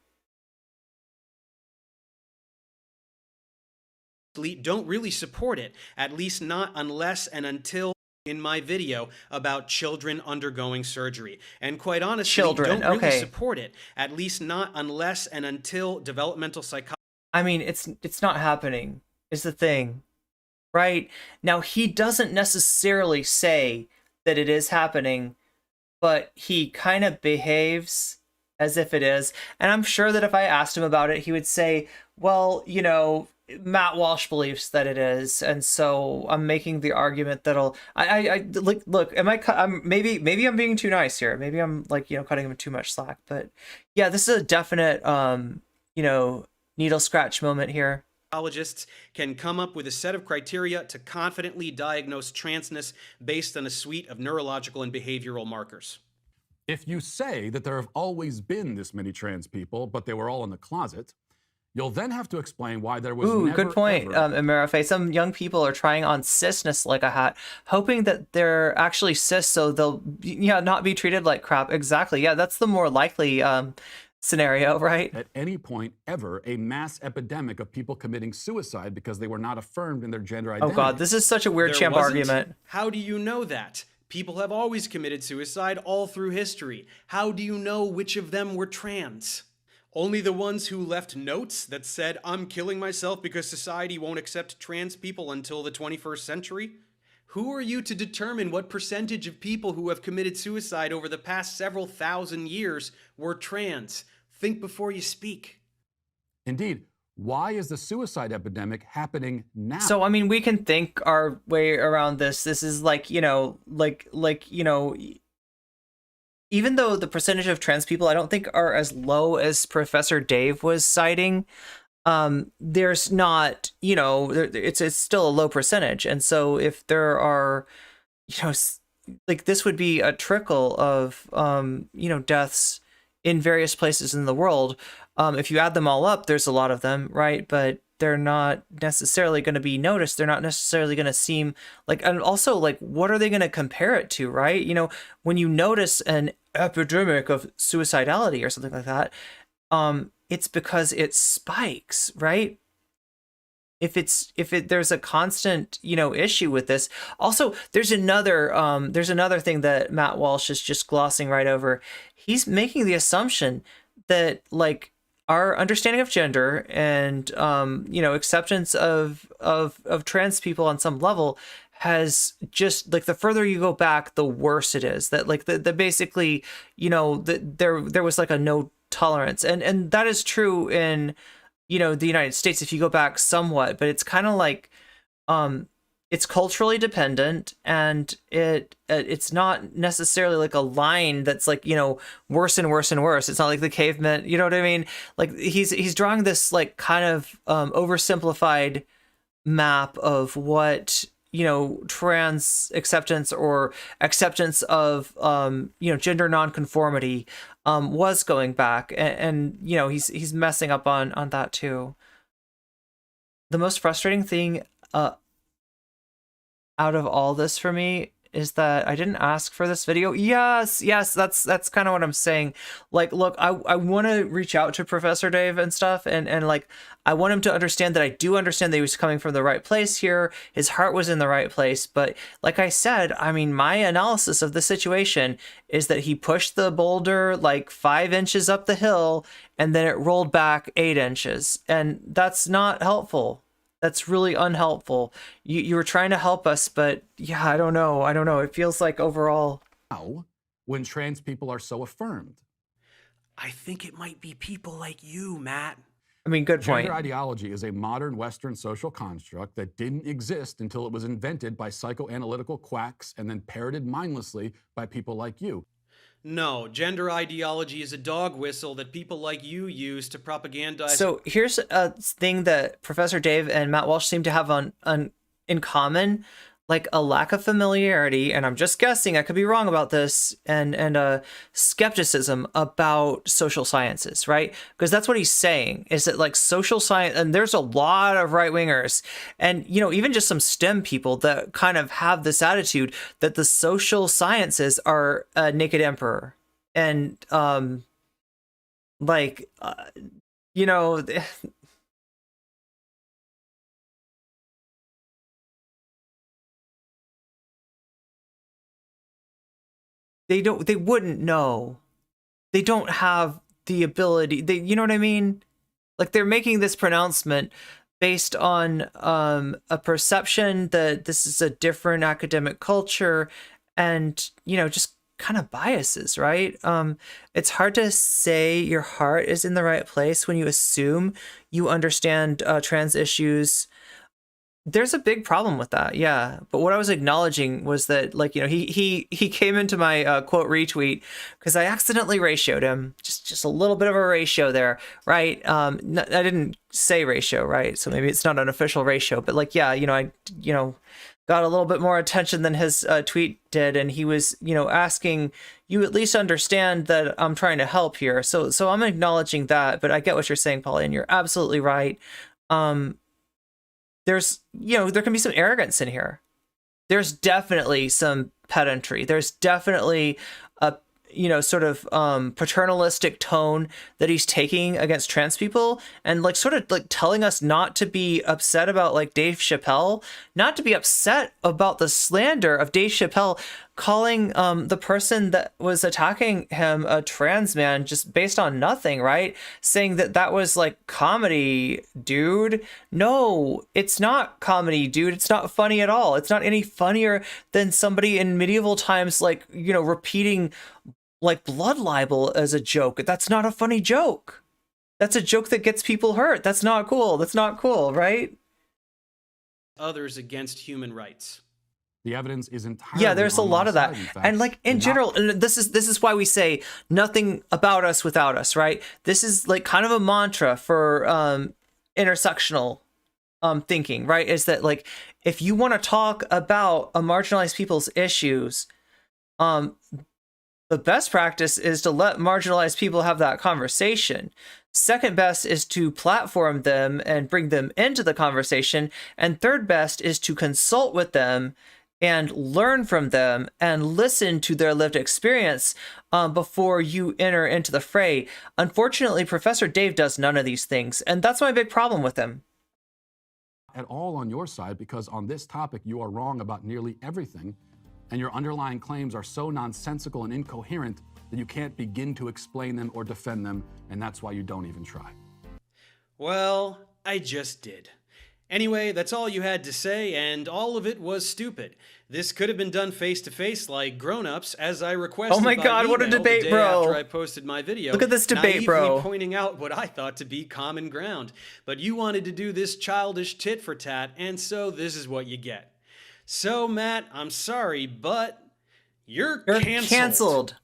Don't really support it, at least not unless and until in my video about children undergoing surgery. And quite honestly, don't really support it, at least not unless and until developmental psychology. I mean, it's not happening, is the thing, right? Now, he doesn't necessarily say that it is happening, but he kind of behaves as if it is. And I'm sure that if I asked him about it, he would say, well, you know, Matt Walsh believes that it is, and so I'm making the argument that'll. I look. Am I? Maybe I'm being too nice here. Maybe I'm like, you know, cutting him too much slack. But yeah, this is a definite you know, needle scratch moment here. Psychologists can come up with a set of criteria to confidently diagnose transness based on a suite of neurological and behavioral markers. If you say that there have always been this many trans people, but they were all in the closet, you'll then have to explain why there was never, good point, Amirafe. Some young people are trying on cisness like a hat, hoping that they're actually cis so they'll, yeah, not be treated like crap. Exactly. Yeah, that's the more likely scenario, right? At any point ever, a mass epidemic of people committing suicide because they were not affirmed in their gender identity. Oh God, this is such a weird champ argument. How do you know that? People have always committed suicide all through history. How do you know which of them were trans? Only the ones who left notes that said, "I'm killing myself because society won't accept trans people until the 21st century"? Who are you to determine what percentage of people who have committed suicide over the past several thousand years were trans? Think before you speak. Indeed. Why is the suicide epidemic happening now? So, I mean, we can think our way around this. This is like, even though the percentage of trans people I don't think are as low as Professor Dave was citing, there's not, it's still a low percentage. And so if there are, like this would be a trickle of, deaths in various places in the world. If you add them all up, there's a lot of them, right? But they're not necessarily going to be noticed. They're not necessarily going to seem like, and also like, what are they going to compare it to, right? When you notice an epidemic of suicidality or something like that, it's because it spikes, right? There's a constant, issue with this. Also, there's another thing that Matt Walsh is just glossing right over. He's making the assumption that like our understanding of gender and acceptance of trans people on some level has just like the further you go back, the worse it is. That like the basically, there was like a no tolerance, and that is true in the United States if you go back somewhat, but it's kind of like it's culturally dependent, and it's not necessarily like a line that's like worse and worse and worse. It's not like the caveman, you know what I mean? Like he's drawing this like kind of oversimplified map of what trans acceptance or acceptance of gender nonconformity was going back, and he's messing up on that too. The most frustrating thing out of all this for me is that I didn't ask for this video. Yes, that's kind of what I'm saying. Like, look, I want to reach out to Professor Dave and stuff, and like, I want him to understand that I do understand that he was coming from the right place here. His heart was in the right place. But like I said, I mean, my analysis of the situation is that he pushed the boulder like 5 inches up the hill, and then it rolled back 8 inches. And that's not helpful. That's really unhelpful. You were trying to help us, but yeah, I don't know. It feels like overall. Now, when trans people are so affirmed. I think it might be people like you, Matt. I mean, good point. Gender ideology is a modern Western social construct that didn't exist until it was invented by psychoanalytical quacks and then parroted mindlessly by people like you. No, gender ideology is a dog whistle that people like you use to propagandize. So here's a thing that Professor Dave and Matt Walsh seem to have in common, like a lack of familiarity, and I'm just guessing, I could be wrong about this, and skepticism about social sciences, right? Because that's what he's saying, is that like social science, and there's a lot of right-wingers, and even just some STEM people that kind of have this attitude that the social sciences are a naked emperor. And they wouldn't know. They don't have the ability. You know what I mean? Like, they're making this pronouncement based on a perception that this is a different academic culture, and just kind of biases, right? It's hard to say your heart is in the right place when you assume you understand trans issues. There's a big problem with that, yeah. But what I was acknowledging was that, like, he came into my quote retweet because I accidentally ratioed him, just a little bit of a ratio there, right? I didn't say ratio, right? So maybe it's not an official ratio, but like, yeah, I got a little bit more attention than his tweet did, and he was asking you at least understand that I'm trying to help here. So I'm acknowledging that, but I get what you're saying, Paulie, and you're absolutely right. There's, there can be some arrogance in here. There's definitely some pedantry. There's definitely sort of paternalistic tone that he's taking against trans people, and like sort of like telling us not to be upset about like Dave Chappelle, not to be upset about the slander of Dave Chappelle calling the person that was attacking him a trans man just based on nothing, right? Saying that that was like comedy, dude. No, it's not comedy, dude. It's not funny at all. It's not any funnier than somebody in medieval times, like, repeating like blood libel as a joke. That's not a funny joke. That's a joke that gets people hurt. That's not cool. That's not cool, right? Others against human rights. The evidence is entirely there's a on lot one of that. side, in fact, And like in general, and this is why we say nothing about us without us, right? This is like kind of a mantra for intersectional thinking, right? Is that like, if you want to talk about a marginalized people's issues, the best practice is to let marginalized people have that conversation. Second best is to platform them and bring them into the conversation. And third best is to consult with them and learn from them and listen to their lived experience before you enter into the fray. Unfortunately, Professor Dave does none of these things, and that's my big problem with him. At all on your side, because on this topic you are wrong about nearly everything, and your underlying claims are so nonsensical and incoherent that you can't begin to explain them or defend them, and that's why you don't even try. Well, I just did. Anyway, that's all you had to say, and all of it was stupid. This could have been done face-to-face like grown-ups, as I requested. Oh my by God, what a email debate, the day bro. after I posted my video. Look at this debate, bro. Naively pointing out what I thought to be common ground. But you wanted to do this childish tit-for-tat, and so this is what you get. So, Matt, I'm sorry, but you're canceled.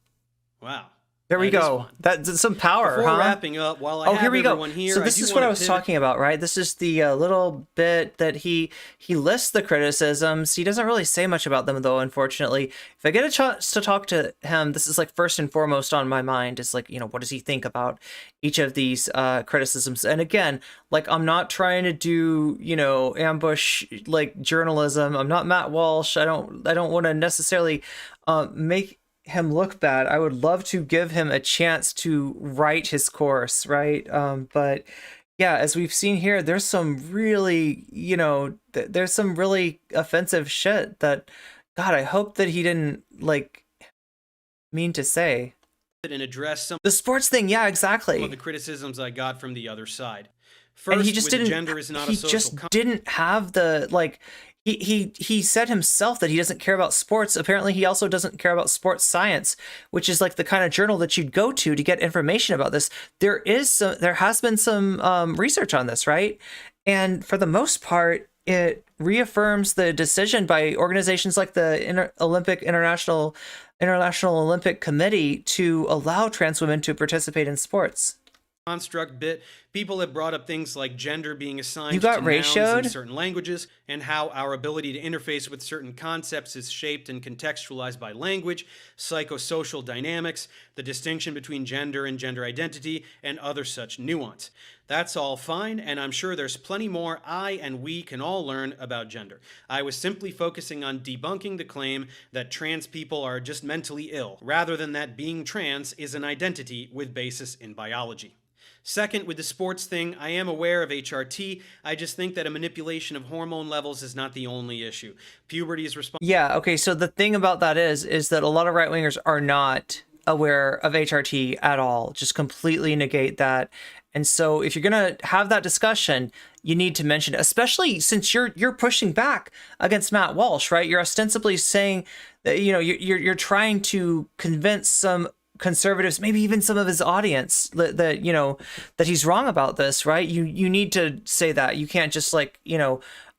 Wow. There we go. That's some power, Before huh? wrapping up, while I have here we go. everyone here, So this is what I was talking about, right? This is the little bit that he lists the criticisms. He doesn't really say much about them, though, unfortunately. If I get a chance to talk to him, this is like first and foremost on my mind is like, what does he think about each of these criticisms? And again, like, I'm not trying to do, ambush like journalism. I'm not Matt Walsh. I don't want to necessarily make him look bad. I would love to give him a chance to write his course, right? But yeah, as we've seen here, there's some really, there's some really offensive shit that, God, I hope that he didn't like mean to say. And address some the sports thing, yeah, exactly. of the criticisms I got from the other side. First, and he just didn't. Gender is not he a social just didn't have the like. He said himself that he doesn't care about sports. Apparently, he also doesn't care about sports science, which is like the kind of journal that you'd go to get information about this. There has been some research on this, right? And for the most part, it reaffirms the decision by organizations like the International Olympic Committee to allow trans women to participate in sports. Construct bit, people have brought up things like gender being assigned You got to nouns ratioed? in certain languages, and how our ability to interface with certain concepts is shaped and contextualized by language, psychosocial dynamics, the distinction between gender and gender identity, and other such nuance. That's all fine, and I'm sure there's plenty more I and we can all learn about gender. I was simply focusing on debunking the claim that trans people are just mentally ill, rather than that being trans is an identity with basis in biology. Second, with the sports thing, I am aware of HRT. I just think that a manipulation of hormone levels is not the only issue. Puberty is responsible. Yeah, okay, so the thing about that is that a lot of right-wingers are not aware of HRT at all. Just completely negate that. And so if you're going to have that discussion, you need to mention it, especially since you're pushing back against Matt Walsh, right? You're ostensibly saying that, you're trying to convince some conservatives, maybe even some of his audience, that he's wrong about this, right? You need to say that. You can't just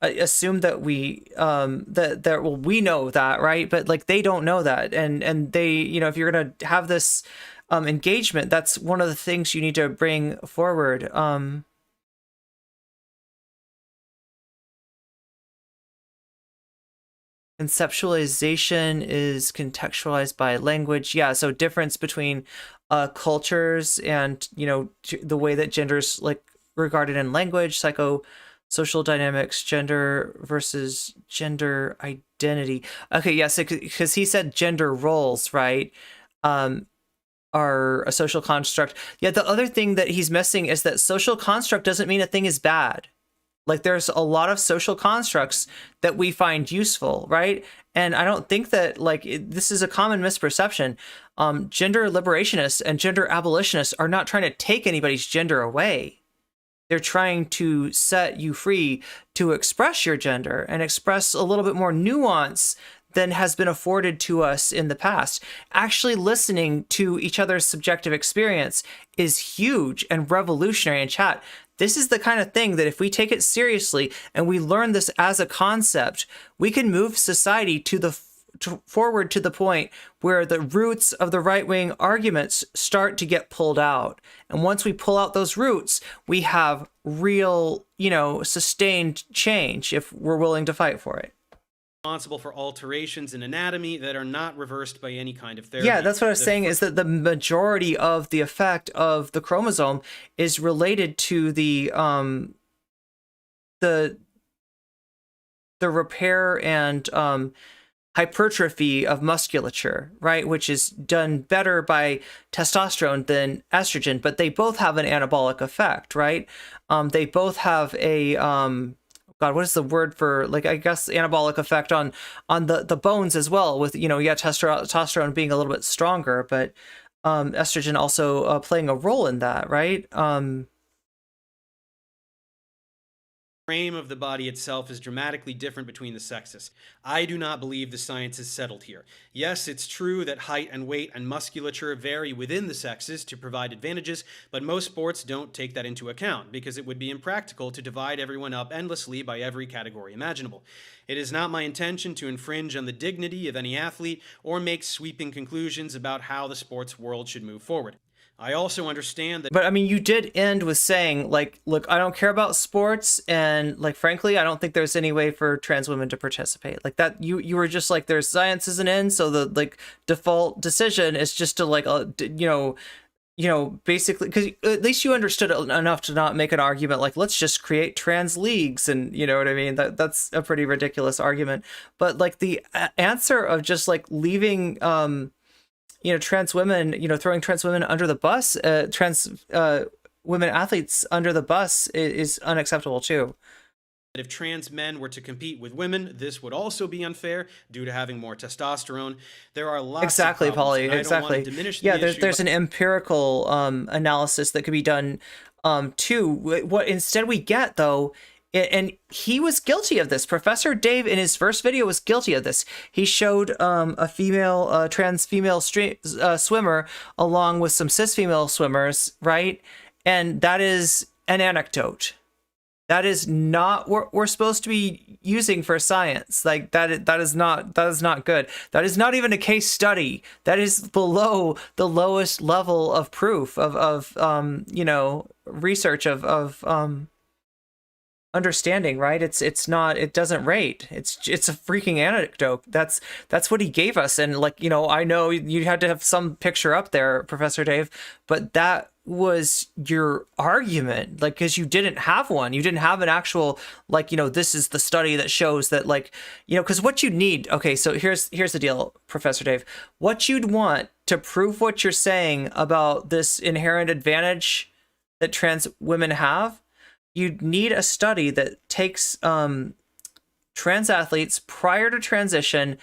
assume that we we know that, right? But like, they don't know that, and they, if you're gonna have this engagement, that's one of the things you need to bring forward. Conceptualization is contextualized by language. Yeah, so difference between cultures and, the way that gender's like regarded in language, psychosocial dynamics, gender versus gender identity. Okay, yeah, so because he said gender roles, right? are a social construct. Yet the other thing that he's missing is that social construct doesn't mean a thing is bad. Like, there's a lot of social constructs that we find useful, right? And I don't think that, like, this is a common misperception. Gender liberationists and gender abolitionists are not trying to take anybody's gender away. They're trying to set you free to express your gender and express a little bit more nuance than has been afforded to us in the past. Actually listening to each other's subjective experience is huge and revolutionary in chat. This is the kind of thing that if we take it seriously and we learn this as a concept, we can move society forward to the point where the roots of the right-wing arguments start to get pulled out. And once we pull out those roots, we have real, sustained change if we're willing to fight for it. Responsible for alterations in anatomy that are not reversed by any kind of therapy. Yeah, that's what I was saying, is that the majority of the effect of the chromosome is related to the repair and hypertrophy of musculature, right? Which is done better by testosterone than estrogen, but they both have an anabolic effect, right? They both have a God, what is the word for, like, I guess anabolic effect on the bones as well, with, testosterone being a little bit stronger, but estrogen also playing a role in that, right? Frame of the body itself is dramatically different between the sexes. I do not believe the science is settled here. Yes, it's true that height and weight and musculature vary within the sexes to provide advantages, but most sports don't take that into account because it would be impractical to divide everyone up endlessly by every category imaginable. It is not my intention to infringe on the dignity of any athlete or make sweeping conclusions about how the sports world should move forward. I also understand that... But, I mean, you did end with saying, like, look, I don't care about sports, and, like, frankly, I don't think there's any way for trans women to participate. Like, that, you were just like, there's science isn't in, so the, like, default decision is just to, like, basically, because at least you understood it enough to not make an argument like, let's just create trans leagues, and you know what I mean? That's a pretty ridiculous argument. But, like, the answer of just, like, leaving... trans women, throwing trans women under the bus, trans women athletes under the bus is unacceptable too. If trans men were to compete with women, this would also be unfair due to having more testosterone. There are lots exactly, of problems. Pauly, exactly. Yeah, there's an empirical analysis that could be done too. What instead we get, though, and he was guilty of this. Professor Dave, in his first video, was guilty of this. He showed a trans female swimmer along with some cis female swimmers, right? And that is an anecdote. That is not what we're supposed to be using for science. Like, that is not good. That is not even a case study. That is below the lowest level of proof of research of understanding, right? It doesn't rate. It's a freaking anecdote. That's what he gave us. And, like, I know you had to have some picture up there, Professor Dave, but that was your argument, like, because you didn't have one. You didn't have an actual, like, this is the study that shows that, like, because what you need, okay, so here's the deal, Professor Dave. What you'd want to prove what you're saying about this inherent advantage that trans women have, you'd need a study that takes trans athletes prior to transition,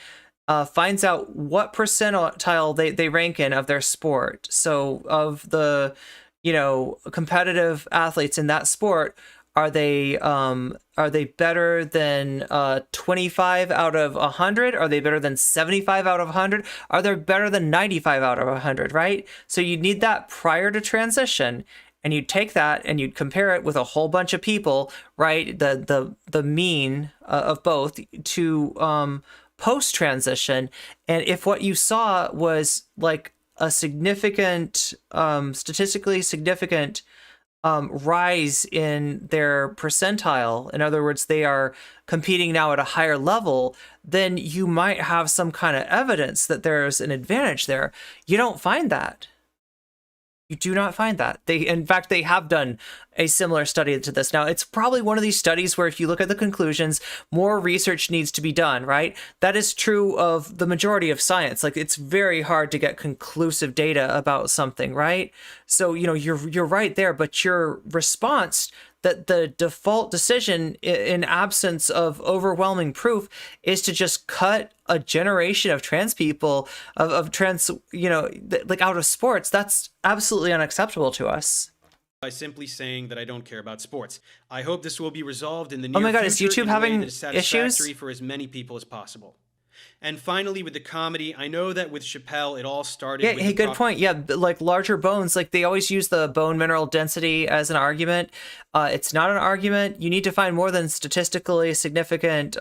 finds out what percentile they rank in of their sport. So of the, competitive athletes in that sport, are they better than 25 out of 100? Are they better than 75 out of 100? Are they better than 95 out of 100, right? So you need that prior to transition. And you'd take that and you'd compare it with a whole bunch of people, right? The mean of both to post-transition. And if what you saw was like a significant, statistically significant rise in their percentile, in other words, they are competing now at a higher level, then you might have some kind of evidence that there's an advantage there. You don't find that. You do not find that. In fact, they have done a similar study to this. Now, it's probably one of these studies where if you look at the conclusions, more research needs to be done, right? That is true of the majority of science. Like, it's very hard to get conclusive data about something, right? So, you're right there, but your response that the default decision in absence of overwhelming proof is to just cut a generation of trans people, of trans, like out of sports. That's absolutely unacceptable to us. By simply saying that I don't care about sports. I hope this will be resolved in the near Oh my God, future is YouTube in a way having that is satisfactory issues? for as many people as possible. And finally, with the comedy, I know that with Chappelle, it all started Yeah, with hey, good point. Yeah, like larger bones, like they always use the bone mineral density as an argument. It's not an argument. You need to find more than statistically significant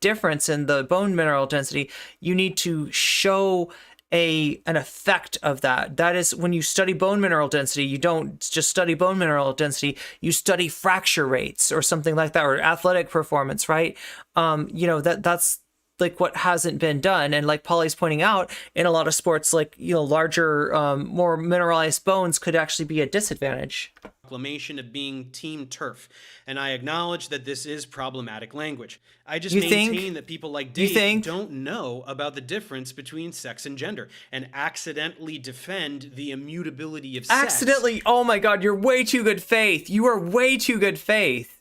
difference in the bone mineral density. You need to show an effect of that. That is, when you study bone mineral density, you don't just study bone mineral density, you study fracture rates or something like that, or athletic performance, right? That's like what hasn't been done. And like Polly's pointing out, in a lot of sports, like, larger, more mineralized bones could actually be a disadvantage. Proclamation of being team turf, and I acknowledge that this is problematic language. I just You maintain think- that people like you Dave think- don't know about the difference between sex and gender, and accidentally defend the immutability of sex. Accidentally, oh my God, you're way too good faith. You are way too good faith.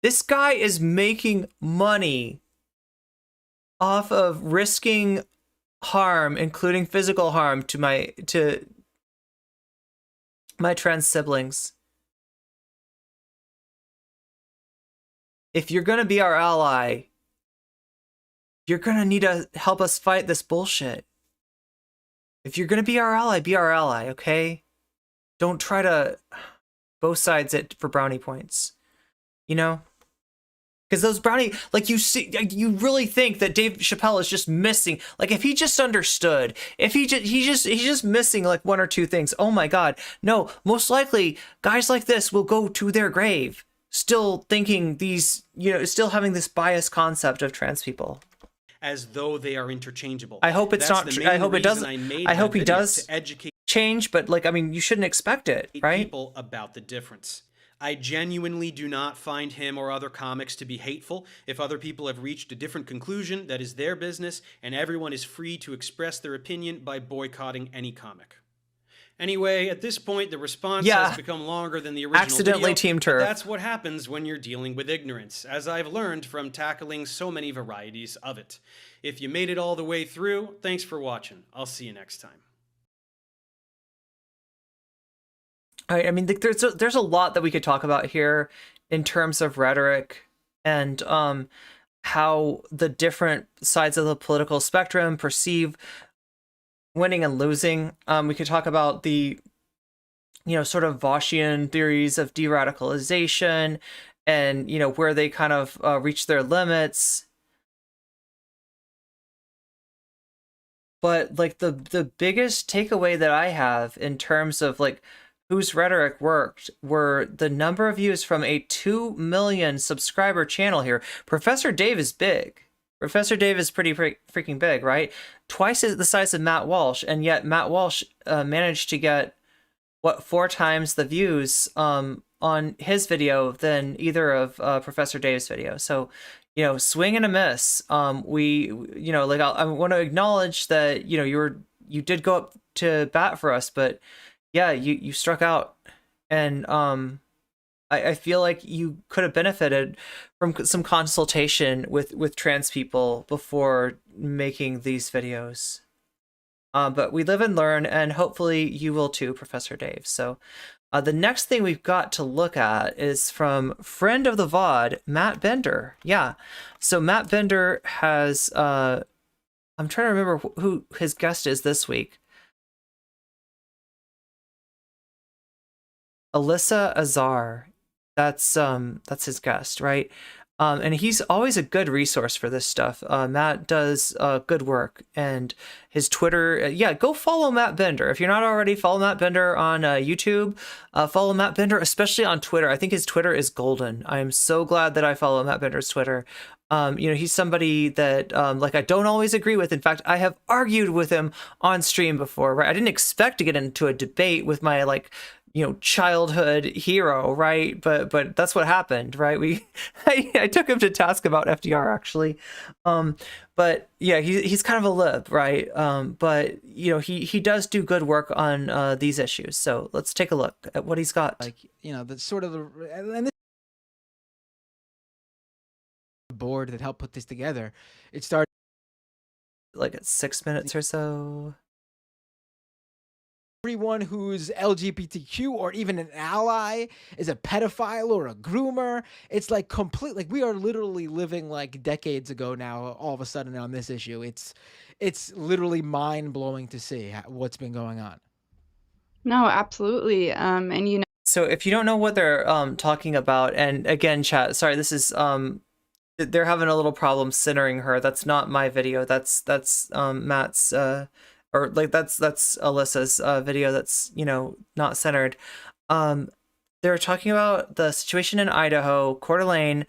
This guy is making money off of risking harm, including physical harm, to my trans siblings. If you're gonna be our ally, you're gonna need to help us fight this bullshit. If you're gonna be our ally, okay? Don't try to both sides it for brownie points, Because those brownie, like, you see, you really think that Dave Chappelle is just missing, like, if he just understood, if he's just missing like one or two things. Oh my God, no, most likely guys like this will go to their grave still thinking these, still having this biased concept of trans people. As though they are interchangeable. I hope it's That's not the true. main I hope it reason doesn't. made I the hope he video, does to educate change, but like, I mean, you shouldn't expect it, right? people about the difference. I genuinely do not find him or other comics to be hateful. If other people have reached a different conclusion, that is their business, and everyone is free to express their opinion by boycotting any comic. Anyway, at this point, the response has become longer than the original Accidentally video, Team but Turf. that's what happens when you're dealing with ignorance, as I've learned from tackling so many varieties of it. If you made it all the way through, thanks for watching. I'll see you next time. I mean, there's a lot that we could talk about here in terms of rhetoric and how the different sides of the political spectrum perceive winning and losing. We could talk about the, sort of Walshian theories of de-radicalization and, where they kind of reach their limits. But like the biggest takeaway that I have in terms of like whose rhetoric worked were the number of views from a 2 million subscriber channel here. Professor Dave is big. Professor Dave is pretty freaking big, right? Twice the size of Matt Walsh, and yet Matt Walsh managed to get, 4 times the views on his video than either of Professor Dave's video. So, swing and a miss. I want to acknowledge that, you did go up to bat for us, but yeah, you struck out, and I feel like you could have benefited from some consultation with trans people before making these videos. But we live and learn, and hopefully you will too, Professor Dave. So the next thing we've got to look at is from friend of the VOD, Matt Bender. Yeah, so Matt Bender has, I'm trying to remember who his guest is this week. Alyssa Azar, that's his guest, right? And he's always a good resource for this stuff. Matt does good work, and his Twitter. Yeah, go follow Matt Bender if you're not already. Follow Matt Bender on YouTube. Follow Matt Bender, especially on Twitter. I think his Twitter is golden. I am so glad that I follow Matt Bender's Twitter. He's somebody that like I don't always agree with. In fact, I have argued with him on stream before. Right? I didn't expect to get into a debate with my childhood hero, right? But that's what happened, right? I took him to task about FDR actually. But yeah, he's kind of a lib, right? But he does do good work on these issues. So let's take a look at what he's got. The sort of and this board that helped put this together. It started like at 6 minutes or so. Everyone who's LGBTQ or even an ally is a pedophile or a groomer. It's like we are literally living like decades ago now, all of a sudden on this issue. It's literally mind-blowing to see what's been going on. No, absolutely. So if you don't know what they're talking about, and again, chat, sorry, this is they're having a little problem centering her. That's not my video. That's Matt's or that's Alyssa's video that's not centered. They're talking about the situation in Idaho, Coeur d'Alene.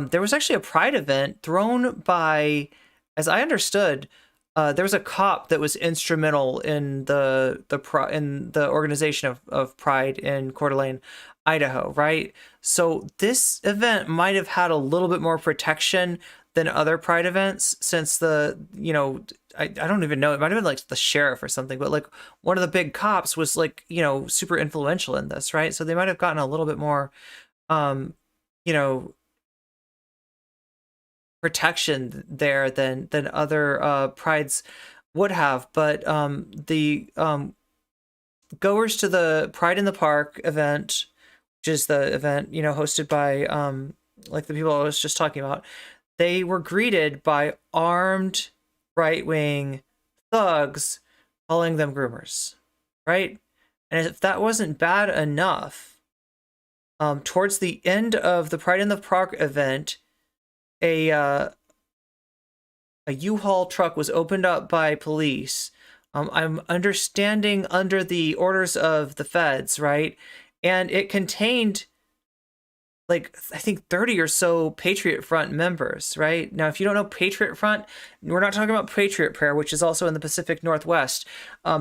There was actually a pride event thrown by, as I understood, there was a cop that was instrumental in the organization of Pride in Coeur d'Alene, Idaho, right? So this event might have had a little bit more protection than other Pride events, since I don't even know, it might have been like the sheriff or something, but like one of the big cops was like super influential in this, right? So they might have gotten a little bit more protection there than other prides would have. But the goers to the Pride in the Park event, which is the event hosted by like the people I was just talking about, they were greeted by armed right-wing thugs calling them groomers, right? And if that wasn't bad enough, towards the end of the Pride in the Park event, a U-Haul truck was opened up by police. I'm understanding under the orders of the feds, right? And it contained like I think 30 or so Patriot Front members, right? Now, if you don't know Patriot Front, we're not talking about Patriot Prayer, which is also in the Pacific Northwest.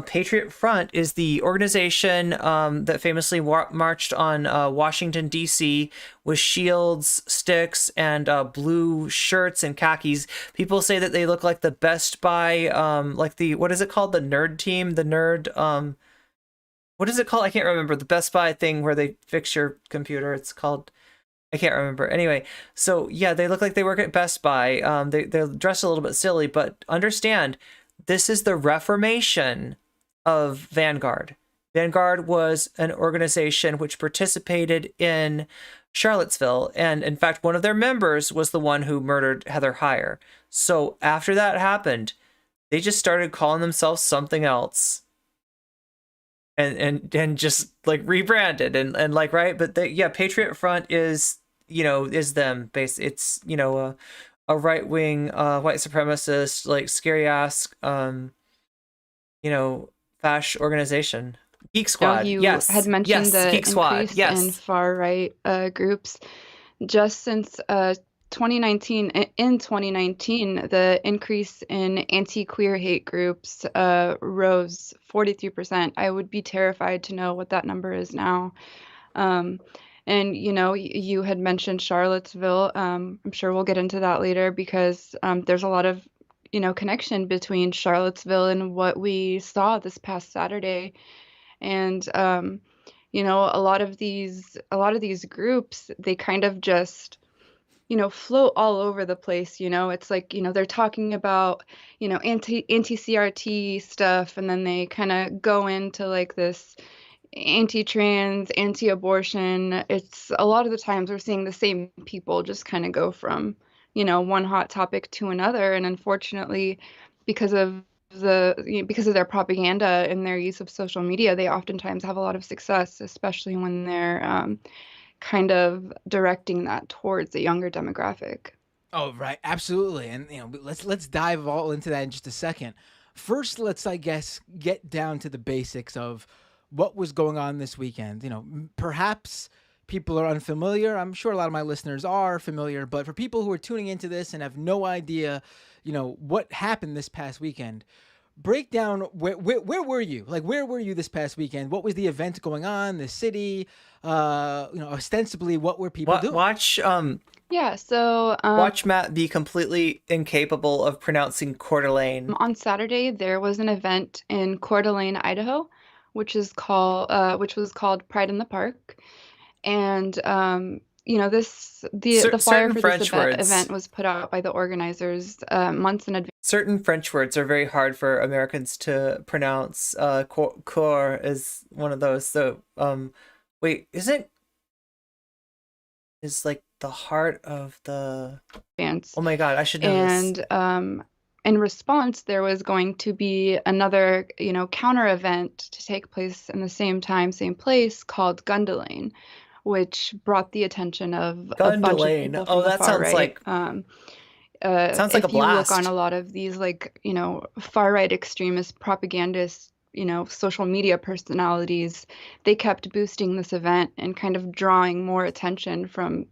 Patriot Front is the organization that famously marched on Washington, D.C. with shields, sticks, and blue shirts and khakis. People say that they look like the Best Buy, like the, what is it called? The nerd team? The nerd, what is it called? I can't remember. The Best Buy thing where they fix your computer. It's called... I can't remember. Anyway, so yeah, they look like they work at Best Buy. They're dressed a little bit silly, but understand, this is the reformation of Vanguard. Vanguard was an organization which participated in Charlottesville, and in fact, one of their members was the one who murdered Heather Heyer. So after that happened, they just started calling themselves something else. And just like rebranded and like, right, but Patriot Front is is them based. It's a right-wing white supremacist, like scary ass fash organization. Geek Squad. You yes, had mentioned the Geek Squad. increase Yes, in far right groups just since 2019. In 2019, the increase in anti-queer hate groups rose 43%. I would be terrified to know what that number is now. And you had mentioned Charlottesville. I'm sure we'll get into that later, because there's a lot of connection between Charlottesville and what we saw this past Saturday. And a lot of these groups, they kind of just float all over the place. It's like, they're talking about, anti-CRT stuff, and then they kind of go into like this anti-trans, anti-abortion. It's a lot of the times we're seeing the same people just kind of go from, one hot topic to another. And unfortunately, because of their propaganda and their use of social media, they oftentimes have a lot of success, especially when they're kind of directing that towards a younger demographic. Oh, right, absolutely, and let's dive all into that in just a second. First, let's I guess get down to the basics of what was going on this weekend. Perhaps people are unfamiliar. I'm sure a lot of my listeners are familiar, but for people who are tuning into this and have no idea, what happened this past weekend, break down where were you? Like, where were you this past weekend? What was the event going on? The city, ostensibly, what were people doing? Yeah, so Watch Matt be completely incapable of pronouncing Coeur d'Alene. on Saturday there was an event in Coeur d'Alene, Idaho, which was called Pride in the Park, and the flyer for this event was put out by the organizers months in advance. Certain French words are very hard for Americans to pronounce. Coeur is one of those. So, wait, is like the heart of the dance. Oh my God, I should know this. And in response, there was going to be another, counter event to take place in the same time, same place, called Gundalane, which brought the attention of a bunch of people from the far right. Sounds like a blast. If you look on a lot of these, far right extremist propagandists, social media personalities, they kept boosting this event and kind of drawing more attention from,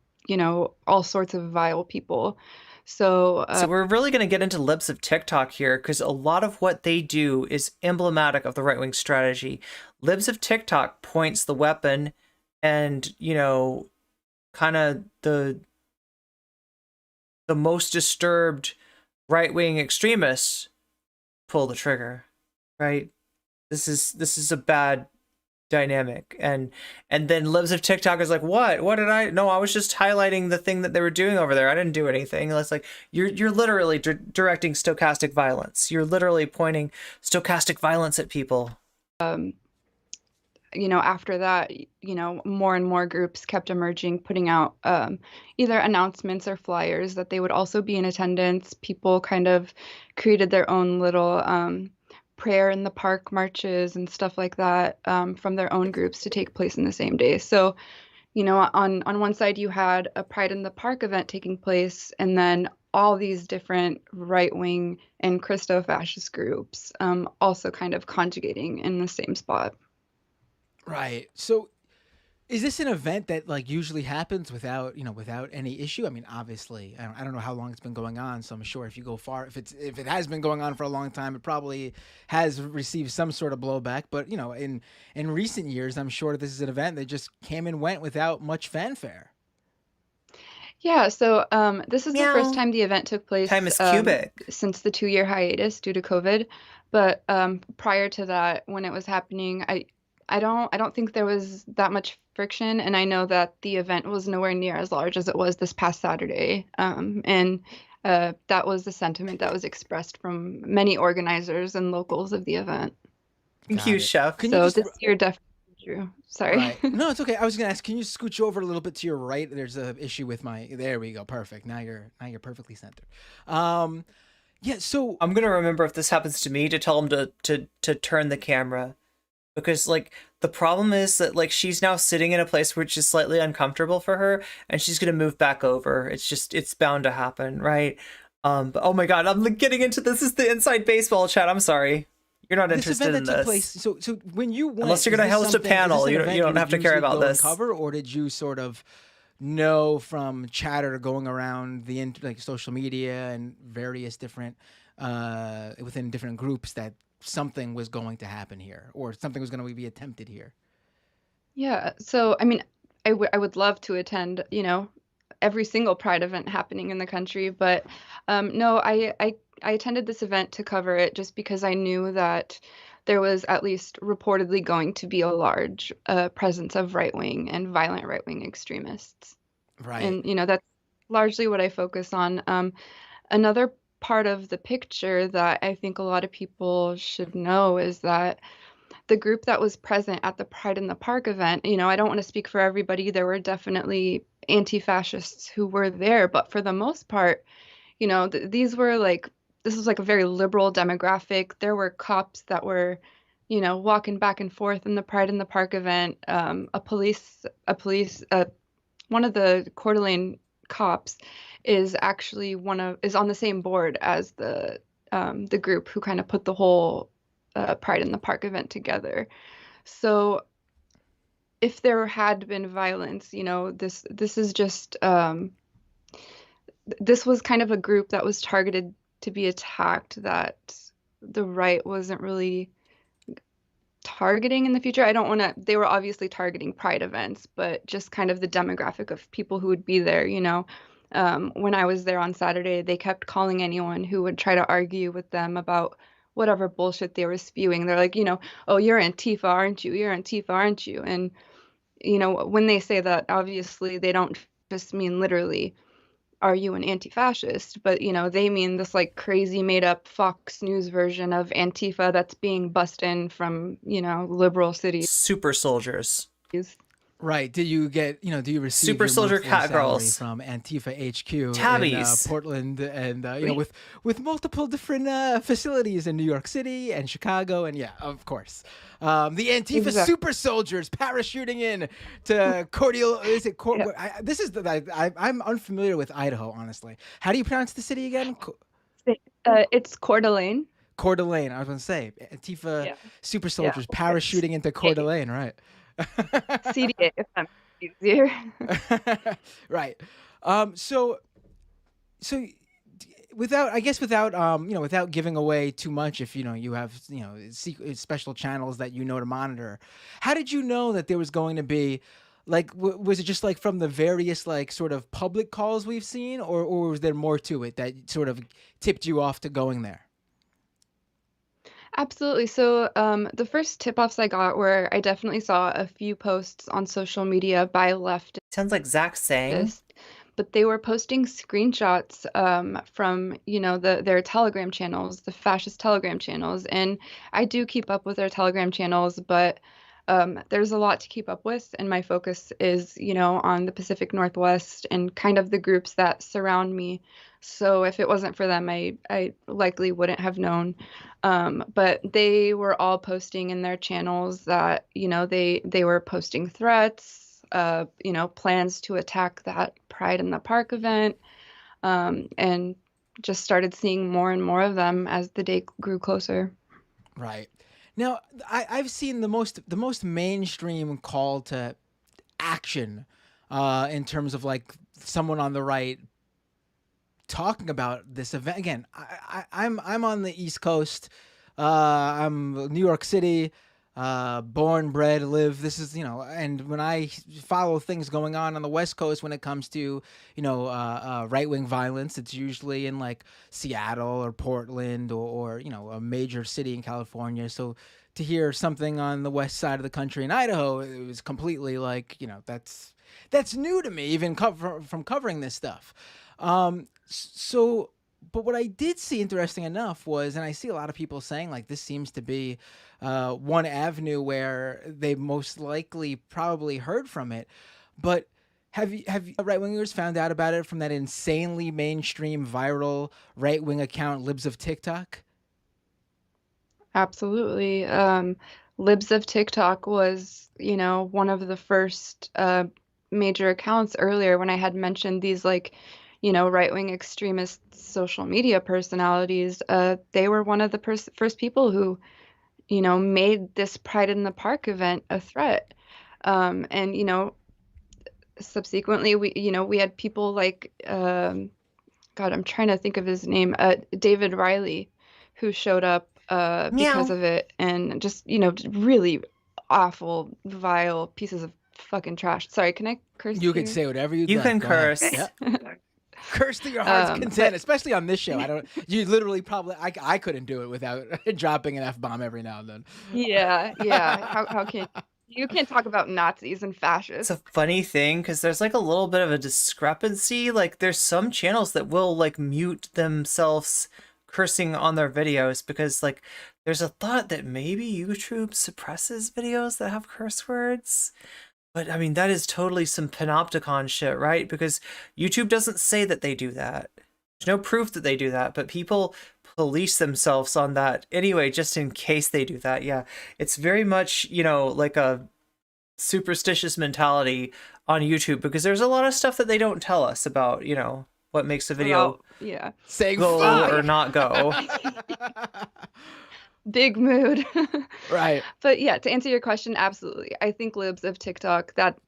all sorts of vile people. So we're really going to get into libs of TikTok here, because a lot of what they do is emblematic of the right-wing strategy. Libs of TikTok points the weapon, and, kind of the most disturbed right-wing extremists pull the trigger, right? This is a bad dynamic, and then libs of TikTok is like, what did I? No, I was just highlighting the thing that they were doing over there. I didn't do anything. It's like you're literally directing stochastic violence. You're literally pointing stochastic violence at people. After that, more and more groups kept emerging, putting out either announcements or flyers that they would also be in attendance. People kind of created their own little prayer in the park marches and stuff like that from their own groups to take place in the same day. So, on one side you had a Pride in the Park event taking place, and then all these different right-wing and Christo-fascist groups also kind of conjugating in the same spot. Right. So is this an event that usually happens without any issue? I mean, obviously, I don't know how long it's been going on, so I'm sure if you go far, if it has been going on for a long time, it probably has received some sort of blowback. But, in recent years, I'm sure this is an event that just came and went without much fanfare. Yeah, so this is the first time the event took place. Time is cubic. Since the 2-year hiatus due to COVID. But prior to that, when it was happening, I don't think there was that much friction, and I know that the event was nowhere near as large as it was this past Saturday. And that was the sentiment that was expressed from many organizers and locals of the event. Thank you, Chef. This year definitely drew. Sorry. Right. No, it's okay. I was gonna ask, can you scooch over a little bit to your right? There's an issue with there we go. Perfect. Now you're perfectly centered. Yeah, so I'm gonna remember if this happens to me to tell them to turn the camera. Because, the problem is that, she's now sitting in a place which is slightly uncomfortable for her, and she's going to move back over. It's bound to happen, right? But, oh my God, I'm getting into this. Is the Inside Baseball chat. I'm sorry. You're not interested in this. Took place, so when you went... Unless you're going to host a panel, you don't have to care about this. Cover, or did you sort of know from chatter going around the social media and various different... within different groups that something was going to happen here, or something was going to be attempted here? Yeah, so I mean, I would love to attend, every single Pride event happening in the country, but no, I attended this event to cover it just because I knew that there was at least reportedly going to be a large presence of right-wing and violent right-wing extremists. Right. And that's largely what I focus on. Another part of the picture that I think a lot of people should know is that the group that was present at the Pride in the Park event, I don't want to speak for everybody. There were definitely anti-fascists who were there, but for the most part, this was a very liberal demographic. There were cops that were, walking back and forth in the Pride in the Park event. A police one of the Coeur d'Alene cops is actually is on the same board as the group who kind of put the whole Pride in the Park event together. So if there had been violence, this is just this was kind of a group that was targeted to be attacked that the right wasn't really targeting in the future. I don't want to, they were obviously targeting Pride events, but just kind of the demographic of people who would be there, when I was there on Saturday, they kept calling anyone who would try to argue with them about whatever bullshit they were spewing. They're like, oh, you're Antifa, aren't you? You're Antifa, aren't you? And, when they say that, obviously they don't just mean literally, are you an anti-fascist? But, they mean this like crazy made up Fox News version of Antifa that's being bussed in from, liberal cities. Super soldiers. Right. Do you receive Super your soldier monthly cat salary girls from Antifa HQ Tabbies. in Portland, and with multiple different facilities in New York City and Chicago, and yeah, of course, the Antifa super soldiers parachuting in to Cordial. Is it I'm unfamiliar with Idaho, honestly. How do you pronounce the city again? It's Coeur d'Alene. Coeur d'Alene. I was going to say Antifa super soldiers parachuting into Coeur d'Alene, right? CDA, if I'm easier. Right. So without giving away too much, if you have secret special channels that to monitor, how did you know that there was going to be was it just from the various sort of public calls we've seen, or was there more to it that sort of tipped you off to going there? Absolutely. So the first tip-offs I got were I definitely saw a few posts on social media by leftists. Sounds like Zach saying. But they were posting screenshots from, their Telegram channels, the fascist Telegram channels. And I do keep up with their Telegram channels, but there's a lot to keep up with. And my focus is, on the Pacific Northwest and kind of the groups that surround me. So if it wasn't for them, I likely wouldn't have known. But they were all posting in their channels that, they were posting threats, plans to attack that Pride in the Park event, and just started seeing more and more of them as the day grew closer. Right. Now, I've seen the most mainstream call to action in terms of someone on the right talking about this event. Again, I'm on the East Coast. I'm New York City, born, bred, live. This is, and when I follow things going on the West Coast when it comes to, right-wing violence, it's usually in Seattle or Portland or a major city in California. So to hear something on the west side of the country in Idaho, it was completely that's new to me, even from covering this stuff. But what I did see, interesting enough, was, and I see a lot of people saying this seems to be one avenue where they most likely probably heard from it. But have you right-wingers found out about it from that insanely mainstream viral right-wing account, Libs of TikTok? Absolutely. Libs of TikTok was, one of the first major accounts earlier when I had mentioned these right-wing extremist social media personalities. They were one of the first people who, made this Pride in the Park event a threat. And, subsequently, we had people God, I'm trying to think of his name, David Riley, who showed up because of it, and just, really awful, vile pieces of fucking trash. Sorry, can I curse? You can say whatever you can curse. Yeah. Curse to your heart's content, especially on this show. You literally probably, I couldn't do it without dropping an F-bomb every now and then. Yeah. How can you can't talk about Nazis and fascists? It's a funny thing because there's a little bit of a discrepancy. There's some channels that will mute themselves cursing on their videos because there's a thought that maybe YouTube suppresses videos that have curse words. But I mean, that is totally some panopticon shit, right? Because YouTube doesn't say that they do that. There's no proof that they do that, but people police themselves on that anyway, just in case they do that. Yeah, it's very much, superstitious mentality on YouTube, because there's a lot of stuff that they don't tell us about, you know, what makes a video Well, yeah. Saying go fuck. or not go. Big mood. Right. But yeah, to answer your question, absolutely. I think libs of TikTok, that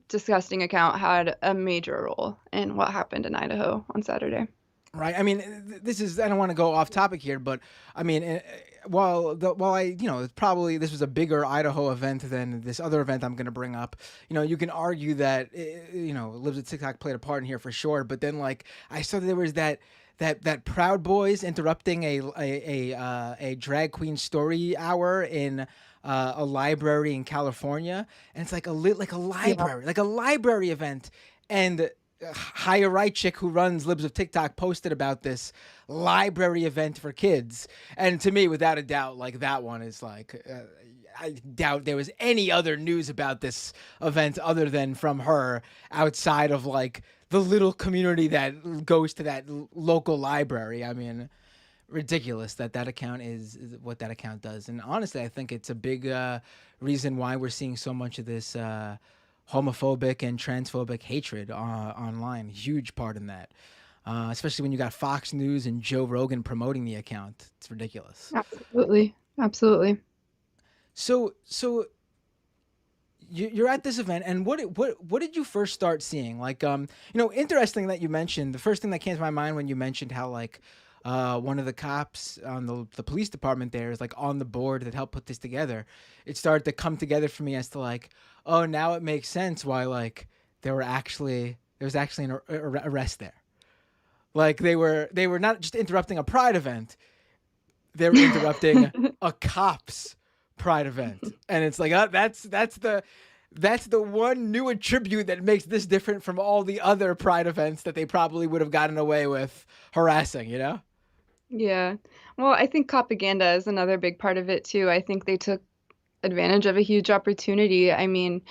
disgusting account, had a major role in what happened in Idaho on Saturday. Right. I mean, this is, I don't want to go off topic here, but I mean, while I, you know, probably this was a bigger Idaho event than this other event I'm going to bring up, you know, you can argue that, you know, Libs of TikTok played a part in here for sure. But then, like, I saw there was that Proud Boys interrupting a drag queen story hour in a library in California, and it's like a library event, and higher right chick who runs Libs of TikTok posted about this library event for kids, and to me, without a doubt, like that one is like. I doubt there was any other news about this event other than from her outside of like the little community that goes to that local library. I mean, ridiculous that account is what that account does. And honestly, I think it's a big reason why we're seeing so much of this homophobic and transphobic hatred online. Huge part in that. Especially when you got Fox News and Joe Rogan promoting the account. It's ridiculous. Absolutely. Absolutely. So you're at this event, and what did you first start seeing? Like, you know, interesting that you mentioned, the first thing that came to my mind when you mentioned how like one of the cops on the police department there is like on the board that helped put this together. It started to come together for me as to like, oh, now it makes sense why like there was actually an arrest there. Like they were not just interrupting a pride event, they were interrupting a cop's pride event, and it's like, that's the one new attribute that makes this different from all the other pride events that they probably would have gotten away with harassing, you know? Yeah. Well, I think propaganda is another big part of it too. I think they took advantage of a huge opportunity. I mean,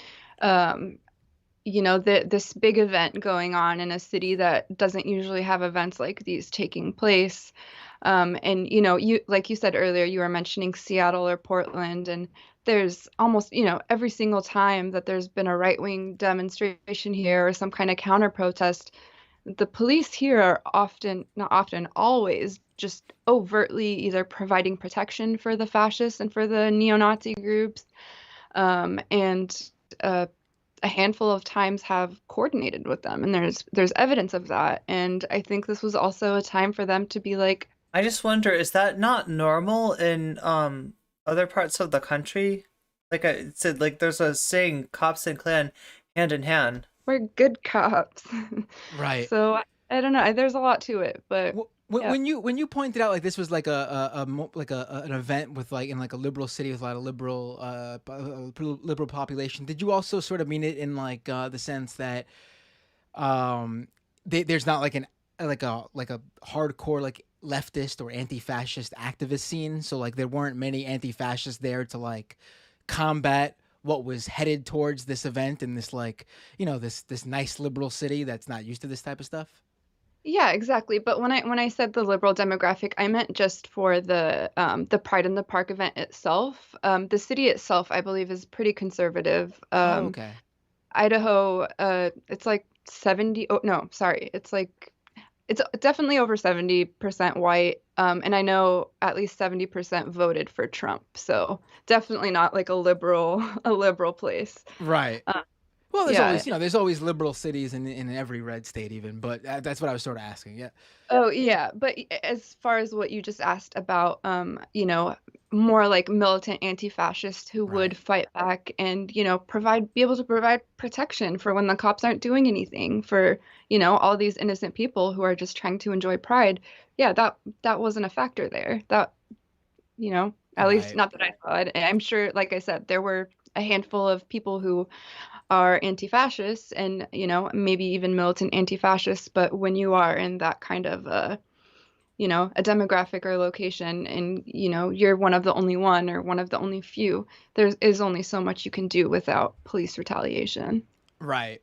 you know, this big event going on in a city that doesn't usually have events like these taking place. And, you know, like you said earlier, you were mentioning Seattle or Portland, and there's almost, you know, every single time that there's been a right-wing demonstration here or some kind of counter protest, the police here are always just overtly either providing protection for the fascists and for the neo-Nazi groups, and a handful of times have coordinated with them, and there's evidence of that. And I think this was also a time for them to be like, I just wonder, is that not normal in other parts of the country? Like I said, like there's a saying, cops and Klan hand in hand. we're good cops. Right. So I don't know. There's a lot to it, but yeah. When you pointed out like this was like an event with like in like a liberal city with a lot of liberal population, did you also sort of mean it in like the sense that there's not like a hardcore like leftist or anti-fascist activist scene, so like there weren't many anti-fascists there to like combat what was headed towards this event in this like, you know, this nice liberal city that's not used to this type of stuff? Yeah, exactly. But when I said the liberal demographic, I meant just for the Pride in the Park event itself. The city itself, I believe, is pretty conservative. Okay. Idaho, it's like 70. Oh, no, sorry. It's definitely over 70% white. And I know at least 70% voted for Trump. So definitely not like a liberal place. Right. Well, there's yeah. always, you know, there's always liberal cities in every red state even, but that's what I was sort of asking. Yeah. Oh, yeah. But as far as what you just asked about, you know, more like militant anti-fascists who would fight back and, you know, be able to provide protection for when the cops aren't doing anything for, you know, all these innocent people who are just trying to enjoy Pride. Yeah, that wasn't a factor there. That, you know, at least not that I saw it. And I'm sure, like I said, there were a handful of people who are anti-fascists and, you know, maybe even militant anti-fascists. But when you are in that kind of you know, a demographic or location, and, you know, you're one of the only one or one of the only few, there is only so much you can do without police retaliation. Right.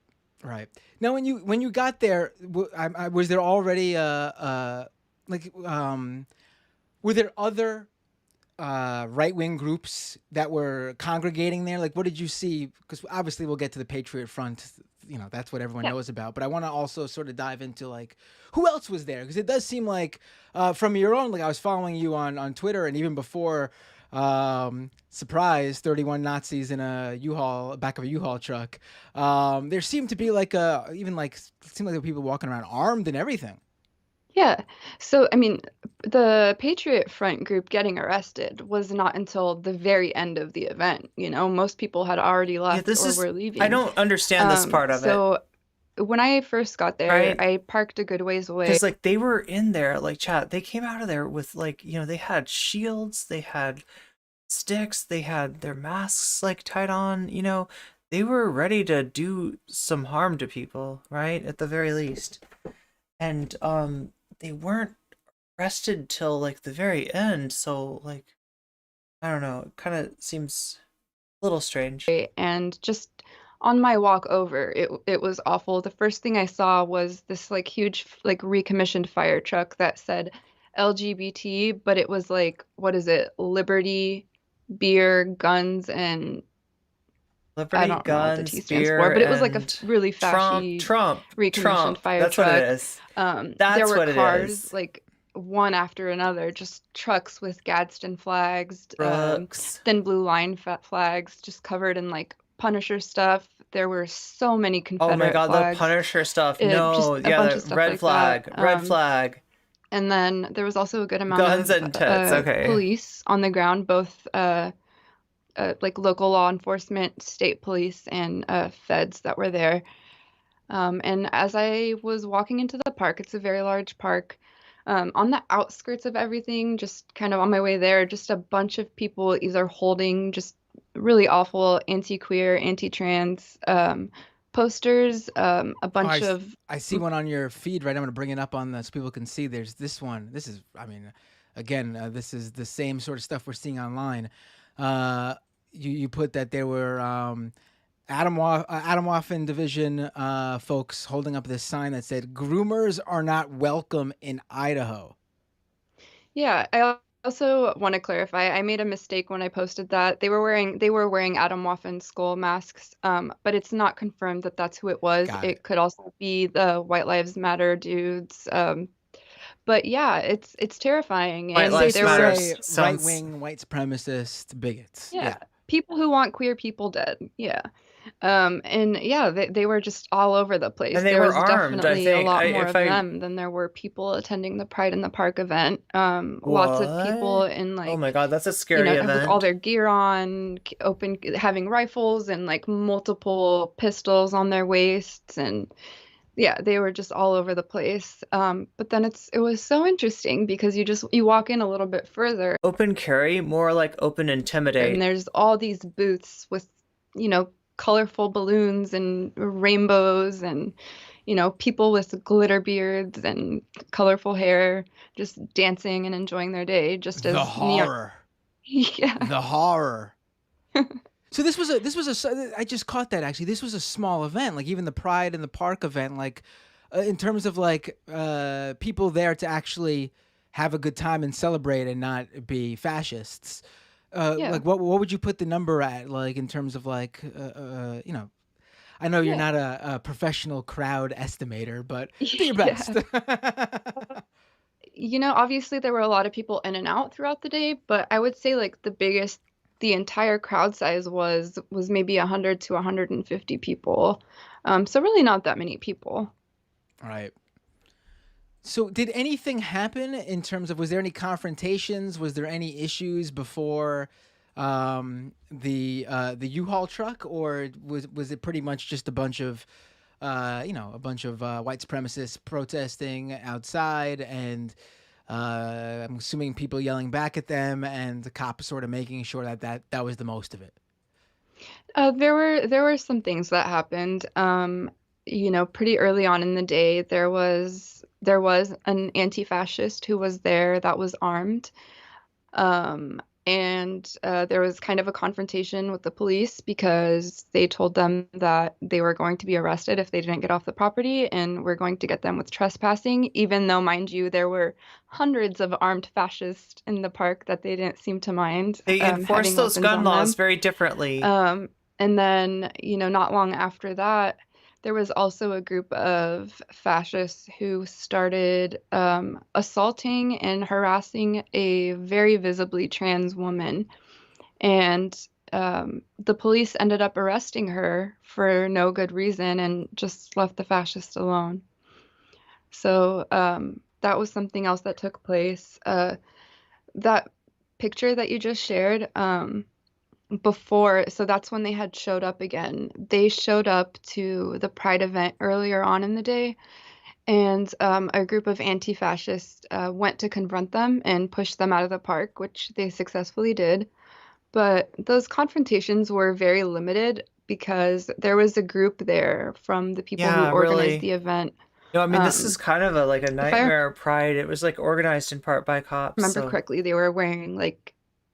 Now, when you got there, was there already were there other right-wing groups that were congregating there? Like, what did you see? Because obviously we'll get to the Patriot Front. You know, that's what everyone Yeah. knows about. But I want to also sort of dive into like who else was there, because it does seem like from your own, like I was following you on Twitter and even before. Surprise, 31 Nazis in a U-Haul, back of a U-Haul truck. There seemed to be like even like it seemed like there were people walking around armed and everything. Yeah. So, I mean, the Patriot Front group getting arrested was not until the very end of the event. You know, most people had already Yeah, left or were I leaving. don't understand this part of it, So when I first got there, right? I parked a good ways away. Because like they were in there, like chat, they came out of there with like, they had shields, they had sticks, they had their masks like tied on, they were ready to do some harm to people, right? At the very least. And they weren't arrested till like the very end, so like I don't know, it kind of seems a little strange. And just on my walk over, it was awful. The first thing I saw was this like huge like recommissioned fire truck that said LGBT, but it was like, what is it? Liberty, beer, guns, and I Liberty, don't know what the guns, T stands for, beer, but it was like a and really Trump, fashy Trump, recommissioned Trump. fire That's what truck. it is. There That's were what it cars is. like one after another, just trucks with Gadsden flags, Brooks. thin blue line flags, just covered in like Punisher stuff. There were so many Oh my Confederate God, the flags. Punisher stuff. Just No, a yeah, bunch the of stuff red like flag, that. red flag. And then there was also a good amount Guns of and tits. Okay. police on the ground, both like local law enforcement, state police, and feds that were there. And as I was walking into the park, it's a very large park. On the outskirts of everything, just kind of on my way there, just a bunch of people either holding just really awful anti-queer, anti-trans posters, a bunch of I see one on your feed, right? I'm going to bring it up on so people can see. There's this one. This is, I mean, again, this is the same sort of stuff we're seeing online. You put that there were Atomwaffen Division folks holding up this sign that said "Groomers are not welcome in Idaho." Yeah, I also want to clarify. I made a mistake when I posted that. They were wearing Atomwaffen skull masks, but it's not confirmed that that's who it was. Got It it. could also be the White Lives Matter dudes. But yeah, it's terrifying. White And Lives Safe to Matter say, sounds. right-wing white supremacist bigots. yeah, people who want queer people dead. Yeah. And yeah, they were just all over the place. And they There were was armed, I definitely a think. lot more If of I. them than there were people attending the Pride in the Park event. Lots of people What? in Oh my like, God, that's a scary with all event. their gear on, having rifles and like multiple pistols on their waists, and yeah, they were just all over the place. But then it was so interesting because you walk in a little bit further, Open carry, more like open and intimidate. there's all these booths with, colorful balloons and rainbows and, people with glitter beards and colorful hair just dancing and enjoying their day just The as neon. horror. Yeah. The horror. So this was I just caught that actually. This was a small event, like even the Pride in the Park event, like in terms of like people there to actually have a good time and celebrate and not be fascists. Yeah. Like what would you put the number at, like in terms of like I know you're Yeah. not a professional crowd estimator, but do your Yeah. best. Obviously there were a lot of people in and out throughout the day, but I would say like the entire crowd size was maybe 100 to 150 people. So really not that many people. Right. So did anything happen in terms of, was there any confrontations? Was there any issues before the U-Haul truck, or was it pretty much just a bunch of white supremacists protesting outside, and I'm assuming people yelling back at them and the cops sort of making sure that was the most of it? There were some things that happened. Pretty early on in the day, there was an anti-fascist who was there that was armed. and there was kind of a confrontation with the police because they told them that they were going to be arrested if they didn't get off the property and were going to get them with trespassing, even though, mind you, there were hundreds of armed fascists in the park that they didn't seem to mind They enforce having those weapons gun on laws them. very differently. And then, not long after that, there was also a group of fascists who started assaulting and harassing a very visibly trans woman. And the police ended up arresting her for no good reason and just left the fascists alone. So that was something else that took place. That picture that you just shared, before, so that's when they had showed up again. They showed up to the Pride event earlier on in the day, and a group of anti-fascists went to confront them and push them out of the park, which they successfully did. But those confrontations were very limited because there was a group there from the people who Yeah, organized really. the event. No, I mean, this is kind of a If I nightmare pride. It was organized in part by cops, remember so correctly, they were wearing like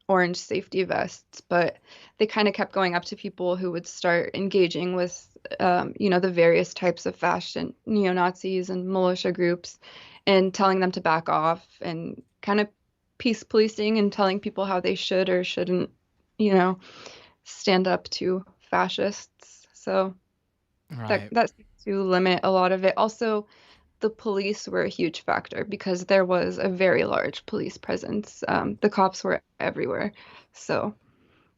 orange safety vests, but they kind of kept going up to people who would start engaging with, the various types of fascist neo-Nazis and militia groups and telling them to back off and kind of peace policing and telling people how they should or shouldn't, stand up to fascists. So Right. that seems to limit a lot of it. Also, the police were a huge factor because there was a very large police presence. The cops were everywhere. So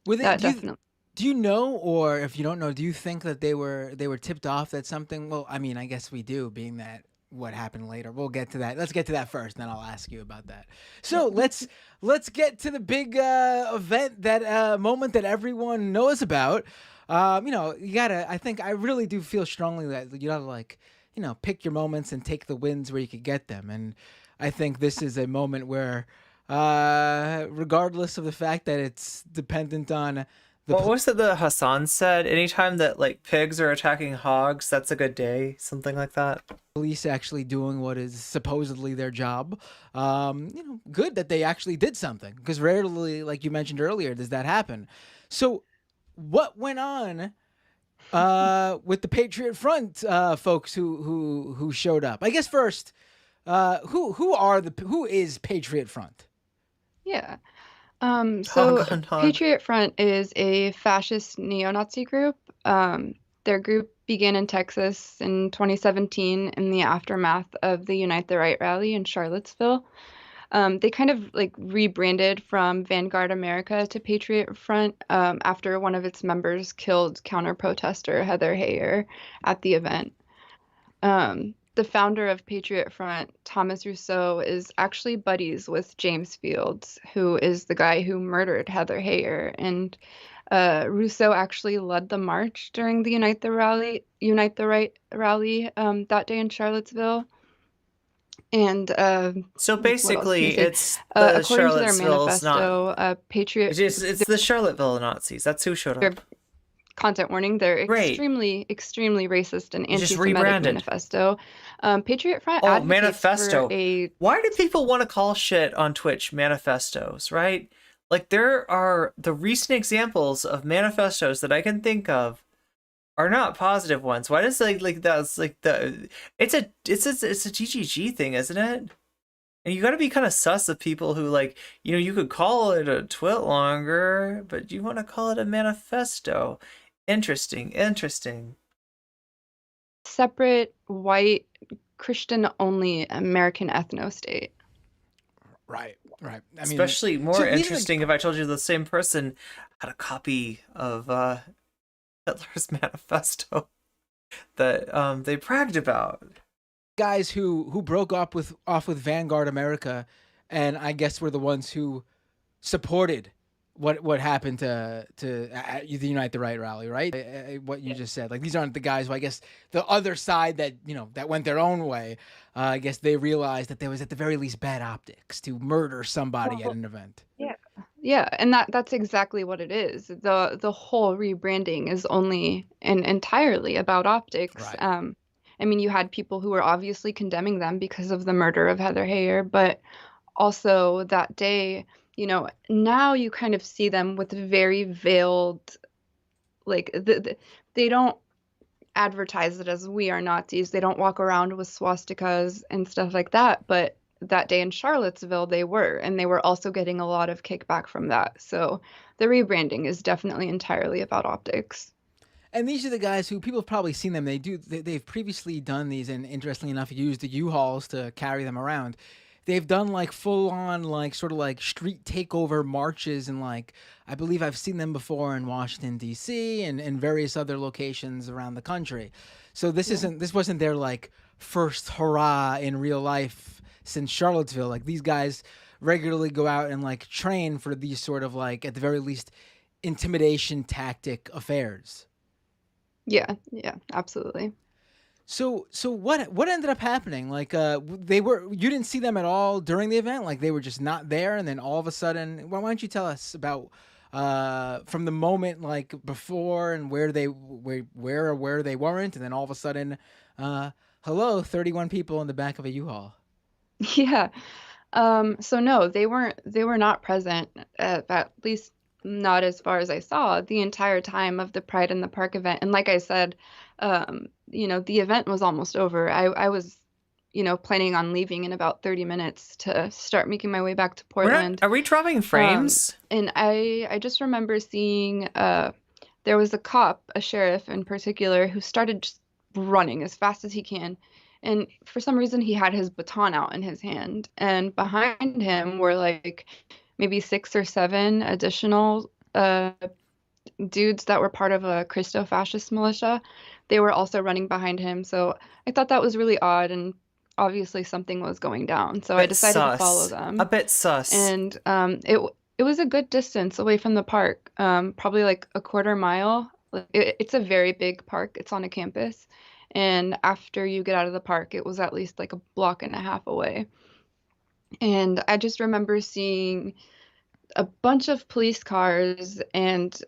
Were they, that definitely. do you know, or if you don't know, do you think that they were tipped off that something? Well, I mean, I guess we do, being that what happened later. We'll get to that. Let's get to that first, then I'll ask you about that. So let's get to the big event, that moment that everyone knows about. You gotta. I think I really do feel strongly that you gotta pick your moments and take the wins where you could get them. And I think this is a moment where, regardless of the fact that it's dependent on what was it that Hassan said? Anytime that pigs are attacking hogs, that's a good day. Something like that. police actually doing what is supposedly their job, good that they actually did something, because rarely, like you mentioned earlier, does that happen. So what went on with the Patriot Front folks who showed up? I guess first, who is Patriot Front? Yeah. Hog So on hog. Patriot Front is a fascist neo-Nazi group. Their group began in Texas in 2017 in the aftermath of the Unite the Right rally in Charlottesville. They kind of rebranded from Vanguard America to Patriot Front after one of its members killed counter-protester Heather Heyer at the event. The founder of Patriot Front, Thomas Rousseau, is actually buddies with James Fields, who is the guy who murdered Heather Heyer. And Rousseau actually led the march during the Unite the Right rally that day in Charlottesville. And So what else can I basically, say? it's the According to their Charlottesville's not. manifesto, Patriot It's the Charlottesville Nazis. That's who showed their up. content warning, their Right. extremely racist and You just anti-Semitic rebranded. manifesto. Patriot Front Oh, advocates manifesto. for a Why do people want to call shit on Twitch manifestos, right? There are the recent examples of manifestos that I can think of are not positive ones. Why does that's the it's a GGG thing, isn't it? And you got to be kind of sus of people who you could call it a twit longer, but you want to call it a manifesto. Interesting. separate white Christian-only American ethno-state. Right. I mean, Especially more so these are the- interesting if I told you the same person had a copy of Hitler's manifesto that they bragged about. guys who broke off with Vanguard America, and I guess were the ones who supported what happened to the Unite the Right rally, right? What you just said, these aren't the guys who, I guess, the other side that that went their own way. I guess they realized that there was at the very least bad optics to murder somebody at an event. Yeah, and that's exactly what it is. The whole rebranding is only and entirely about optics. Right. I mean, you had people who were obviously condemning them because of the murder of Heather Heyer, but also that day now you kind of see them with very veiled, like they don't advertise it as we are Nazis. They don't walk around with swastikas and stuff like that. But that day in Charlottesville, they were, and they were also getting a lot of kickback from that. So the rebranding is definitely entirely about optics. And these are the guys who people have probably seen them. They've previously done these, and interestingly enough, used the U-Hauls to carry them around. They've done like full on like sort of like street takeover marches, and like I believe I've seen them before in Washington D.C. and various other locations around the country. So this wasn't their like first hurrah in real life since Charlottesville. Like these guys regularly go out and like train for these sort of like at the very least intimidation tactic affairs. Yeah, absolutely. So what ended up happening? Like you didn't see them at all during the event? Like they were just not there, and then all of a sudden, why don't you tell us about from the moment like before and where they weren't, and then all of a sudden, hello, 31 people in the back of a U-Haul. Yeah. So no, they were not present, at least not as far as I saw, the entire time of the Pride in the Park event. And like I said, the event was almost over. I was, planning on leaving in about 30 minutes to start making my way back to Portland. Are we dropping frames? And I just remember seeing there was a sheriff in particular, who started just running as fast as he can. And for some reason, he had his baton out in his hand. And behind him were like maybe 6 or 7 additional dudes that were part of a Christo-fascist militia. They were also running behind him. So I thought that was really odd, and obviously something was going down. So I decided to follow them. A bit sus. And it was a good distance away from the park, probably like a quarter mile. It's a very big park. It's on a campus. And after you get out of the park, it was at least like a block and a half away. And I just remember seeing a bunch of police cars, and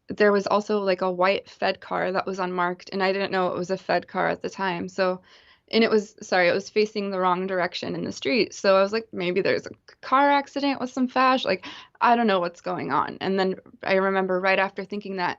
there was also like a white Fed car that was unmarked, and I didn't know it was a Fed car at the time. So, and it was facing the wrong direction in the street. So I was like, maybe there's a car accident with some fash. Like, I don't know what's going on. And then I remember right after thinking that,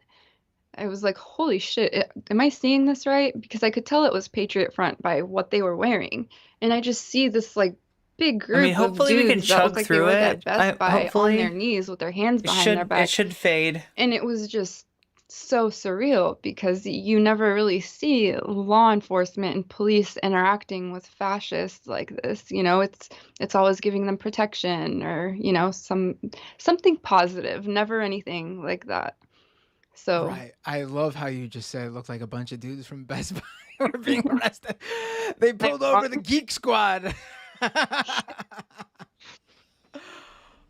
I was like, holy shit, am I seeing this right? Because I could tell it was Patriot Front by what they were wearing. And I just see this like big group of dudes that look like they were at Best Buy on their knees with their hands behind their back. It should fade. And it was just so surreal, because you never really see law enforcement and police interacting with fascists like this. It's always giving them protection or, something positive, never anything like that. So right. I love how you just said it looked like a bunch of dudes from Best Buy were being arrested. They pulled over the Geek Squad.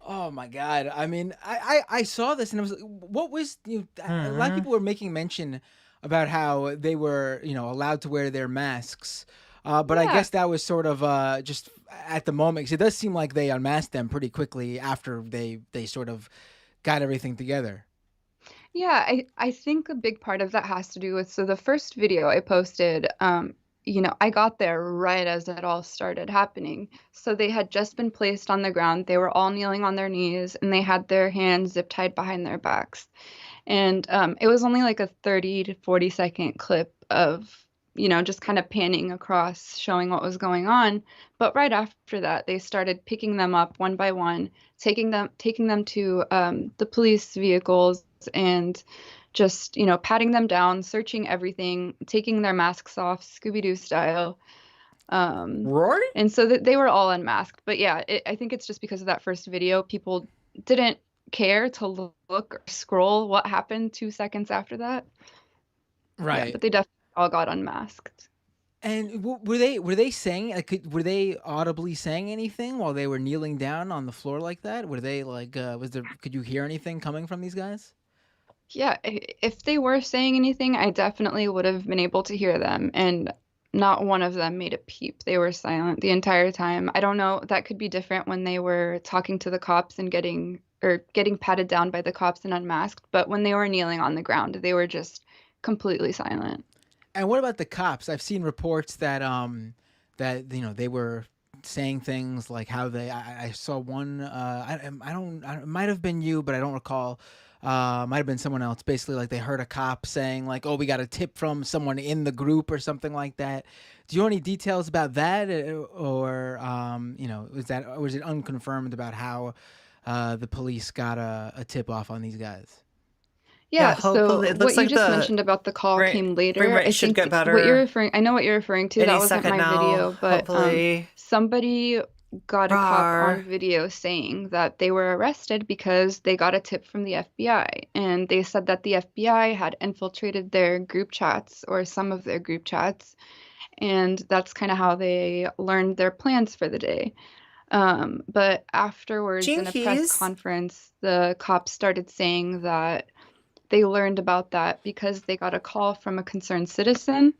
Oh my God. I mean, I saw this and I was like, what was, a lot of people were making mention about how they were, allowed to wear their masks. But I guess that was sort of just at the moment, because it does seem like they unmasked them pretty quickly after they sort of got everything together. Yeah, I think a big part of that has to do with, so the first video I posted, I got there right as it all started happening. So they had just been placed on the ground. They were all kneeling on their knees, and they had their hands zip tied behind their backs. And it was only like a 30 to 40 second clip of, just kind of panning across, showing what was going on. But right after that, they started picking them up one by one, taking them to the police vehicles, and just, patting them down, searching everything, taking their masks off, Scooby-Doo style. Right? And so they were all unmasked. But yeah, I think it's just because of that first video, people didn't care to look or scroll what happened 2 seconds after that. Right. Yeah, but they definitely all got unmasked. And were they saying, like, were they audibly saying anything while they were kneeling down on the floor like that? Were they like, could you hear anything coming from these guys? Yeah, if they were saying anything, I definitely would have been able to hear them, and not one of them made a peep. They were silent the entire time. I don't know, that could be different when they were talking to the cops and getting patted down by the cops and unmasked, but when they were kneeling on the ground, they were just completely silent. And what about the cops? I've seen reports that they were saying things like how I saw one, it might have been you, but I don't recall. Might have been someone else. Basically, like they heard a cop saying like, "Oh, we got a tip from someone in the group" or something like that. Do you know any details about that, or was it unconfirmed about how the police got a tip off on these guys? Yeah, Yeah, hopefully so it what looks you like just the mentioned about the call came frame later. rate I should get think what you're better referring, I know what you're referring to. any That wasn't second my now. video, but Hopefully. somebody got a cop on Rar. video saying that they were arrested because they got a tip from the FBI, and they said that the FBI had infiltrated their group chats or some of their group chats, and that's kind of how they learned their plans for the day. But afterwards, in a press Jinkies. conference, the cops started saying that they learned about that because they got a call from a concerned citizen.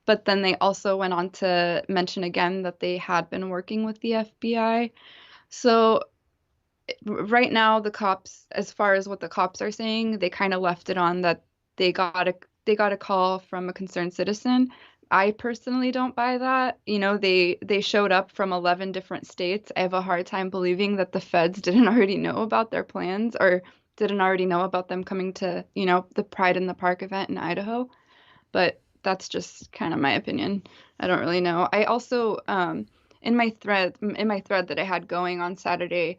But then they also went on to mention again that they had been working with the FBI. So right now, the cops, as far as what the cops are saying, they kind of left it on that they got a call from a concerned citizen. I personally don't buy that. They showed up from 11 different states. I have a hard time believing that the feds didn't already know about their plans or didn't already know about them coming to, the Pride in the Park event in Idaho. But that's just kind of my opinion. I don't really know. I also in my thread that I had going on Saturday,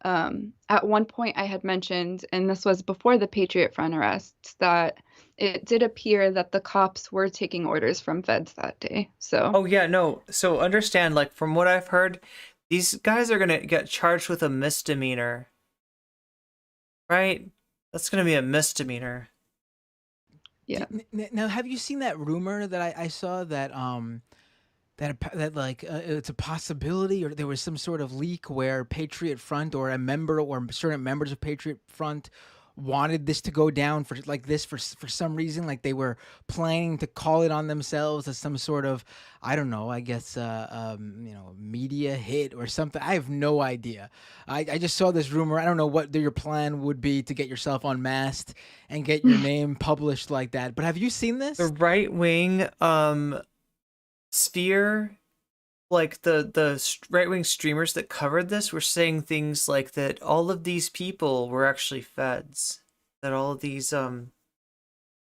at one point I had mentioned, and this was before the Patriot Front arrests, that it did appear that the cops were taking orders from feds that day. So, Oh yeah, no. So understand, like from what I've heard, these guys are gonna get charged with a misdemeanor. Right? That's gonna be a misdemeanor. yeah. Now, have you seen that rumor that I saw that that like it's a possibility, or there was some sort of leak where Patriot Front or a member or certain members of Patriot Front wanted this to go down for like this for some reason, like they were planning to call it on themselves as some sort of, I don't know, I guess media hit or something. I have no idea. I just saw this rumor. I don't know what your plan would be to get yourself unmasked and get your name published like that, but have you seen this? The right wing sphere, like the right wing streamers that covered this were saying things like that all of these people were actually feds, that all of these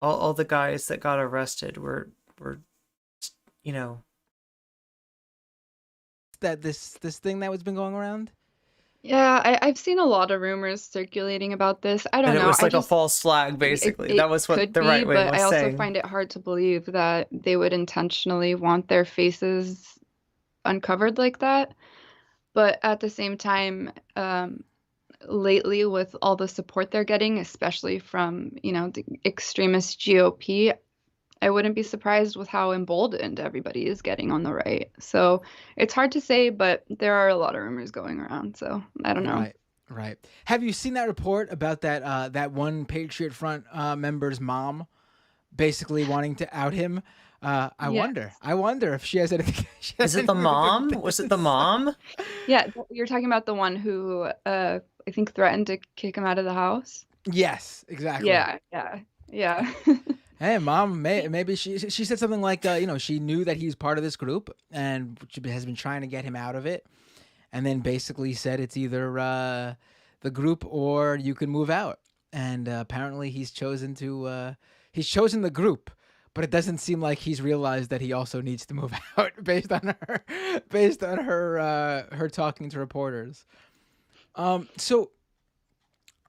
all the guys that got arrested were you know That this thing that was been going around. Yeah, I've seen a lot of rumors circulating about this. I don't and it know. was I like a just false flag it, basically. it That was what could the be, right wing but I was also saying. find it hard to believe that they would intentionally want their faces uncovered like that. But at the same time, lately with all the support they're getting, especially from, the extremist GOP, I wouldn't be surprised with how emboldened everybody is getting on the right. So it's hard to say, but there are a lot of rumors going around. So I don't know. Right, right. Have you seen that report about that one Patriot Front member's mom basically wanting to out him? I Yeah. wonder if she has anything. She has Is it the anything to do mom? with Was it the this. mom? Yeah, you're talking about the one who I think threatened to kick him out of the house. Yes, exactly. Yeah, yeah, yeah. Hey, mom. Maybe she said something like, she knew that he's part of this group and she has been trying to get him out of it, and then basically said it's either the group or you can move out. And apparently he's chosen the group, but it doesn't seem like he's realized that he also needs to move out based on her talking to reporters. So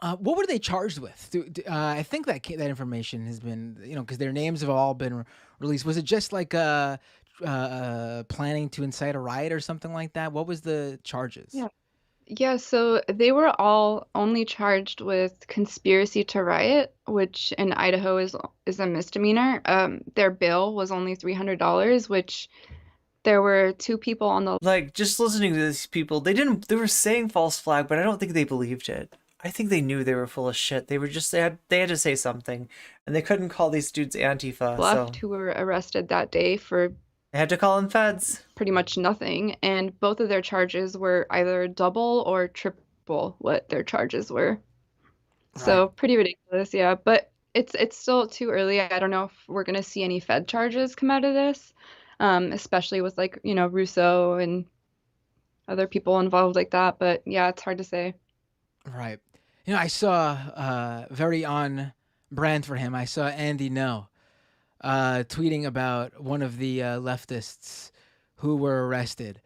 what were they charged with? I think that information has been, because their names have all been released. Was it just like planning to incite a riot or something like that? What was the charges? Yeah. Yeah, so they were all only charged with conspiracy to riot, which in Idaho is a misdemeanor. Their bail was only $300, which there were two people on the Like, just listening to these people, they were saying false flag, but I don't think they believed it. I think they knew they were full of shit. They had to say something, and they couldn't call these dudes Antifa, left so who were arrested that day for they had to call them feds. pretty much nothing, and both of their charges were either double or triple what their charges were. So pretty ridiculous, yeah. But it's still too early. I don't know if we're gonna see any Fed charges come out of this, especially with like, Russo and other people involved like that. But yeah, it's hard to say. Right. I saw very on brand for him. I saw Andy No tweeting about one of the leftists who were arrested,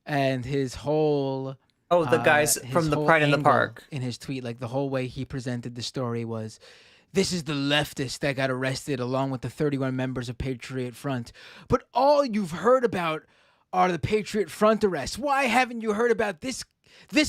and his whole Oh, the guys his from the whole Pride in the angle Park. in his tweet, like the whole way he presented the story was, this is the leftist that got arrested along with the 31 members of Patriot Front. But all you've heard about are the Patriot Front arrests. Why haven't you heard about this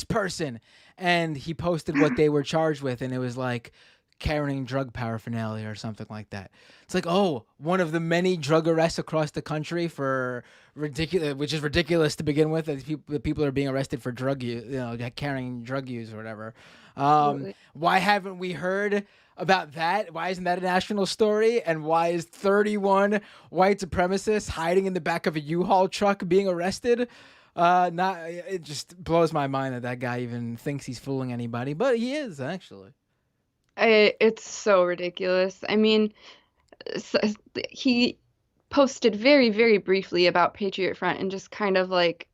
person? And he posted what they were charged with, and it was like carrying drug paraphernalia or something like that. It's like, oh, one of the many drug arrests across the country for ridiculous, which is ridiculous to begin with. The people are being arrested for drug use, carrying drug use or whatever. Why haven't we heard about that? Why isn't that a national story? And why is 31 white supremacists hiding in the back of a U-Haul truck being arrested? It just blows my mind that guy even thinks he's fooling anybody, but he is actually. It's so ridiculous. I mean, he posted very, very briefly about Patriot Front and just kind of like,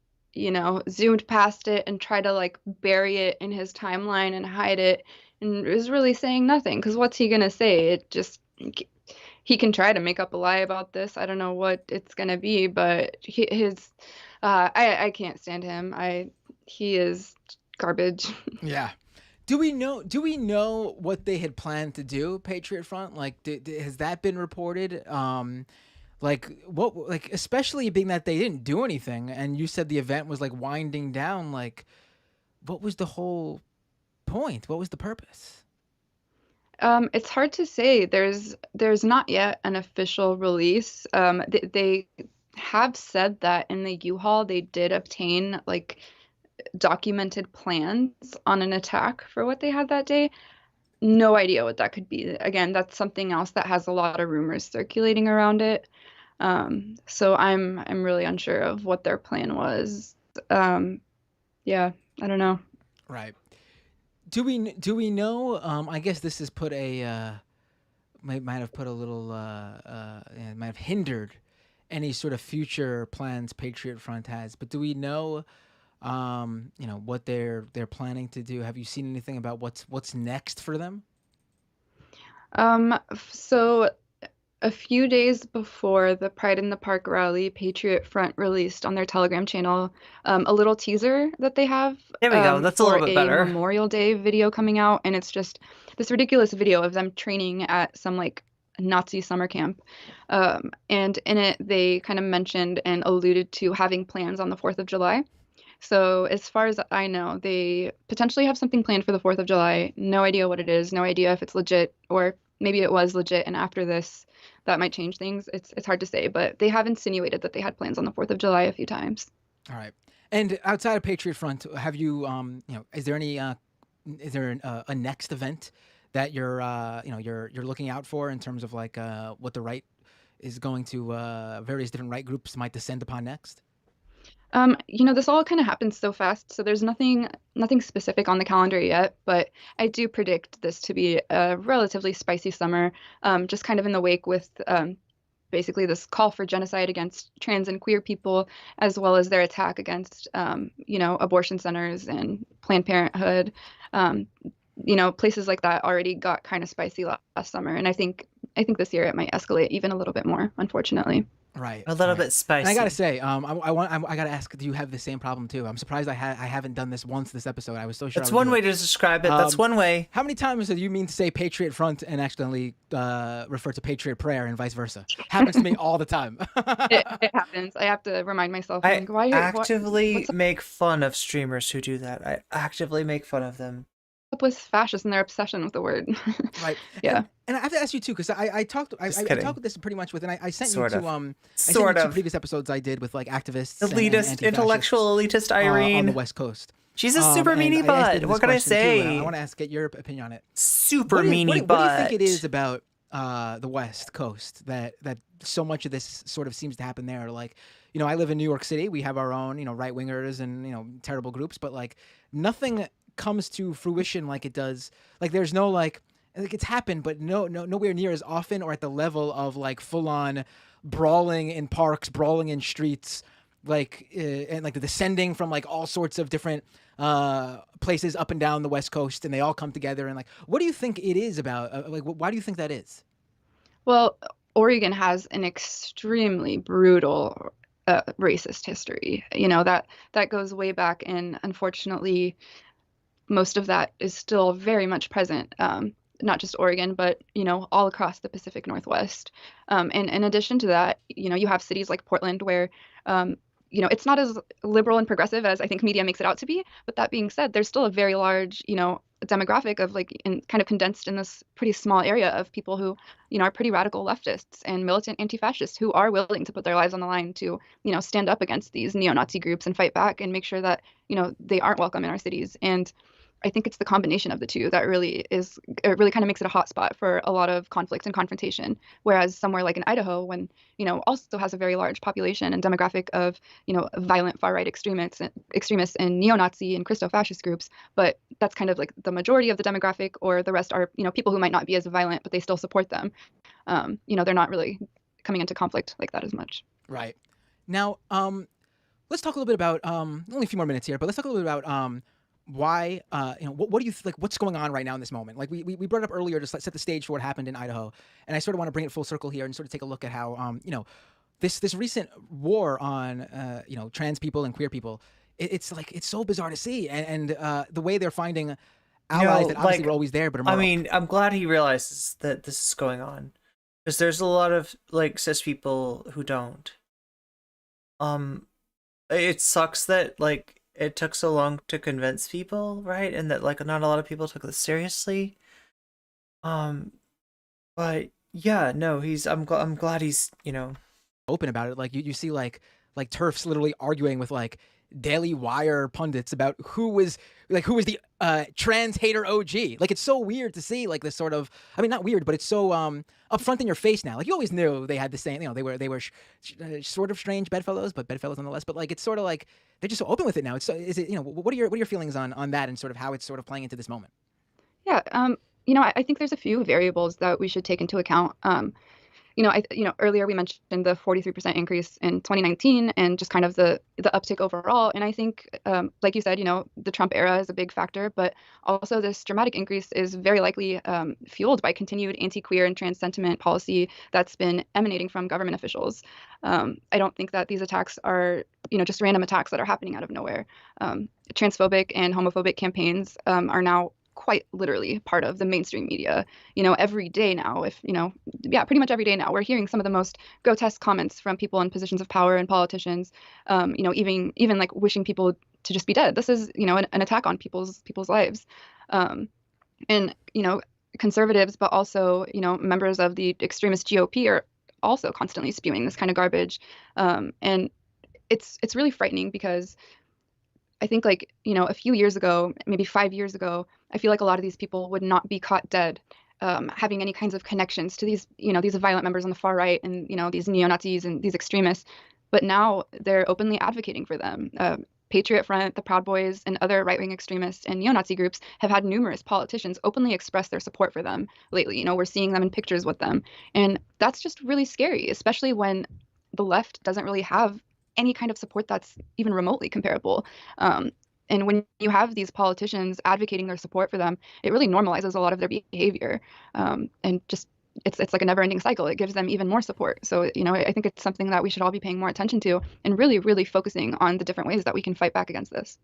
zoomed past it and tried to like bury it in his timeline and hide it, and was really saying nothing, because what's he gonna say? He can try to make up a lie about this. I don't know what it's gonna be, but I can't stand him. He is garbage. Yeah. Do we know what they had planned to do, Patriot Front? Like, has that been reported? Especially being that they didn't do anything, and you said the event was like winding down. Like, what was the whole point? What was the purpose? It's hard to say. There's not yet an official release. They have said that in the U-Haul they did obtain like documented plans on an attack for what they had that day. No idea what that could be. Again, that's something else that has a lot of rumors circulating around it. So I'm really unsure of what their plan was. Yeah, I don't know. Right. Do we know? I guess this has put might have put a little might have hindered any sort of future plans Patriot Front has. But do we know? What they're planning to do? Have you seen anything about what's next for them? So a few days before the Pride in the Park rally, Patriot Front released on their Telegram channel a little teaser that they have. There we go. That's a little bit better. Memorial Day video coming out, and it's just this ridiculous video of them training at some like Nazi summer camp. And in it, they kind of mentioned and alluded to having plans on the 4th of July. So as far as I know, they potentially have something planned for the 4th of July. No idea what it is. No idea if it's legit, or maybe it was legit, and after this, that might change things. It's hard to say, but they have insinuated that they had plans on the 4th of July a few times. All right. And outside of Patriot Front, have you, is there any, is there a next event that you're looking out for in terms of like what the right is going to, various different right groups might descend upon next? This all kind of happens so fast, so there's nothing specific on the calendar yet, but I do predict this to be a relatively spicy summer, just kind of in the wake with basically this call for genocide against trans and queer people, as well as their attack against, abortion centers and Planned Parenthood. Places like that already got kind of spicy last summer, and I think this year it might escalate even a little bit more, unfortunately. Right. A little bit spicy. And I gotta say, I gotta ask, do you have the same problem too? I'm surprised I haven't done this once this episode. I was so sure. That's one way to describe it. That's one way. How many times do you mean to say Patriot Front and accidentally refer to Patriot Prayer and vice versa? Happens to me all the time. It happens. I have to remind myself. I actively make fun of streamers who do that. I actively make fun of them. Up with fascists and their obsession with the word. Right. Yeah. And I have to ask you too, because I talked with this pretty much with, and I sent Sort you of. to Sort of. two previous episodes I did with like activists, Elitist, and intellectual elitist Irene on the West Coast. She's a super meanie butt. What can I say? I want to get your opinion on it. Super meanie butt. What do you think it is about the West Coast that so much of this sort of seems to happen there? Like, I live in New York City. We have our own, right wingers and terrible groups, but like nothing comes to fruition like it does. Like there's no like it's happened, but nowhere near as often or at the level of like full on brawling in parks, brawling in streets, and like the descending from like all sorts of different places up and down the West Coast, and they all come together. And like, what do you think it is about? Like, why do you think that is? Well, Oregon has an extremely brutal racist history. That goes way back, and unfortunately, most of that is still very much present. Not just Oregon, but all across the Pacific Northwest. And in addition to that, you have cities like Portland where it's not as liberal and progressive as I think media makes it out to be. But that being said, there's still a very large, demographic of kind of condensed in this pretty small area of people who, are pretty radical leftists and militant anti-fascists who are willing to put their lives on the line to, stand up against these neo-Nazi groups and fight back and make sure that, they aren't welcome in our cities. And I think it's the combination of the two that really kind of makes it a hot spot for a lot of conflict and confrontation. Whereas somewhere like in Idaho, when, also has a very large population and demographic of, violent far-right extremists and neo-Nazi and Christo-fascist groups, but that's kind of like the majority of the demographic, or the rest are, people who might not be as violent, but they still support them. They're not really coming into conflict like that as much. Right. Now, let's talk a little bit about, only a few more minutes here, but let's talk a little bit about, why, what do you like? What's going on right now in this moment? Like we brought it up earlier to set the stage for what happened in Idaho, and I sort of want to bring it full circle here and sort of take a look at how, this recent war on, trans people and queer people. It's so bizarre to see, and the way they're finding allies that obviously were always there, but are more. I mean, I'm glad he realizes that this is going on, because there's a lot of like cis people who don't. It sucks that like it took so long to convince people, right? And that like not a lot of people took this seriously. But yeah, no, I'm glad he's, open about it. Like you see like TERFs literally arguing with like Daily Wire pundits about who was the trans hater OG. Like it's so weird to see like this sort of, I mean, not weird, but it's so up front in your face now. Like you always knew they had the same, they were sort of strange bedfellows, but bedfellows nonetheless. But like it's sort of like they're just so open with it now. It's so, is it, what are your feelings on that and sort of how it's sort of playing into this moment? Yeah, I think there's a few variables that we should take into account. Earlier we mentioned the 43% increase in 2019 and just kind of the uptick overall. And I think, like you said, the Trump era is a big factor, but also this dramatic increase is very likely fueled by continued anti-queer and trans sentiment policy that's been emanating from government officials. I don't think that these attacks are, just random attacks that are happening out of nowhere. Transphobic and homophobic campaigns are now quite literally part of the mainstream media. Every day now, pretty much every day now, we're hearing some of the most grotesque comments from people in positions of power and politicians, even like wishing people to just be dead. This is, an attack on people's lives. And, conservatives, but also, members of the extremist GOP are also constantly spewing this kind of garbage. And it's really frightening because I think a few years ago, maybe 5 years ago, I feel like a lot of these people would not be caught dead, having any kinds of connections to these violent members on the far right and, these neo-Nazis and these extremists. But now they're openly advocating for them. Patriot Front, the Proud Boys, and other right-wing extremists and neo-Nazi groups have had numerous politicians openly express their support for them lately. We're seeing them in pictures with them. And that's just really scary, especially when the left doesn't really have any kind of support that's even remotely comparable. And when you have these politicians advocating their support for them, it really normalizes a lot of their behavior. And just it's like a never-ending cycle. It gives them even more support. So, I think it's something that we should all be paying more attention to and really, really focusing on the different ways that we can fight back against this.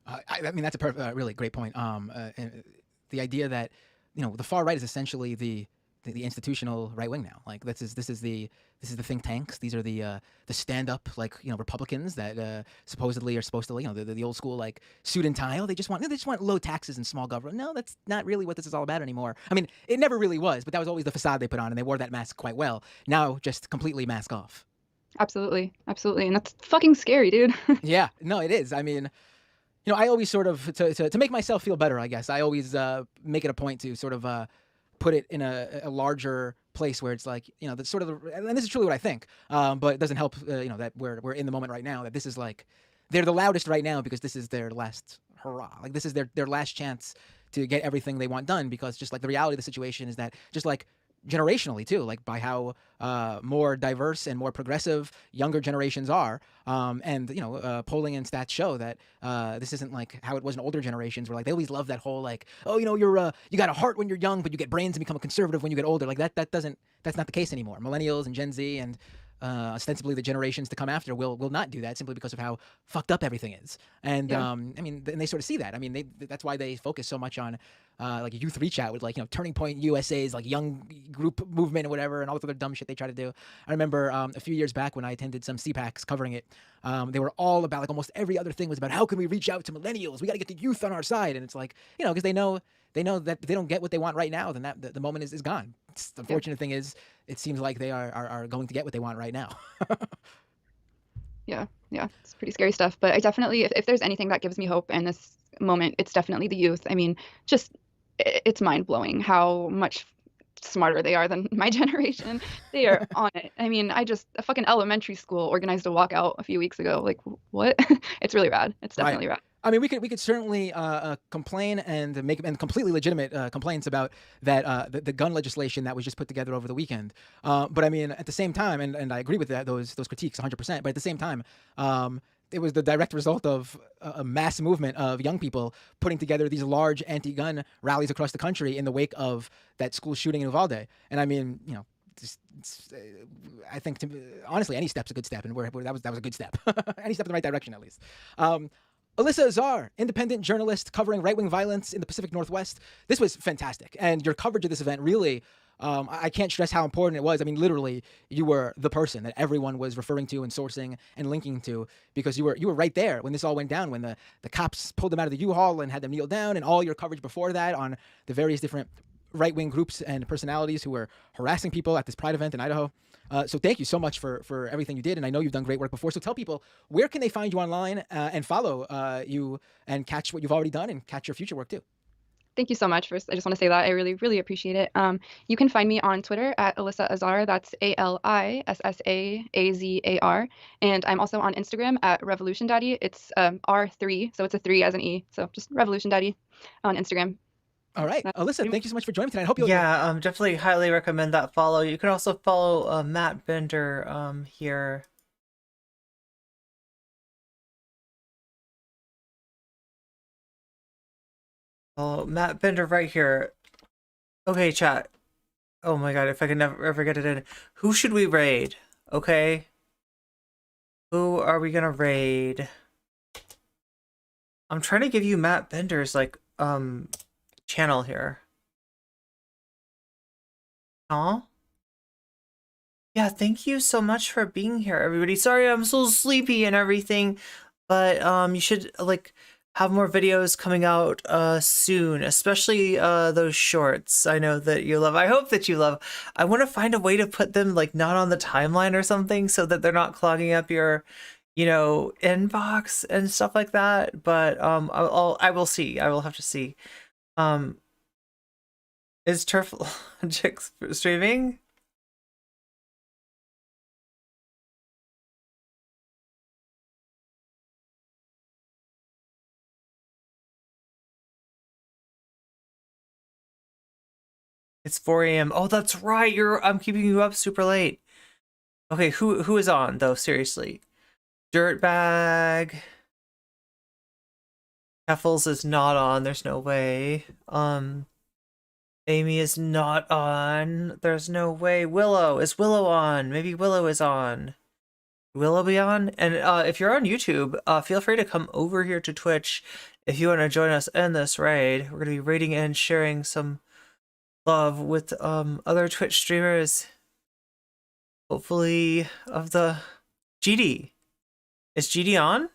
I mean, that's a really great point. And the idea that, the far right is essentially the institutional right wing now. Like this is the think tanks. These are the stand-up Republicans that supposedly are supposed to the old school like suit and tie. Oh, they just want low taxes and small government. No, that's not really what this is all about anymore. I mean, it never really was, but that was always the facade they put on, and they wore that mask quite well. Now, just completely mask off. Absolutely, and that's fucking scary, dude. Yeah, no, it is. I mean, I always sort of to make myself feel better, I guess. I always make it a point to sort of put it in a larger place where it's like, that's sort of, and this is truly what I think, but it doesn't help, that we're in the moment right now, that this is like, they're the loudest right now because this is their last hurrah. Like this is their last chance to get everything they want done, because just like the reality of the situation is that just like generationally too, like by how more diverse and more progressive younger generations are. And polling and stats show that this isn't like how it was in older generations, where like they always love that whole like, oh, you got a heart when you're young, but you get brains and become a conservative when you get older. Like that's not the case anymore. Millennials and Gen Z and ostensibly the generations to come after will not do that, simply because of how fucked up everything is. And and they sort of see that. I mean, that's why they focus so much on like a youth reach out with like Turning Point USA's like young group movement or whatever, and all this other dumb shit they try to do. I remember a few years back when I attended some CPACs covering it, they were all about, like, almost every other thing was about how can we reach out to millennials? We got to get the youth on our side. And it's like, because they know that if they don't get what they want right now, then that the moment is gone. The unfortunate thing is, it seems like they are going to get what they want right now. Yeah, it's pretty scary stuff. But I definitely, if there's anything that gives me hope in this moment, it's definitely the youth. I mean, it's mind blowing how much smarter they are than my generation. They are on it. I mean, a fucking elementary school organized a walkout a few weeks ago. Like, what? It's really rad. It's definitely rad. I mean, we could certainly complain and make completely legitimate complaints about that the gun legislation that was just put together over the weekend. But I mean, at the same time, and I agree with those critiques 100%. But at the same time, it was the direct result of a mass movement of young people putting together these large anti-gun rallies across the country in the wake of that school shooting in Uvalde. And I mean, I think honestly, any step's a good step, and that was a good step. Any step in the right direction, at least. Alyssa Azar, independent journalist covering right-wing violence in the Pacific Northwest. This was fantastic. And your coverage of this event really, I can't stress how important it was. I mean, literally, you were the person that everyone was referring to and sourcing and linking to, because you were right there when this all went down, when the cops pulled them out of the U-Haul and had them kneel down, and all your coverage before that on the various different right-wing groups and personalities who were harassing people at this Pride event in Idaho. So thank you so much for everything you did. And I know you've done great work before. So tell people, where can they find you online and follow you and catch what you've already done and catch your future work too? Thank you so much. First, I just want to say that I really, really appreciate it. You can find me on Twitter at Alyssa Azar. That's ALISSAAZAR. And I'm also on Instagram at Revolution Daddy. It's R3, so it's a 3 as an E. So just Revolution Daddy on Instagram. All right. Alyssa, thank you so much for joining me tonight. I hope you'll... Yeah, definitely highly recommend that follow. You can also follow Matt Bender here. Oh, Matt Bender right here. Okay, chat. Oh my god, if I can never ever get it in. Who should we raid? Okay. Who are we gonna raid? I'm trying to give you Matt Bender's like channel here. Aw. Yeah, thank you so much for being here, everybody. Sorry I'm so sleepy and everything, but you should like have more videos coming out soon, especially those shorts I know that you love. I hope that you love. I want to find a way to put them like not on the timeline or something so that they're not clogging up your inbox and stuff like that, but I will see. I will have to see. Is Turf Chick streaming? It's 4 a.m. Oh, that's right. I'm keeping you up super late. Okay, who is on though? Seriously, Dirtbag. Heffels is not on. There's no way. Amy is not on. There's no way. Willow. Is Willow on? Maybe Willow is on. Willow be on? And if you're on YouTube, feel free to come over here to Twitch if you want to join us in this raid. We're going to be raiding and sharing some love with other Twitch streamers. Hopefully of the GD. Is GD on?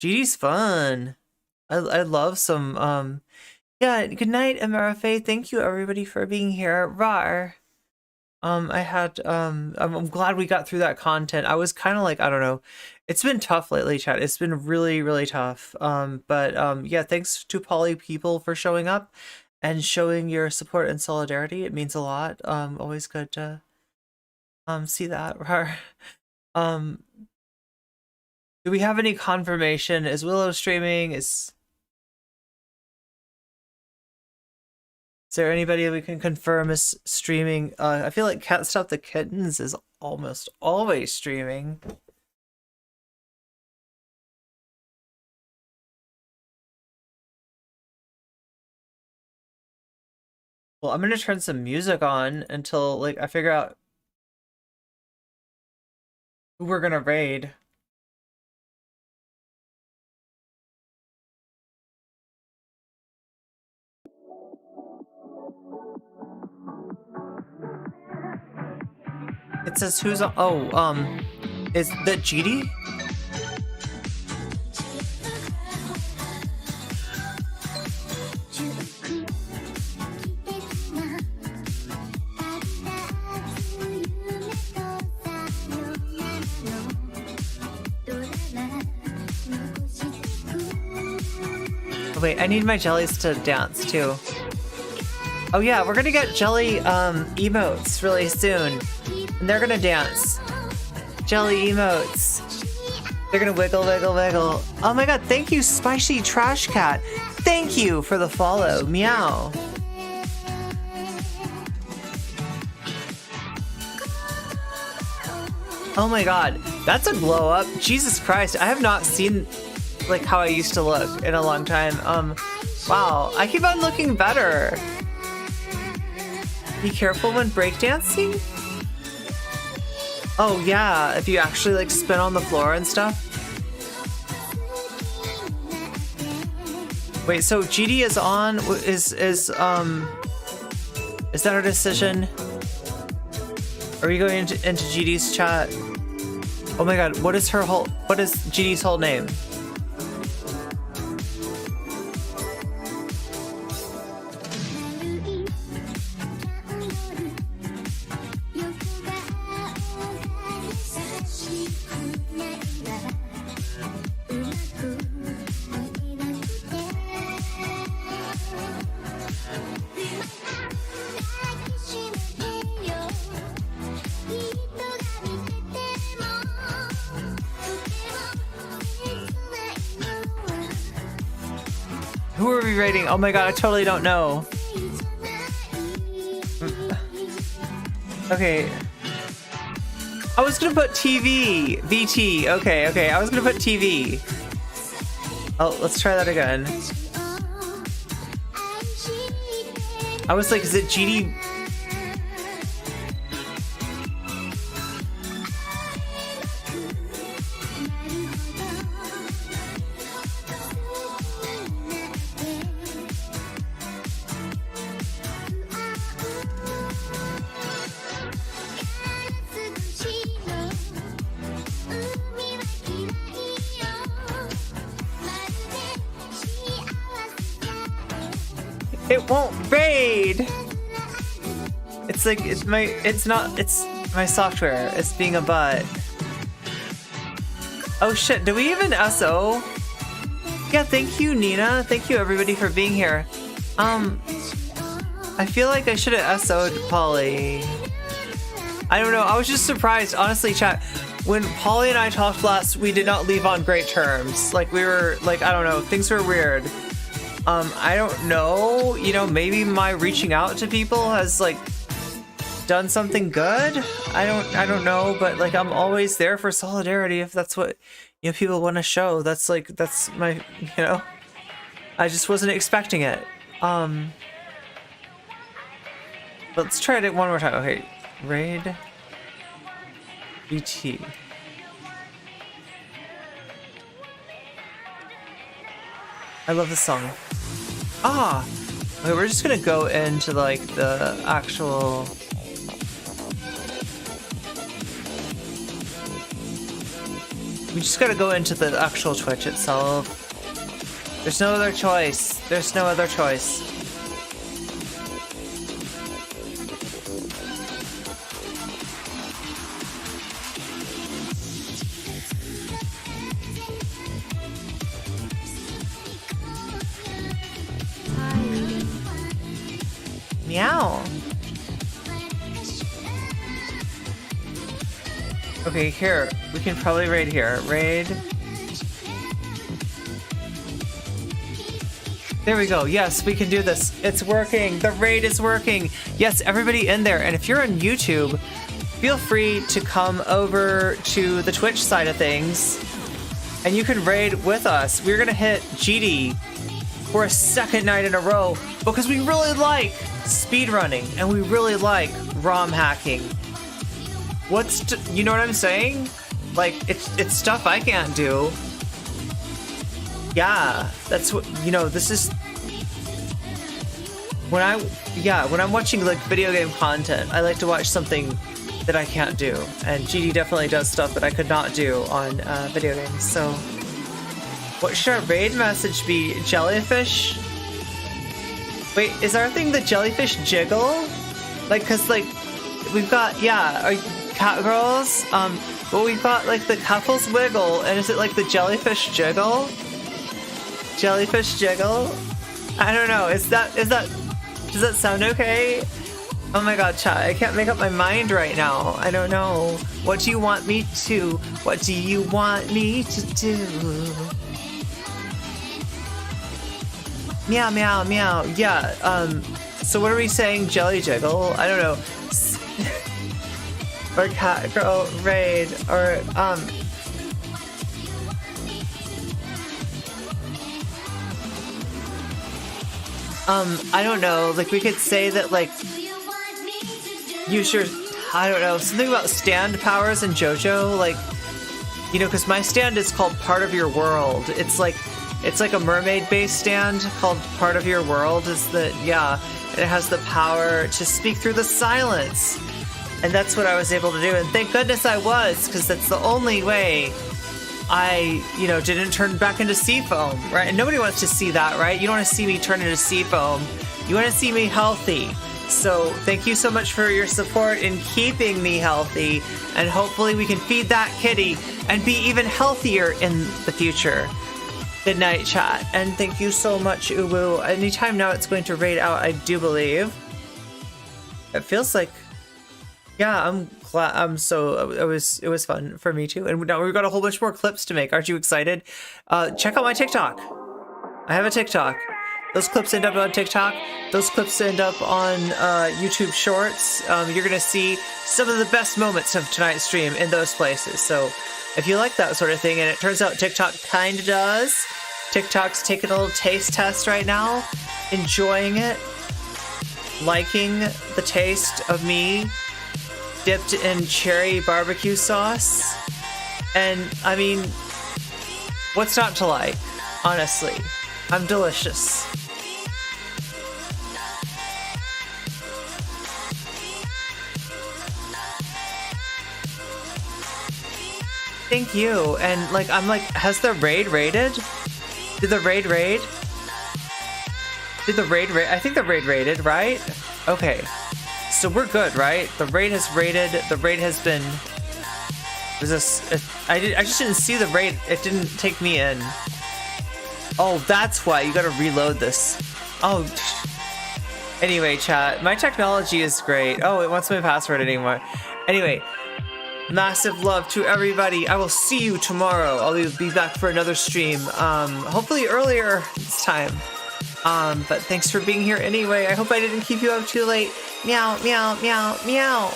GD's fun. I love some yeah, good night, MRFA. Thank you everybody for being here. Rar. I'm glad we got through that content. I was kind of like, I don't know. It's been tough lately, chat. It's been really, really tough. But yeah, thanks to Poly people for showing up and showing your support and solidarity. It means a lot. Always good to see that. Rar. Do we have any confirmation? Is Willow streaming? Is there anybody we can confirm is streaming? I feel like Cat Stop the Kittens is almost always streaming. Well, I'm gonna turn some music on until like I figure out who we're gonna raid. It says who's on. Oh, is that GD? Oh, wait, I need my jellies to dance too. Oh yeah, we're gonna get jelly emotes really soon. And they're gonna dance. Jelly emotes. They're gonna wiggle, wiggle, wiggle. Oh my god, thank you, Spicy Trash Cat. Thank you for the follow. Meow. Oh my god, that's a glow up. Jesus Christ, I have not seen like how I used to look in a long time. Wow, I keep on looking better. Be careful when breakdancing? Oh yeah, if you actually like spin on the floor and stuff. Wait, so GD is on, is that our decision? Are we going into GD's chat? Oh my god, what is GD's whole name? Who are we rating? Oh my god, I totally don't know. Okay. I was gonna put TV. VT. Okay. I was gonna put TV. Oh, let's try that again. I was like, is it GD? It won't raid. It's like it's my software. It's being a butt. Oh shit, do we even SO? Yeah, thank you, Nina. Thank you everybody for being here. I feel like I should have SO'd Polly. I don't know, I was just surprised, honestly, chat. When Polly and I talked last, we did not leave on great terms. Like we were like, I don't know, things were weird. I don't know, you know, maybe my reaching out to people has like done something good. I don't know, but like I'm always there for solidarity if that's what, you know, people want to show. That's my, you know, I just wasn't expecting it. Let's try it one more time. Okay, raid BT. I love this song. Ah! Okay, we're just gonna go into like the actual... We just gotta go into the actual Twitch itself. There's no other choice. There's no other choice. Meow. Okay, here. We can probably raid here. Raid. There we go. Yes, we can do this. It's working. The raid is working. Yes, everybody in there. And if you're on YouTube, feel free to come over to the Twitch side of things and you can raid with us. We're going to hit GD for a second night in a row because we really like speedrunning and we really like ROM hacking. You know what I'm saying? Like, it's stuff I can't do. Yeah, that's what, this is when I'm watching like video game content, I like to watch something that I can't do, and GD definitely does stuff that I could not do on video games. So what should our raid message be? Jellyfish? Wait, is our thing the jellyfish jiggle? Like, cause like we've got, our cat girls, but we've got like the couples wiggle, and is it like the jellyfish jiggle? Jellyfish jiggle? I don't know. Does that sound okay? Oh my god, chat, I can't make up my mind right now. I don't know. What do you want me to? What do you want me to do? Meow, meow, meow. Yeah, so what are we saying? Jelly jiggle? I don't know. Or cat girl raid, or, I don't know, like, we could say that, like, use your, I don't know, something about stand powers in JoJo, like, because my stand is called Part of Your World. It's like a mermaid-based stand called Part of Your World, and it has the power to speak through the silence. And that's what I was able to do, and thank goodness I was, because that's the only way I, didn't turn back into sea foam, right? And nobody wants to see that, right? You don't want to see me turn into sea foam. You want to see me healthy. So thank you so much for your support in keeping me healthy, and hopefully we can feed that kitty and be even healthier in the future. Good night, chat, and thank you so much, Uwu. Anytime now it's going to raid out, I do believe. It feels like, I'm glad. It was fun for me too. And now we've got a whole bunch more clips to make. Aren't you excited? Check out my TikTok. I have a TikTok. Those clips end up on TikTok. Those clips end up on YouTube Shorts. You're gonna see some of the best moments of tonight's stream in those places. So if you like that sort of thing, and it turns out TikTok kinda does. TikTok's taking a little taste test right now, enjoying it, liking the taste of me dipped in cherry barbecue sauce. And I mean, what's not to like? Honestly, I'm delicious. Thank you. And like, I'm like, has the raid raided? Did the raid raid? Did the raid raid? I think the raid raided, right? Okay. So we're good, right? The raid has raided. The raid has been. Was this? I just didn't see the raid. It didn't take me in. Oh, that's why you gotta reload this. Oh. Anyway, chat. My technology is great. Oh, it wants my password anymore. Anyway, massive love to everybody. I will see you tomorrow. I'll be back for another stream. Hopefully earlier this time. But thanks for being here anyway. I hope I didn't keep you up too late. Meow, meow, meow, meow.